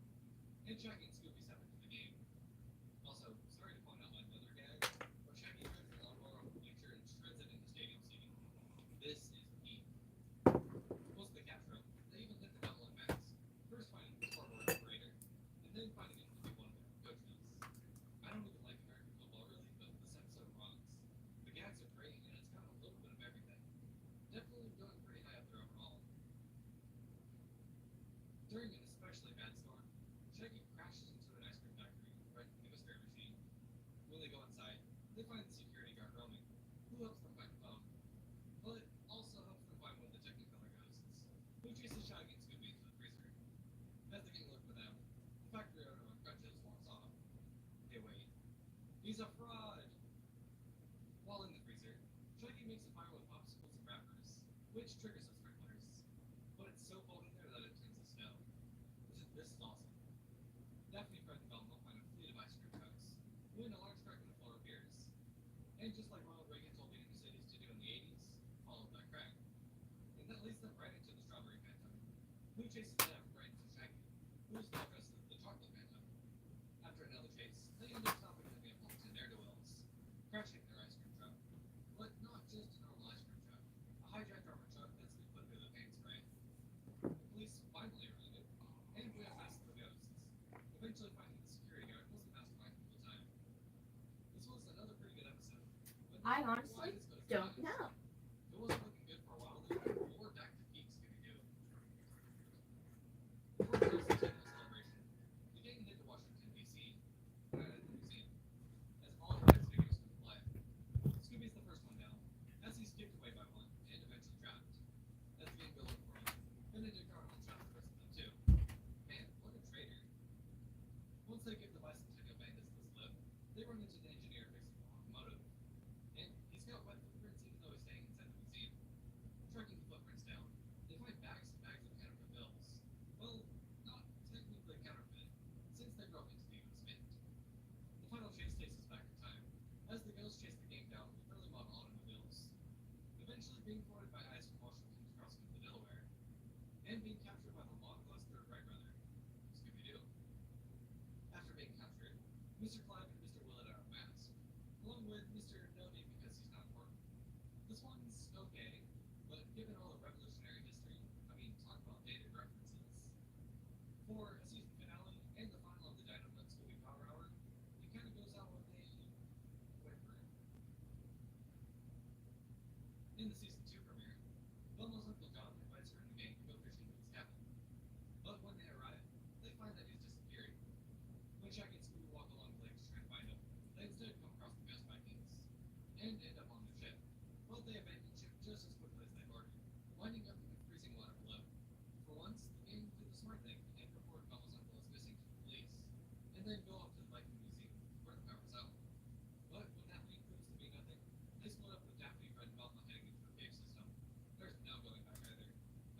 Speaker 1: and Shaggy and Scooby step into the game. Also, sorry to point out my another gag, where Shaggy drives the lawnmower off the bleacher and shreds it into stadium seating. This is peak. Most of the catch rope, they even hit the double and max, first finding the scoreboard operator, and then finding it to be one of their coaches. I don't even like American football really, but this episode rocks. The gags are great, and it's got a little bit of everything. Definitely going pretty high up there overall. During an especially bad storm, Shaggy crashes into an ice cream factory right in the spare machine. When they go inside, they find the security guard roaming, who helps them find the phone, but also helps them find one of the Technicolor ghosts, who chases Shaggy and Scooby into the freezer. As the gang look for them, the factory owner on crutches walks off. Hey wait, he's a fraud! While in the freezer, Shaggy makes a fire with popsicles and wrappers, which triggers some sprinklers. But it's so cold in there that it turns to snow. This is awesome. Daphne, Fred, and Velma find a fleet of ice cream trucks, when a large crack in the floor appears. And just like Ronald Reagan told the inner cities to do in the 80s, followed that crack. And that leads them right into the Strawberry Phantom, who chases them right into Shaggy, who is now dressed as the Chocolate Phantom. After another chase, they end up stopping the vehicles in their duels, crashing their ice cream truck. But not just a normal ice cream truck, a hijacked armored truck that's been put through the paint spray. The police finally arrive, and we have asked the ghosts, eventually finding the security guard was the mastermind the whole time. This was another pretty good episode. But
Speaker 2: I
Speaker 1: why
Speaker 2: honestly
Speaker 1: this ghost
Speaker 2: don't
Speaker 1: dies.
Speaker 2: know.
Speaker 1: It wasn't looking good for a while there, or back to peak Scooby-Doo. Before the Ghost Centennial celebration, the gang head to Washington, D.C., at the museum, as all the past figures come to life. Scooby's the first one down, as he's kicked away by one, and eventually trapped. As the gang go look for him, Benedict Arnold traps the rest of them too. Man, what a traitor. Once they give the Bicentennial Bandits the slip, they run into the engineer fixing Mr. Clive and Mr. Willett are unmasked, along with Mr. No Name because he's not important. This one's okay, but given all the revolutionary history, I mean, talk about dated references. For a season finale and the final of the Dino Nut Scooby Power Hour, it kind of goes out with a whimper. In the season 2 premiere, Velma's Uncle John invites her and the gang to go fishing with his cabin. But when they arrive, they find that he's disappeared. When Shaggy and Scooby walk along the lake to try and find him, they instead come across the Ghost Vikings and end up on their ship. But they abandon ship just as quickly as they boarded, winding up in the freezing water below. For once, the gang did the smart thing and report Velma's uncle as missing to the police, and then go off to the Viking Museum where the power's out. But when that lead proves to be nothing, they split up with Daphne, Fred, and Velma heading into a cave system. There's no going back either,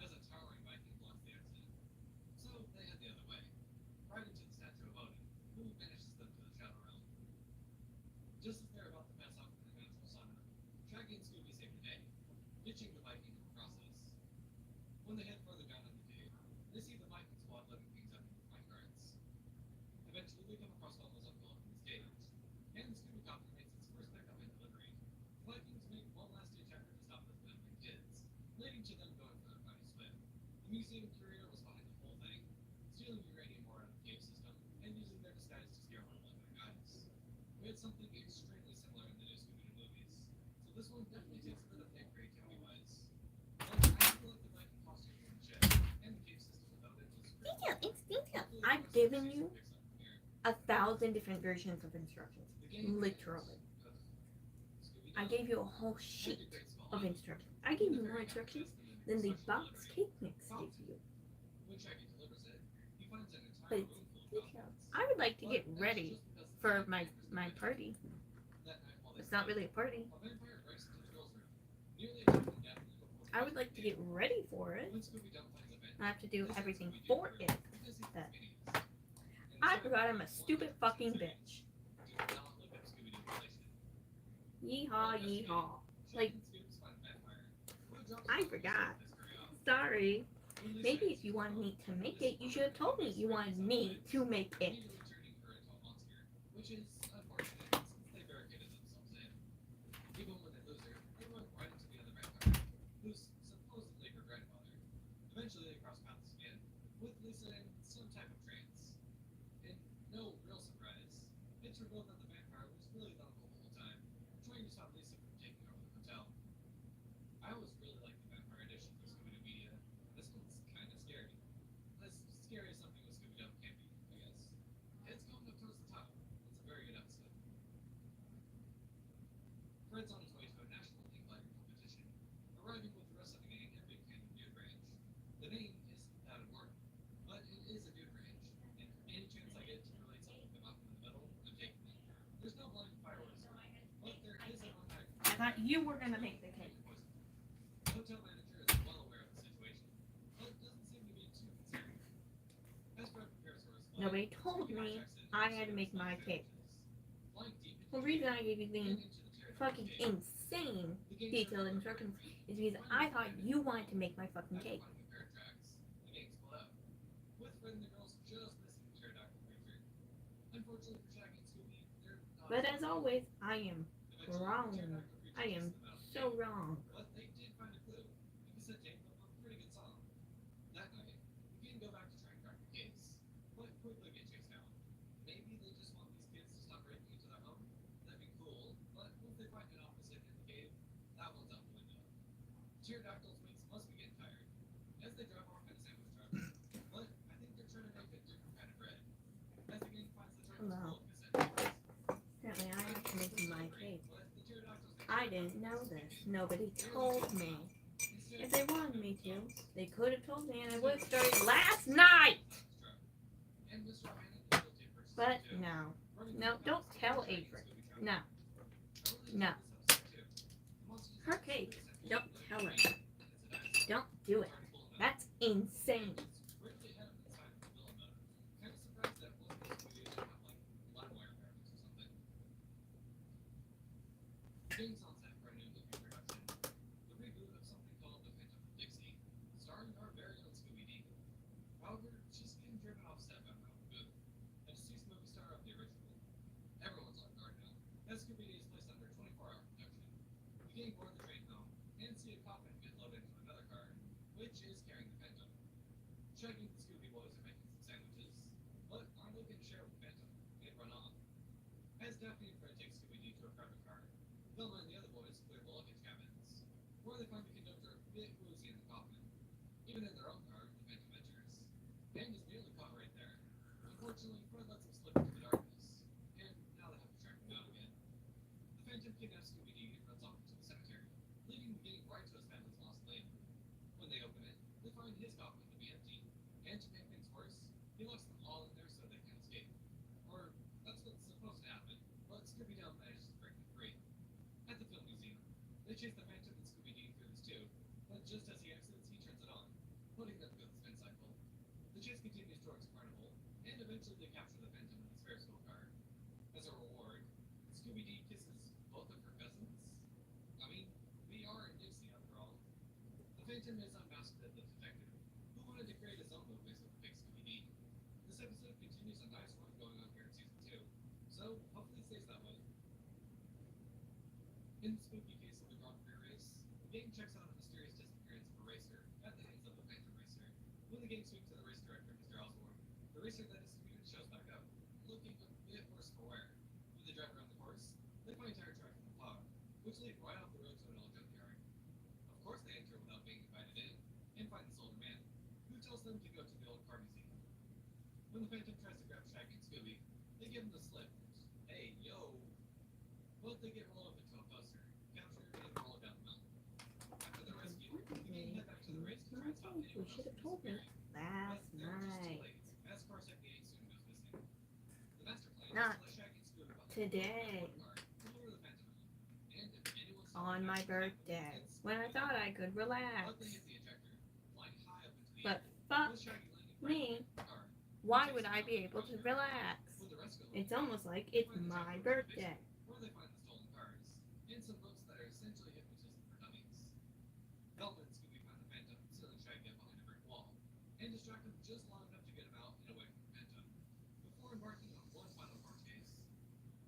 Speaker 1: as a towering Viking blocks the exit. So they head the other way, right into the statue of Odin, who banishes them to the Shadow Realm. Just as they're about to pass out from the natural sauna, Shaggy and Scooby save the day, ditching the Viking in the process. When they head further down in the cave, they see the Viking squad letting things up in the mine guards. Eventually, they come across Velma's uncle up in his cage, and the Scooby Copter makes its first pickup and delivery. The Vikings make one last ditch effort to stop the men and kids, leading to them going for their final swim. The museum curator was behind the whole thing, stealing uranium ore out of the cave system and using their disguise to scare away the guys. We had something extremely similar in the new Scooby-Doo movies, so this one definitely takes a bit of hit creativity-wise. But I feel like the Viking costumes on the ship and the cave system without it was great.
Speaker 2: Detail, it's detail.
Speaker 1: Hopefully the
Speaker 2: I've
Speaker 1: rest of the
Speaker 2: given
Speaker 1: season
Speaker 2: you
Speaker 1: picks up from here.
Speaker 2: 1,000 different versions of instructions.
Speaker 1: The game
Speaker 2: Literally.
Speaker 1: ends. Scooby-Doo.
Speaker 2: I gave you a whole sheet of instructions. I gave you more instructions than the box cake mix gave you.
Speaker 1: When Shaggy delivers it, he finds an entire
Speaker 2: But it's
Speaker 1: room full of
Speaker 2: details.
Speaker 1: fountains.
Speaker 2: I would like to get
Speaker 1: But
Speaker 2: ready
Speaker 1: that's just because the
Speaker 2: for
Speaker 1: Viking
Speaker 2: my
Speaker 1: members
Speaker 2: party.
Speaker 1: that night while they
Speaker 2: It's not
Speaker 1: sleep,
Speaker 2: really a party.
Speaker 1: a vampire breaks into the girls' room, nearly attacking Daphne before
Speaker 2: I would like to get ready for it.
Speaker 1: When Scooby-Doo finds a vent,
Speaker 2: I have to do
Speaker 1: he sends
Speaker 2: everything
Speaker 1: Scooby-Doo
Speaker 2: for
Speaker 1: through
Speaker 2: it.
Speaker 1: because he's
Speaker 2: That.
Speaker 1: minis. And
Speaker 2: I
Speaker 1: the
Speaker 2: forgot I'm a
Speaker 1: Scooby-Doo
Speaker 2: stupid
Speaker 1: wants
Speaker 2: fucking
Speaker 1: to
Speaker 2: bitch.
Speaker 1: do not look up Scooby-Doo relation.
Speaker 2: Yeehaw, yeehaw.
Speaker 1: Shaggy
Speaker 2: Like,
Speaker 1: and Scoops find a vampire, who drops
Speaker 2: I
Speaker 1: a bomb to
Speaker 2: forgot.
Speaker 1: set this guy off.
Speaker 2: Sorry.
Speaker 1: When Lisa
Speaker 2: Maybe
Speaker 1: and
Speaker 2: if you
Speaker 1: Scooby
Speaker 2: wanted
Speaker 1: go,
Speaker 2: me to make
Speaker 1: this
Speaker 2: it, you should have told me you wanted me to make it.
Speaker 1: immediately turning her into a monster, which is unfortunate since they barricaded themselves in. Even when they lose her, they run right into the other vampire, who's supposedly her grandfather. Eventually they cross paths again, with Lisa in some type of trance. And no real surprise, it's revealed that the vampire was really the uncle the whole time, trying to stop Lisa from taking over the hotel. I always really liked the vampire editions of Scooby-Doo media. This one's kind of scary. As scary as something with Scooby-Doo can be, I guess. It's going up towards the top. It's a very good episode. Fred's on his way to a national ink lighting competition, arriving with the rest of the gang at Big Canyon Dude Ranch. The name isn't that important, but it is a dude ranch, and any chance I get to relate something to Malcolm in the Middle, I'm taking it. There's no blind fireworks, but there is an automatic.
Speaker 2: I thought you were gonna make the cake.
Speaker 1: The hotel manager is well aware of the situation, but doesn't seem to be too concerned. As Fred prepares for his flight,
Speaker 2: Nobody told
Speaker 1: Scooby
Speaker 2: me
Speaker 1: checks in
Speaker 2: I
Speaker 1: to
Speaker 2: had to
Speaker 1: see
Speaker 2: make
Speaker 1: if
Speaker 2: my
Speaker 1: it's
Speaker 2: cake.
Speaker 1: sandwiches. Flying deep into
Speaker 2: The
Speaker 1: the
Speaker 2: reason
Speaker 1: cave
Speaker 2: I gave you
Speaker 1: and
Speaker 2: the
Speaker 1: into the territory
Speaker 2: fucking
Speaker 1: of the cave,
Speaker 2: insane
Speaker 1: the gang
Speaker 2: detailed
Speaker 1: starts
Speaker 2: instructions
Speaker 1: recording.
Speaker 2: is because I thought you wanted to make my fucking
Speaker 1: After
Speaker 2: cake.
Speaker 1: finding a pair of tracks, the gang split up, with Fred and the girls just missing the pterodactyl creature. Unfortunately for Shaggy and Scooby, they're not
Speaker 2: But
Speaker 1: as
Speaker 2: as always, I am
Speaker 1: Eventually, the
Speaker 2: wrong.
Speaker 1: pterodactyl creature
Speaker 2: I am
Speaker 1: gets them out of the
Speaker 2: so
Speaker 1: cave.
Speaker 2: wrong.
Speaker 1: But they did find a clue, a cassette tape of a pretty good song. That night, the gang go back to try and crack the case, but quickly get chased down. Maybe they just want these kids to stop breaking into their home? That'd be cool, but once they find an opposite in the cave, that one's out the window. Pterodactyl's mates must be getting tired, as they drive off in a sandwich truck, but I think they're trying to make a different kind of bread. As the gang finds the truck is
Speaker 2: Wow.
Speaker 1: full of cassette tapes.
Speaker 2: Apparently I have to make my cake.
Speaker 1: But the pterodactyls get
Speaker 2: I didn't know this. Nobody told me. If they wanted me to, they could have told me and I would have started last night. But no. No, don't tell Avery. No. No. Her cake. Don't tell her. Don't do it. That's insane. James on set for a new movie production, the reboot of something called The Phantom of Dixie, starring our very own Scooby-Doo. However, she's getting driven off set by Malcolm Booth, a deceased movie star of the original.
Speaker 1: Gang board the train home and see a coffin get loaded into another car, which is carrying the Phantom. Shaggy and the Scooby Boys are making some sandwiches, but Arlo can share with the Phantom and run off. As Daphne and Fred take Scooby-Doo to a private car, Velma and the other boys clear the luggage cabins, where they find the conductor a bit woozy in the coffin. Even in their own car, the Phantom enters. Bang is nearly caught right there. Unfortunately, Fred lets him slip into the darkness, and now they have to track him down again. The Phantom kidnaps Scooby-Doo and runs off into the cemetery, leading the gang right to his family's lost land. When they open it, they find his coffin to be empty, and to make things worse, he locks them all in there so they can escape. Or, that's what's supposed to happen, but Scooby-Doo manages to break them free. At the film museum, they chase the Phantom and Scooby-Doo through this tube, but just as he exits, he turns it on, putting them through the spin cycle. The chase continues towards Carnival, and eventually they capture the Phantom in his Ferris wheel car. As a reward, Scooby-Doo kisses both of her cousins. I mean, we are in Dixie after all. The Phantom is unmasked as the detective, who wanted to create his own movies with fake Scooby-Doo. This episode continues a nice one going on here in season 2, so hopefully it stays that way. In the spooky case of the Grand Prix race, the gang checks out a mysterious disappearance of a racer at the hands of the Phantom racer. When the gang speaks to the race director, Mr. Osborne, the racer that disappeared shows back up, looking a bit worse for wear. When they drive around the course, they find tire tracks in the pod, which lead right off the road to an old junkyard. Of course they enter without being invited in, and find this older man, who tells them to go to the old car museum. When the Phantom tries to grab Shaggy and Scooby, they give him the slip. Hey, yo! But they get rolled up into a poster, captured, and rolled down the mountain. After the rescue, the gang head back to the race to try and stop anyone
Speaker 2: We
Speaker 1: else
Speaker 2: should have
Speaker 1: from
Speaker 2: told me
Speaker 1: disappearing.
Speaker 2: last
Speaker 1: But they're just too
Speaker 2: night.
Speaker 1: late, as car 78 soon goes missing. The master plan
Speaker 2: Not
Speaker 1: is to let Shaggy and Scooby behind
Speaker 2: today.
Speaker 1: one car to lure the Phantom out. And if anyone saw
Speaker 2: On
Speaker 1: the
Speaker 2: my
Speaker 1: accident happen,
Speaker 2: birthday,
Speaker 1: it's
Speaker 2: when I thought I could relax.
Speaker 1: But they hit the ejector, flying high up into the
Speaker 2: But
Speaker 1: air,
Speaker 2: fuck
Speaker 1: with Shaggy landing
Speaker 2: me.
Speaker 1: right in the car.
Speaker 2: Why would I be able to relax?
Speaker 1: With the rest of the
Speaker 2: It's almost like it's my birthday.
Speaker 1: where they find the stolen cars, and some books that are essentially hypnotism for dummies. Velma and Scooby find the Phantom sealing Shaggy up behind a brick wall, and distract him just long enough to get him out and away from the Phantom, before embarking on one final court case.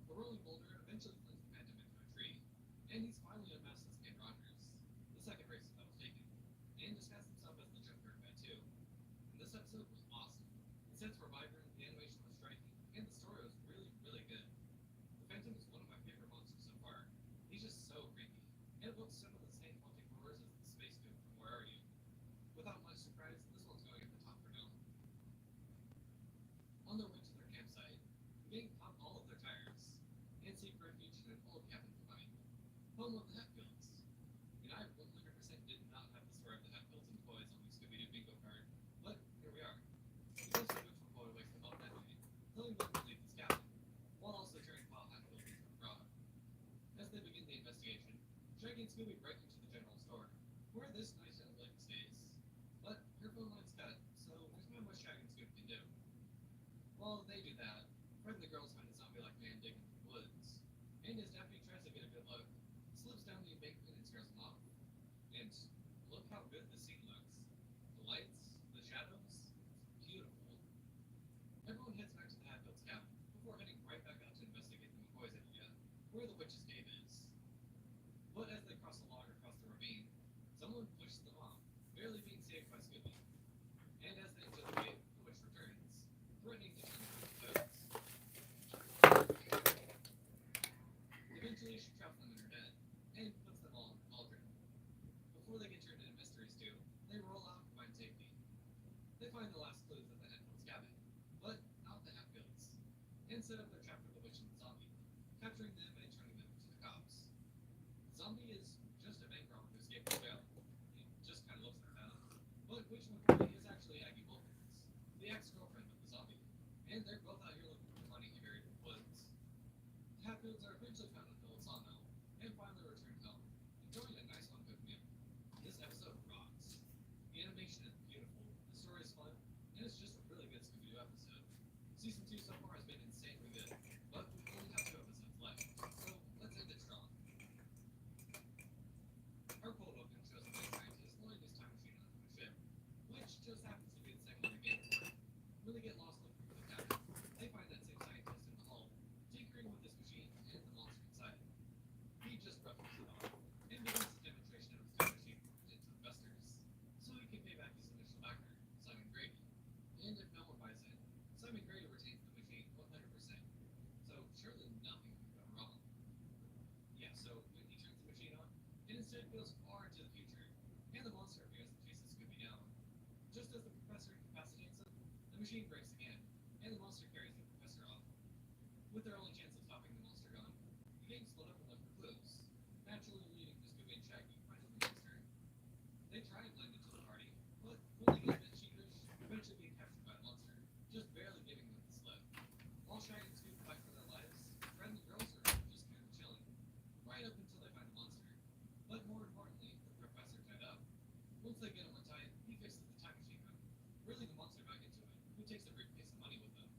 Speaker 1: The rolling boulder eventually flings the Phantom into a tree, and he's finally unmasked as Ken Rogers, the second racer that was taken, and disguised himself as the Junkyard Vet too. And this episode was awesome. The sets were vibrant, the animation was striking, and the story was really, really good. The Phantom is one of my favorite monsters so far. He's just so creepy, and evokes some of the same haunting horrors as the Space Goon from Where Are You? Without much surprise, this one's going at the top for now. On their way to their campsite, the gang pop all of their tires, and seek refuge in an old cabin behind, home of the Hatfields. And I 100% did not have the story of the Hatfields and toys on the Scooby-Doo bingo card, but here we are. The ghost of which McCoy wakes them up that night, telling them to leave this cabin, while also turning Paul Hatfield into a fraud. As they begin the investigation, Shaggy and Scooby break into the general store, where this nice young lady stays. But her phone line's cut, so there's not much Shaggy and Scooby can do. While they do that, Fred and the girls find a zombie-like man digging through the woods, and as Daphne tries to get a good look, slips down the embankment and scares them off. And look how good the scene looks. The lights, the shadows, it's beautiful. Everyone heads back to the Hatfields cabin, before heading right back out to investigate the McCoys area, where the witch's cave is. But as they cross the log across the ravine, someone pushes them off, barely being saved by Scooby. And as they enter the cave, the witch returns, threatening to turn them into toads. Eventually, she traps them in her head, and puts them all in the cauldron. Before they get turned into mystery stew, they roll out and find safety. They find the last clues at the Hatfields cabin, but not the Hatfields, and set up their trap for the witch and the zombie, capturing them and turning them into the cops. The zombie is just a bank robber who escaped from jail. He just kind of looks like that. But Witch McCoy is actually Aggie Wilkins, the ex-girlfriend of the zombie, and they're both out here looking for the money he buried in the woods. The Hatfields are eventually found at Phil's sawmill, and finally returned home, enjoying a nice home-cooked meal. This episode rocks. The animation is beautiful, the story is fun, and it's just a really good Scooby-Doo episode. Season 2 so far has been insanely good, but we only have 2 episodes left, so let's end it strong. Our cold open shows a young scientist loading his time machine onto a ship, which just happens to be the second one again for it. When they get lost looking for the cabin, they find that same scientist in the hull, tinkering with this machine and the monster inside. He just prepped himself. ship goes far into the future, and the monster appears and chases Scooby down. Just as the professor incapacitates him, the machine breaks again, and the monster carries the professor off. With their only chance of stopping the monster gone, the gang split up and look for clues, naturally leading to Scooby and Shaggy finding the monster. They try and blend into the party, but when they get a bit sheepish, eventually being captured by the monster, just barely giving them the slip. While Shaggy and Scooby fight for their lives, Fred and the girls are just kind of chilling, right up until they find the monster. But more importantly, the professor tied up. Once they get him untied, he fixes the time machine up, reeling the monster back into it, who takes a briefcase of money with them.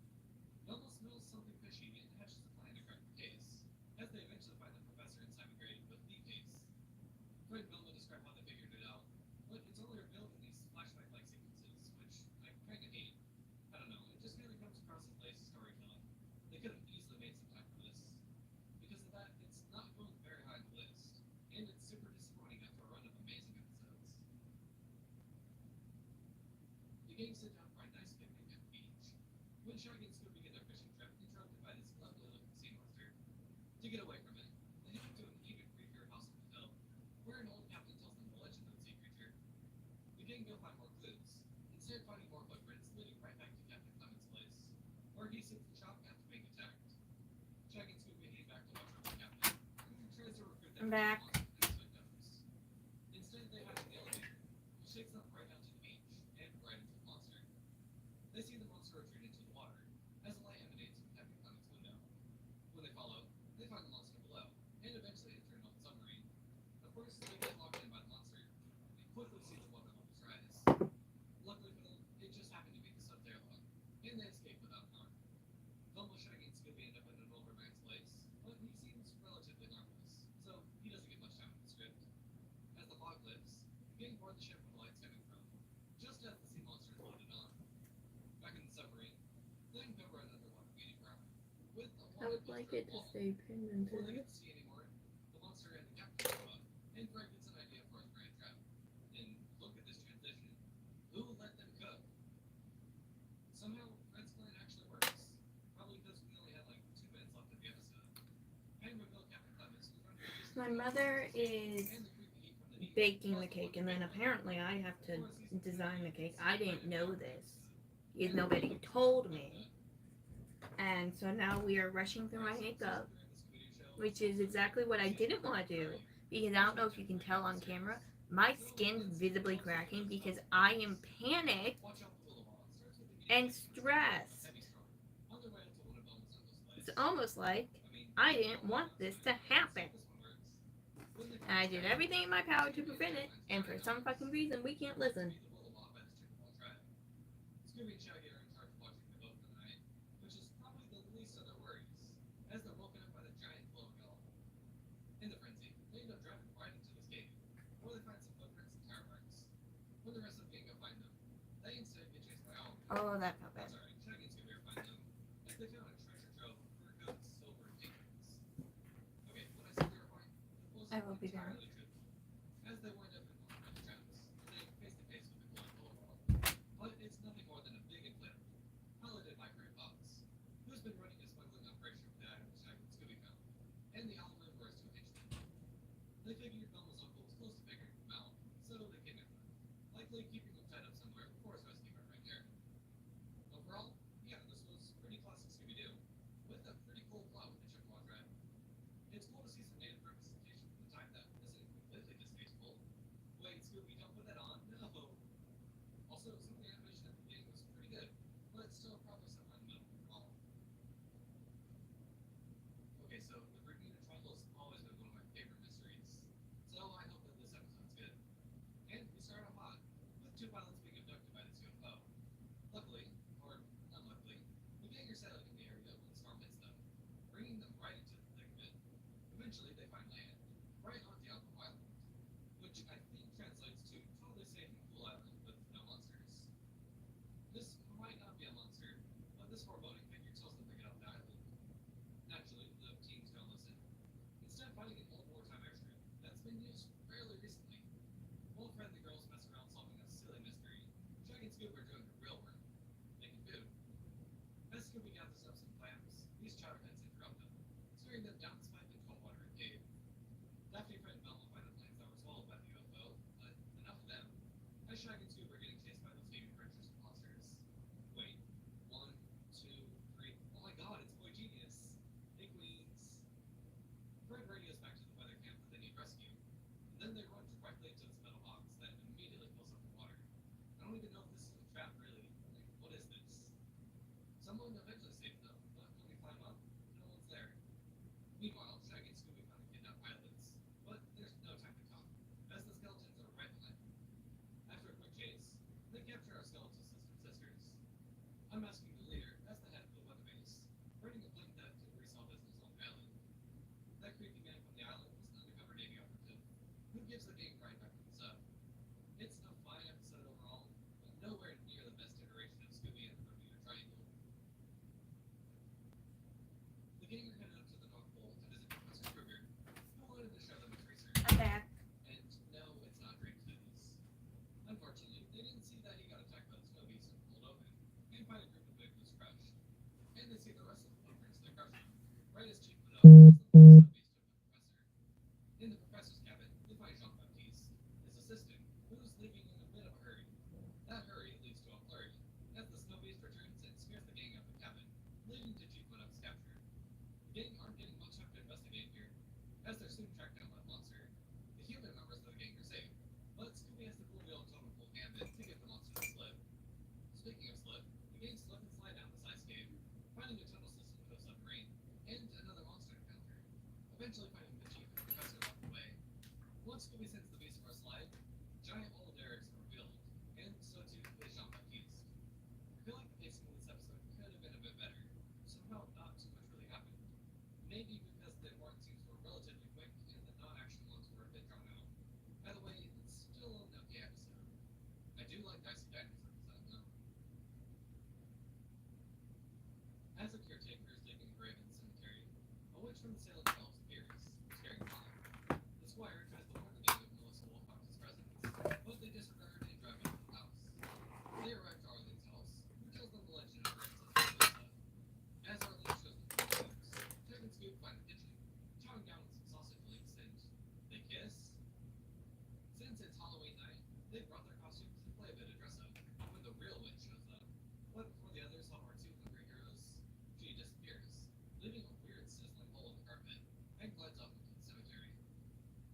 Speaker 1: Velma smells something fishy and hatches a plan to crack the case, as they eventually find the professor and Simon Grady with the case. Fred and Velma describe how they figured it out, but it's only revealed in these flashback-like sequences, which I kind of hate. I don't know, it just really comes across as lazy storytelling. They could have easily made some time for this. Because of that, it's not going very high on the list, and it's super disappointing after a run of amazing episodes. The gang sit down for a nice picnic at the beach. When Shaggy and Scooby get their fishing trip interrupted by this lovely-looking sea monster. To get away from it, they head to an even creepier house on the hill, where an old captain tells them the legend of the sea creature. The gang go find more clues, instead finding more footprints leading right back to Captain Clement's place, where he sits in shock after being attacked. Shaggy and Scooby head back to watch over the captain, who tries to recruit them
Speaker 2: I'm back.
Speaker 1: to the monster and his victims. Instead, they hide in the elevator, which takes them right down to the beach and right into the monster. They see the monster retreat into the water, as a light emanates from Captain Clement's window. When they follow, they find the monster below, and eventually enter an old submarine. Of course, they get locked in by the monster, and quickly see the water levels rise. Luckily for them, it just happened to be the sub's airlock, and they escape without harm. Velma, Shaggy, and Scooby end up in an older man's place, but he seems relatively harmless, so he doesn't get much time in the script. As the fog lifts, the gang board the ship where the light's coming from, just as the sea monster is loaded on. Back in the submarine, they uncover an underwater meeting ground with a
Speaker 2: I would like it to stay pinned into
Speaker 1: before they
Speaker 2: it.
Speaker 1: get to see anymore, the monster and the captain show up, and Fred gets an idea for his grand trap. And look at this transition. Who will let them cook? Somehow, Fred's plan actually works. Probably because we only had like 2 minutes left of the episode. And reveal Captain Clemens was running the business
Speaker 2: My mother is
Speaker 1: and the creepy heat from the needle.
Speaker 2: baking the cake, and then apparently I have to design the cake. I didn't know this. Because nobody told me. And so now we are rushing through my makeup, which is exactly what I didn't want to do. Because I don't know if you can tell on camera, my skin's visibly cracking because I am panicked and stressed. It's almost like I didn't want this to happen. And I did everything in my power to prevent it, and for some fucking reason we can't listen.
Speaker 1: Scooby and Shaggy are in charge of watching the boat for the night, which is probably the least of their worries, as they're woken up by the giant glowing gull. In the frenzy, they end up driving right into this cave, where they find some footprints and tire marks. When the rest of the gang go find them, they instead get chased by owls.
Speaker 2: Oh, that felt bad.
Speaker 1: That's alright, Shaggy and Scooby are find them, as they found a treasure trove of fur coats, silver, and acorns. Okay, when I say terrifying, the
Speaker 2: I will be there.
Speaker 1: entirely true. As they wind up in one of the traps, they face to face with the glowing bull wall. But it's nothing more than a big inflatable, piloted by Grey Fox, who's been running a smuggling operation with the items Shaggy and Scooby found, and the owl member is to hitch them. They figured Velma's uncle was close to figuring them out, so they kidnapped them, likely keeping them tied up somewhere before his rescue by right there. Overall, yeah, this was pretty classic Scooby-Doo, with a pretty cool plot with the Chippewa tribe. It's cool to see some native representation from the time that isn't completely distasteful. Wait, Scooby, don't put that on? No! Also, some of the animation at the beginning was pretty good, but still probably some unmemorable. Okay, so the Bermuda Triangle has always been one of my favorite mysteries, so I hope that this episode's good. And we start off hot, with 2 pilots being abducted by this UFO. Luckily, or unluckily, the gang are sailing in the area when the storm hits them, bringing them right into the thick of it. Eventually, they find land, right on Diablo Island, which I think translates to totally safe and cool island with no monsters. This might not be a monster, but this foreboding figure tells them to get off the island. Naturally, the teens don't listen, instead finding an old wartime airstrip that's been used fairly recently. While Fred and the girls mess around solving a silly mystery, Shaggy and Scooby are doing the real work, making food. As Scooby gathers up some clams, these chowderheads interrupt them, steering them down this pipe into a watery cave. Daphne, Fred, and Velma find the plants that were swallowed even know if this is a trap, really. Like, what is this? Someone eventually saved them, but when we climb up, no one's there. Meanwhile, Shaggy and Scooby find the kidnapped pilots, but there's no time to talk, as the skeletons are right behind them. After a quick chase, they capture our skeletal sisters. Unmasking the leader as the head of the weather base, running a blink that to resell business on the island. That creepy man from the island was an undercover Navy operative, who gives the gang right back to the sub. It's a fine episode overall, but nowhere near the best iteration of Scooby and the Bermuda Triangle. The gang are headed up to the North Pole to visit Professor Kruger, who wanted to show them his research.
Speaker 2: I'm back.
Speaker 1: And no, it's not great news. Unfortunately, they didn't see that he got attacked by the snow beast and pulled open, and find a group of victims crushed. And they see the rest of the footprints that crushed them, right as Chief went up to the snow beast took the professor. In the professor's cabin, they find Jean-Baptiste, his assistant, who's leaving in a bit of a hurry. That hurry leads to a flurry, as the snow beast returns and scares the gang out of the cabin, leading to Chief One Up's capture. The gang aren't getting much time to investigate here, as they're soon tracked down by the monster. The human members of the gang are safe, but Scooby has to pull the old totem pole gambit to get the monster to slip. Speaking of slip, the gang slip and slide down this ice cave, finding a tunnel system to a submarine, and another monster encounter. Eventually finding the Chief and the Professor along the way. Once Scooby sends the beast for a slide, giant old derricks are revealed, and so too is Jean-Baptiste. I feel like the pacing of this episode could have been a bit better. Somehow not too much really happened. Maybe because the important scenes were relatively quick and the non-action ones were a bit drawn out. By the way, it's still an okay episode. I do like Dicey Diners episode though. As a caretaker is digging a grave in the cemetery, a witch from the Salem Fells appears, scaring Tom. The squire tries to warn the gang of Melissa Wilcox's presence, but they disregard and drive into the house. They arrive to Arlene's house, who tells them the legend of her ancestor Melissa. As Arlene shows them the photos, Jack and Scoop find the kitchen, chowing down on some sausage links, and they kiss. Since it's Halloween night, they brought their costumes and play a bit of dress up when the real witch shows up. But before the others help our two hungry heroes, she disappears, leaving a weird sizzling hole in the carpet, and glides off into the cemetery.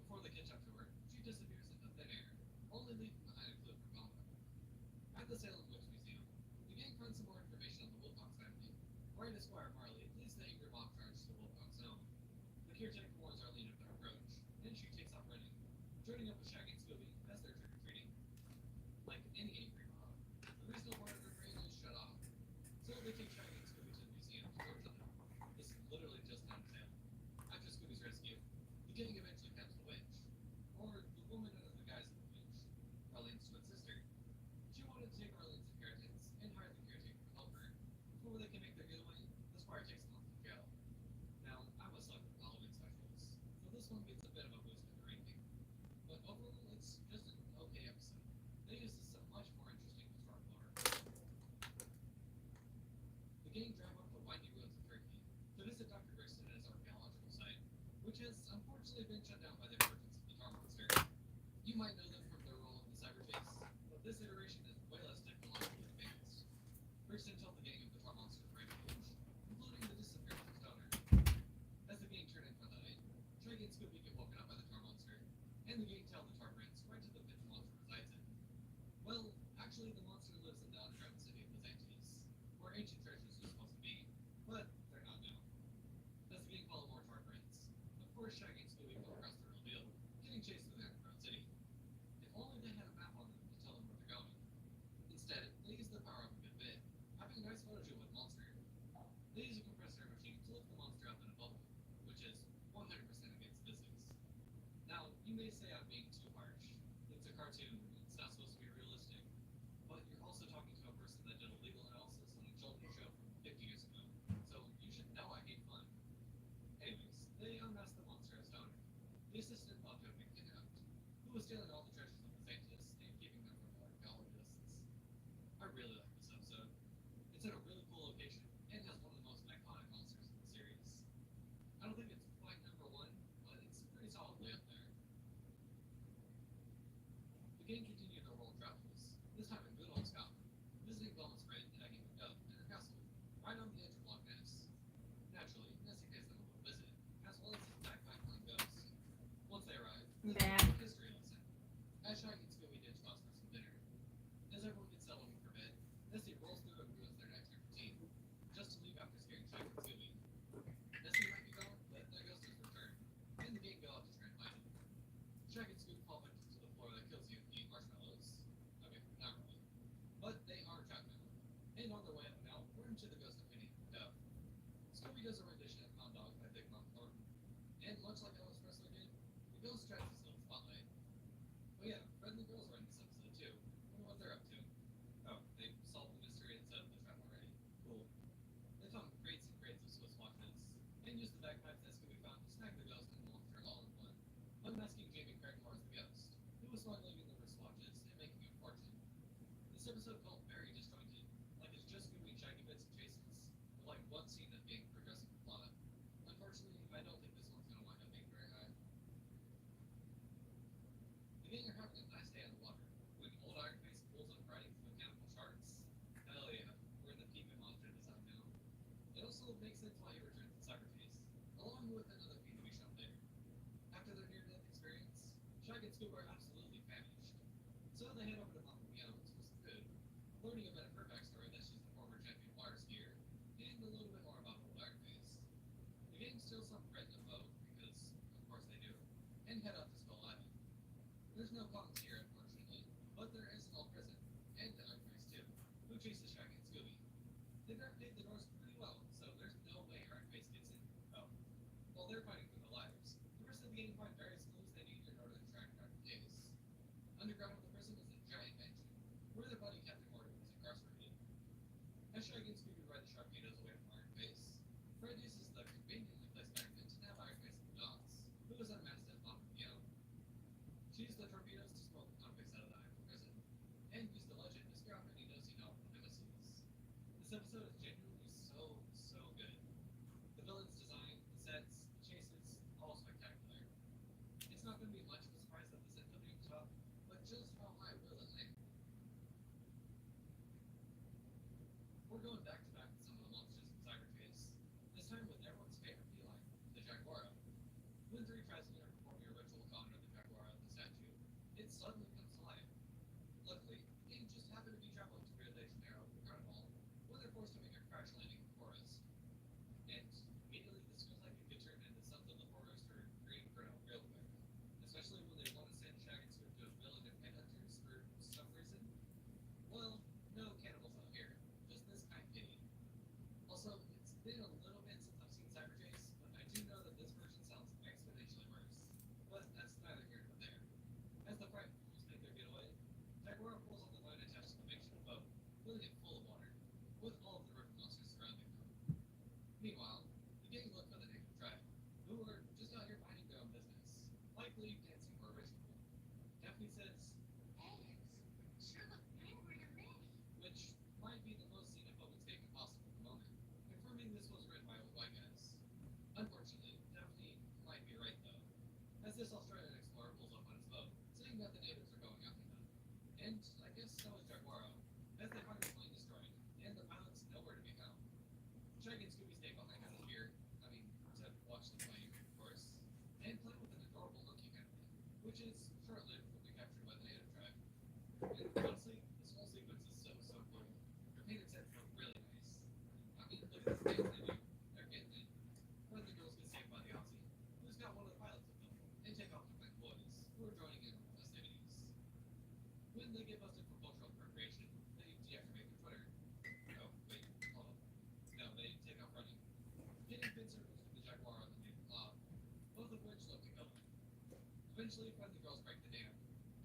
Speaker 1: Before they catch up to her, she disappears into thin air, only leaving behind a clue for Velma. At the Salem Witch Museum, the gang finds some more information on the Wilcox family, where Esquire Marley leads the angry mob charge to the Wilcox home. The caretaker warns Arlene of their approach, and she takes off running, joining up with Shaggy and Scooby as they're trick-or-treating. Like any angry mob, the reasonable part of their brain is shut off, so they take Shaggy and Scooby to the museum to torture them. This is literally just down the Salem. After Scooby's rescue, the gang eventually catches the witch, or the woman under the guise of the witch, Arlene's twin sister. She wanted to take Arlene's inheritance and hire the caretaker to help her. Before they can make their getaway, the squire takes them off to jail. Now, I'm a sucker for Halloween specials, so this one gets a bit of a boost in the ranking. But overall, it's just an okay episode. They used some much more interesting historical art. The gang drive up the windy roads of Turkey to visit Dr. Griston at his archaeological site, which has unfortunately been shut down by the emergence of the Tar Monster. You might know them from their role in the Cyber Chase, but this iteration is way less technologically advanced. Griston tells the gang of the Tar Monster's rampage, including the disappearance of Stoner. As the gang turn in for the night, Shaggy and Scooby get woken up by the Tar Monster, and the gang tell the Tar Prince right to the pit the monster resides in. Well, actually, the monster lives in the underground city of Byzantius, where ancient treasures are supposed to be, but they're not now. As the gang follow more Tar Prints, of course Shaggy and Scooby come across the real deal, getting chased through the underground city. If only they had a map on them to tell them where they're going. Instead, they use the power up a good bit, having a nice photo shoot with Monster. They use a compressor machine to lift the monster up in a bubble, which is 100% against physics. Now, you may say I'm being too harsh. It's a cartoon, it's not supposed to be realistic. But you're also talking to a person that did a legal analysis on a children's show from 50 years ago, so you should know I hate fun. Anyways, they unmask the monster as Stoner, the assistant thought to have been kidnapped, who was stealing all the treasures of Byzantius and keeping them from archaeologists. I really like this episode. It's in a really cool location and has one of the most iconic monsters in the series. I don't think it's quite number one, but it's pretty solidly up there. The gang continue their world travels, this time in good old Scotland, visiting Velma's friend Aggie McDuff and her castle, right on the edge of Loch Ness. Naturally, Nessie pays them a little visit, as well as his backpack playing ghosts. Once they arrive, they
Speaker 2: Back.
Speaker 1: learn a history lesson. does a rendition of Hound Dog by Big Mom Thornton. And much like Elvis Presley did, the ghost tries to steal the spotlight. Oh yeah, Fred and the girls are in this episode too. Wonder what they're up to. Oh, they solved the mystery and set up the trap already. Cool. They found crates and crates of Swiss watches, and used the bagpipes that Scooby found to snag the ghost and the monster all in one, unmasking Jamie Craigmore as the ghost, who was smuggling in the wristwatches and making a fortune. This episode felt very disjointed, like it's just Scooby and Shaggy bits and chases, with like one scene of being progressing the plot. Unfortunately, I don't think this one's gonna wind up being very high. The gang are having a nice day on the water when old Ironface pulls up riding some mechanical sharks. Hell yeah, we're in the peak of monster design now. It also makes sense why he returns to Cyberchase, along with another feat we shot later. After their near-death experience, Shaggy and Scooby are absolutely famished. So they head over to Mama Meow's for some food, learning about her backstory that she's the former champion water skier, and a little bit more about old Ironface. The gang steals some bread and a boat, because of course they do, and head out to Skull Island. There's no Kongs here, unfortunately, but there is an old prison, and Ironface too, who chases Shaggy and Scooby. They barricade the doors pretty well, so there's no way Ironface gets in. Oh. While they're fighting for their lives, the rest of the gang find various clues they need in order to track down Davis. Underground of the prison is a giant mansion, where their buddy Captain Morgan is incarcerated. As Shaggy and Scooby ride the Sharknadoes away from Ironface, Fred uses the conveniently placed magnet to nab Ironface and Dots, who is unmasked as Mama Meow. She used the torpedoes to smoke Ironface out of the Iron prison, and used the legend to scare off any nosy-knob nemesis. This episode is genuinely so good. The villain's design, the sets, the chases, all spectacular. It's not going to be much of a surprise that this ends up being top, but just how high will it land? We're going back to back with some of the monsters from Cyberchase, this time with everyone's favorite feline, the Jaguaro. When 3 tries to perform a ritual to honor the Jaguaro at the statue, it suddenly comes to life. Luckily, the gang just happened to be traveling to Rio de Janeiro for Carnival, where they're forced to make a crash landing in the forest. And immediately this feels like it could turn into Sons of the Forest or Green Inferno real quick, especially when they want to send Shaggy and Scooby to a village of headhunters for some reason. Well, no cannibals out here, just this kind of kitty. Also, it's been a little bit since I've seen Cyberchase, but I do know that this version sounds exponentially worse. But that's neither here nor there. As the fright fools make their getaway, Jaguaro pulls on the line attached to the makeshift boat, filling it full of water, with all of the river monsters surrounding them. Meanwhile, the gang look for the native tribe, who are just out here minding their own business, likely dancing for a ritual. Daphne says,
Speaker 3: Alex, sure look angry to me.
Speaker 1: which might be the most xenophobic statement possible at the moment, confirming this was written by old white guys. Unfortunately, Daphne might be right though, as this Australian explorer pulls up on his boat, saying that the natives are going after them. And I guess so is Jaguaro, as they find the plane destroyed, and the pilot's nowhere to be found. Shaggy and Scooby stay behind out here, to watch the plane, of course, and play with an adorable monkey hamlet, which is short-lived when they're captured by the native tribe. And honestly, this whole sequence is so cool. Their painted sets look really nice. I mean, look at this dance they do. They're getting it. One of the girls gets saved by the Aussie, who's got one of the pilots with them, and take off to find boys, who are joining in on the festivities. When they get busted for cultural appropriation, they deactivate their Twitter. Oh, wait, hold on. No, they take off running. Getting Vincent removes the Jaguar on the native mob, both of which look to kill them. Eventually, friendly girls break the dam,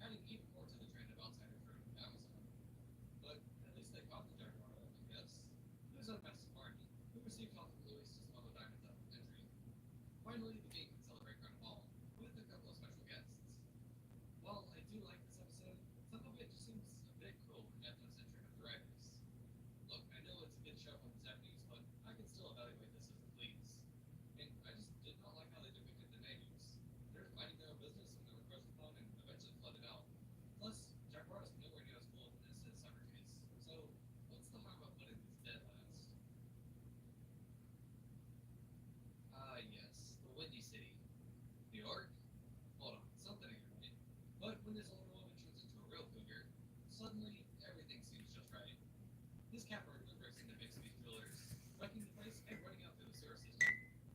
Speaker 1: adding even more to the trend of outsiders from Amazon. But at least they caught the Jaguar, I guess. Who's unmasked Marty, who received help from Louis to smuggle diamonds out of the entry. Finally, the gang can celebrate Carnival with a couple of special guests. While I do like this episode, some of it just seems a bit cruel and ethnocentric of the writers. Look, I know it's a good show from the 70s, but I can still evaluate this as a please. And I just did not like how they depicted the natives. They're minding their own business when they were frozen upon and eventually flooded out. Plus, Jaguar is nowhere near as cool as this Cyberchase. So, what's the harm of putting these dead last? Yes, the Windy City. New York? Hold on, something ain't right. But when this older woman turns into a real cougar, suddenly everything seems just right. This cat burglar breaks into Big Speed Jewelers, wrecking the place and running out through the sewer system,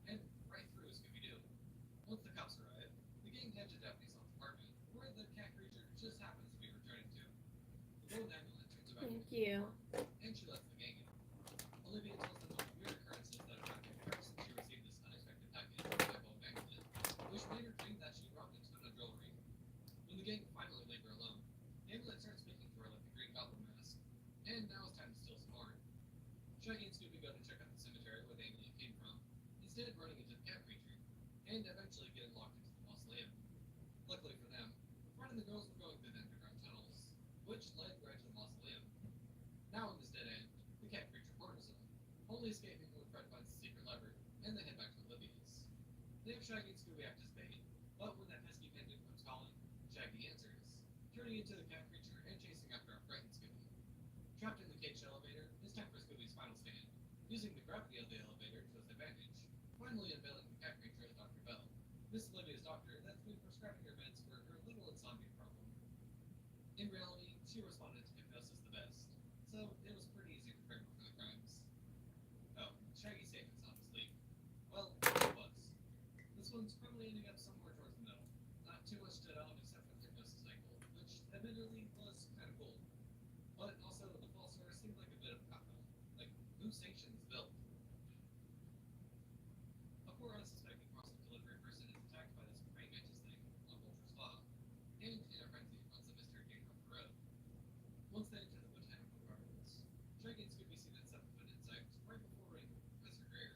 Speaker 1: and right through Scooby-Doo. Once the cops arrive, the gang heads to Daphne's own apartment, where the cat creature just happens to be returning to. The golden amulet turns about
Speaker 2: Thank you.
Speaker 1: and she lets the gang in. Olivia tells them of weird occurrences that have happened ever since and eventually getting locked into the mausoleum. Luckily for them, Fred and the girls were going through the underground tunnels, which led right to the mausoleum. Now in this dead end, the cat creature corners them, only escaping when Fred finds the secret lever, and they head back to Olivia's. They have Shaggy and Scooby act as bait, but when that pesky pendant comes calling, Shaggy answers, turning into the cat creature and chasing after our friend Scooby. Trapped in the cage elevator, it's time for Scooby's final stand, using the gravity of the elevator to his advantage, finally unveiling the cat creature as Dr. Bell, Miss Olivia's doctor that's been prescribing her meds for her little insomnia problem. In reality, she responded to hypnosis the best, so it was pretty easy to prepare her for the crimes. Oh, Shaggy's safe and sound asleep. Well, it was. This one's probably ending up somewhere towards the middle. Not too much stood out except for the hypnosis cycle, which admittedly was kind of cool. But also, the false source seemed like a bit of a cop-out. Like, who sanctions Bill? A poor unsuspecting parcel delivery person is attacked by this praying mantis thing on Vulture's Law, and in a frenzy runs a mystery gang off the road. Once they enter the botanical gardens, Shaggy and Scooby see that 7-foot insect right before running into Professor Greer.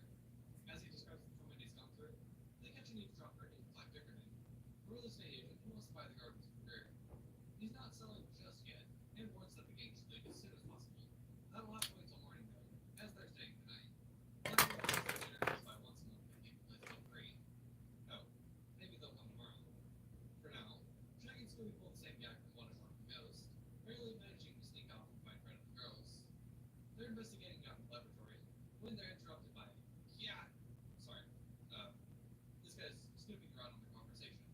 Speaker 1: As he describes the trauma he's gone through, they catch an eavesdropper named Clive Dickerman, a real estate agent who wants to buy the gardens from Greer. He's not selling just yet, and warns that the gang should leave as soon as possible. That'll have to wait till morning though, as they're staying the night. And they will also consider just by once a month to keep the place feel free. Oh, maybe they'll come tomorrow. For now, Shaggy and Scooby pull the same gag from One O'Clock the Ghost, barely managing to sneak off and find Fred and the girls. They're investigating out in the laboratory when they're interrupted by this guy's snooping around on their conversation.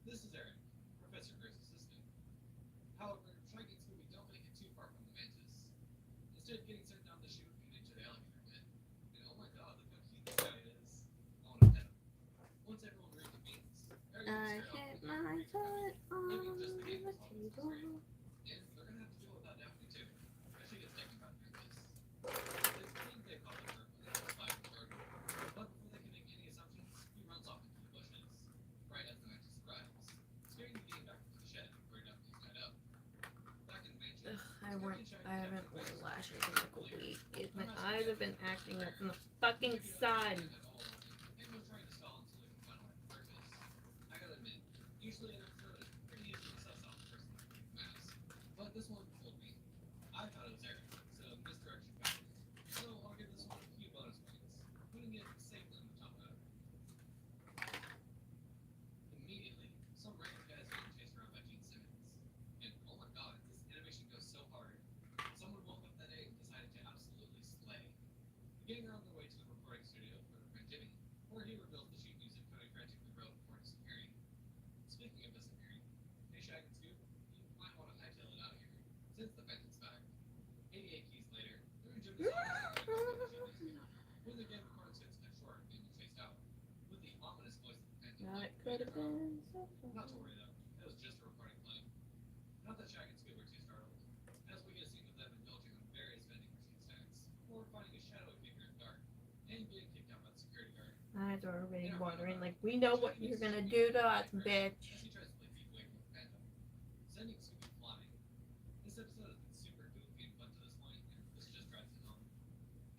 Speaker 1: This is Eric, Professor Greer's assistant. However, Shaggy and Scooby don't make it too far from the mantis, instead getting sent down the chute and into the alligator pit. And oh my god, look how cute this guy is. I want to pet him. Once everyone reconvenes, Eric
Speaker 2: I hit my foot on
Speaker 1: leaving just the gang
Speaker 2: the
Speaker 1: to solve this mystery.
Speaker 2: table.
Speaker 1: And they're gonna have to deal with that Daphne too, as she gets taken back through this. It's clean they call her when they go by the garden, but before they can make any assumptions, he runs off into the bushes, right as the mantis arrives, scaring the gang back into the shed where Daphne's tied up. Back in the mansion,
Speaker 2: I haven't worn lashes in like a week. My eyes have been acting up from the fucking sun.
Speaker 1: and was trying to stall until they can finally purchase. I gotta admit, usually an episode is pretty easy to suss out the person underneath the mask, but this one fooled me. I thought it was Eric, so misdirection found me. So I'll give this one a few bonus points, putting it safely in the top half. Immediately, some random guy is getting chased around by Gene Simmons. And oh my god, this animation goes so hard. Someone woke up that day and decided to absolutely slay. The gang are on their way to the recording studio for their friend Jimmy, where he reveals the sheet music Cody frantically wrote before disappearing. Speaking of disappearing, hey Shag and Scoop, you might want to hightail it out of here, since the Phantom's back. 88 keys later, they're in Jimmy's office when the gang recording gets cut short and is chased out, with the ominous voice of the Phantom.
Speaker 2: That could have been so
Speaker 1: Not to
Speaker 2: fun.
Speaker 1: worry though, it was just a recording claim. Not that Shag and Scoob are too startled, as we get a scene of them indulging on various vending machine snacks, before finding a shadowy figure in the dark, and getting kicked out by the security guard.
Speaker 2: My eyes are already watering. Like, we know what you're gonna do to us, bitch.
Speaker 1: As he tries to play thief away from the Phantom, sending Scooby flying. This episode has been super goofy and fun to this point, and this just drives it home.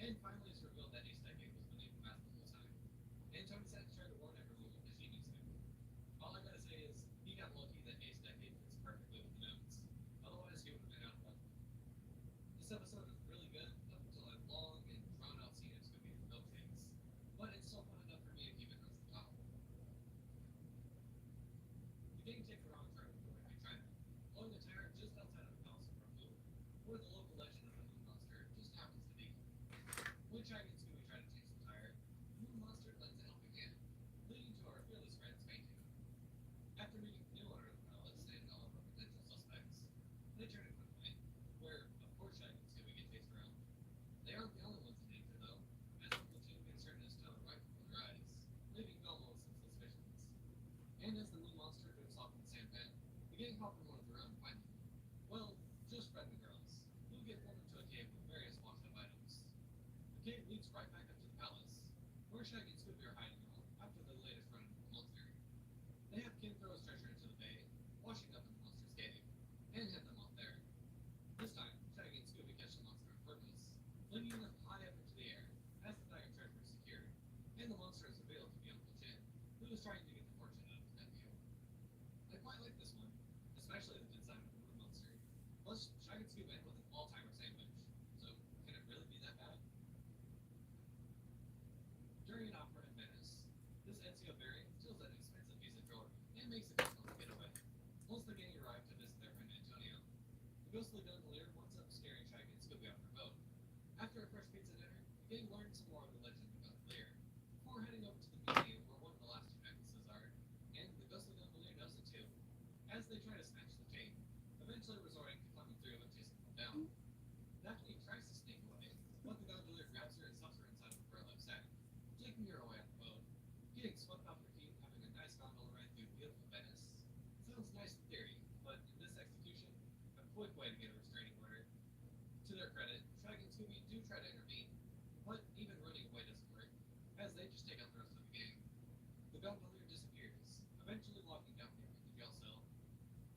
Speaker 1: And finally it's revealed that Ace Decade was beneath the mask the whole time. And Tony Sachs tried to warn everyone with the genius thing. All I gotta say is, he got lucky that Ace Decade fits perfectly with the notes. Otherwise, he would have been out of luck. This episode is really good up until that long and drawn out scene of Scooby and milkshakes. But it's still fun enough for me to keep it as the top. The gang take the wrong turn before they try it, blowing a tire just outside of the palace of Rafu, where the local legend of the Moon Monster just happens to be. When Shaggy and Scooby try to change the tire, the Moon Monster lends a helping hand, leading to our fearless friends fainting. After meeting the new owner of the palace and all of our potential suspects, they turn into a fight, where, of course, Shaggy and Scooby get chased around. They aren't the only ones in danger, though, as the platoon gets certain to tell right before their eyes, leaving Velma with some suspicions. And as the Moon Monster drifts off in the sampan, the gang hop in one of their own and find them. Well, just Fred and the girls, who get pulled into a cave with various washed up items. The cave leads right back up to the palace, where Shaggy and Scooby are hiding out after the latest run into the monster. They have Kim throw a stretcher into the bay, washing up in the monster's cave, and head them off there. This time, Shaggy and Scooby catch the monster on purpose, flinging them high up into the air as the bag of treasure is secured, and the monster is revealed to be Uncle Jim, who who is trying to get the fortune out of that view. I quite like this one, especially the design of the moon monster. Plus, Shag and Scoob end with an all-timer sandwich, so can it really be that bad? During an opera in Venice, this Ezio variant steals an expensive piece of jewelry and makes a difficult getaway. Once the gang arrive to visit their friend Antonio, the ghostly gondolier winds up scaring Shaggy and Scooby off their boat. After a fresh pizza dinner, the gang learns some more of the legend of the gondolier, before heading over to the museum where one of the last two necklaces are, and the ghostly gondolier knows it too. As they try to snatch the chain, eventually resorting to climbing through and chasing them down. Daphne tries to sneak away, but the gondolier grabs her and stuffs her inside of a burlap sack, taking her away on the boat. Getting swept off her feet, having a nice gondola ride through beautiful Venice. Sounds nice in theory, but in this execution, a quick way to get a restraining order. To their credit, Shaggy and Scooby do try to intervene, but even running away doesn't work, as they just take out the rest of the gang. The gondolier disappears, eventually locking Daphne in the jail cell.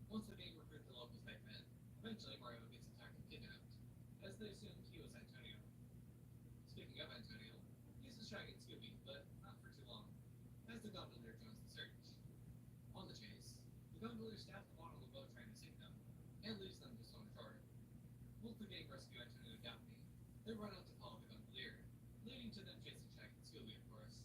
Speaker 1: Once the gang recruit the locals they've met, eventually Mario gets attacked and kidnapped, as they assumed he was Antonio. Speaking of Antonio, he's with Shaggy and Scooby, but not for too long, as the gondolier joins the search. On the chase, the gondolier stabs the bottom of the boat trying to sink them, and leaves them just on shore. Once the gang rescue Antonio and Daphne, they run out to follow the gondolier, leading to them chasing Shaggy and Scooby, of course.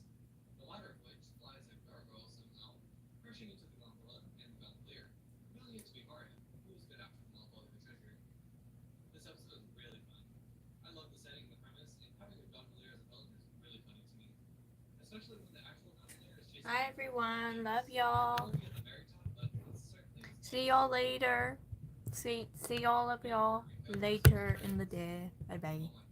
Speaker 1: The latter of which flies a gargoyle somehow, crashing into the gondola and the gondolier, revealing it to be Mario, who's been after them all the treasure. This episode is really fun. I love the setting and the premise, and having a gondolier as a villain is really funny to me. Especially when the actual gondolier is chasing
Speaker 2: Hi everyone, love y'all.
Speaker 1: at the very top, but it's certainly
Speaker 2: See y'all later. See all of y'all later in the day. Bye bye.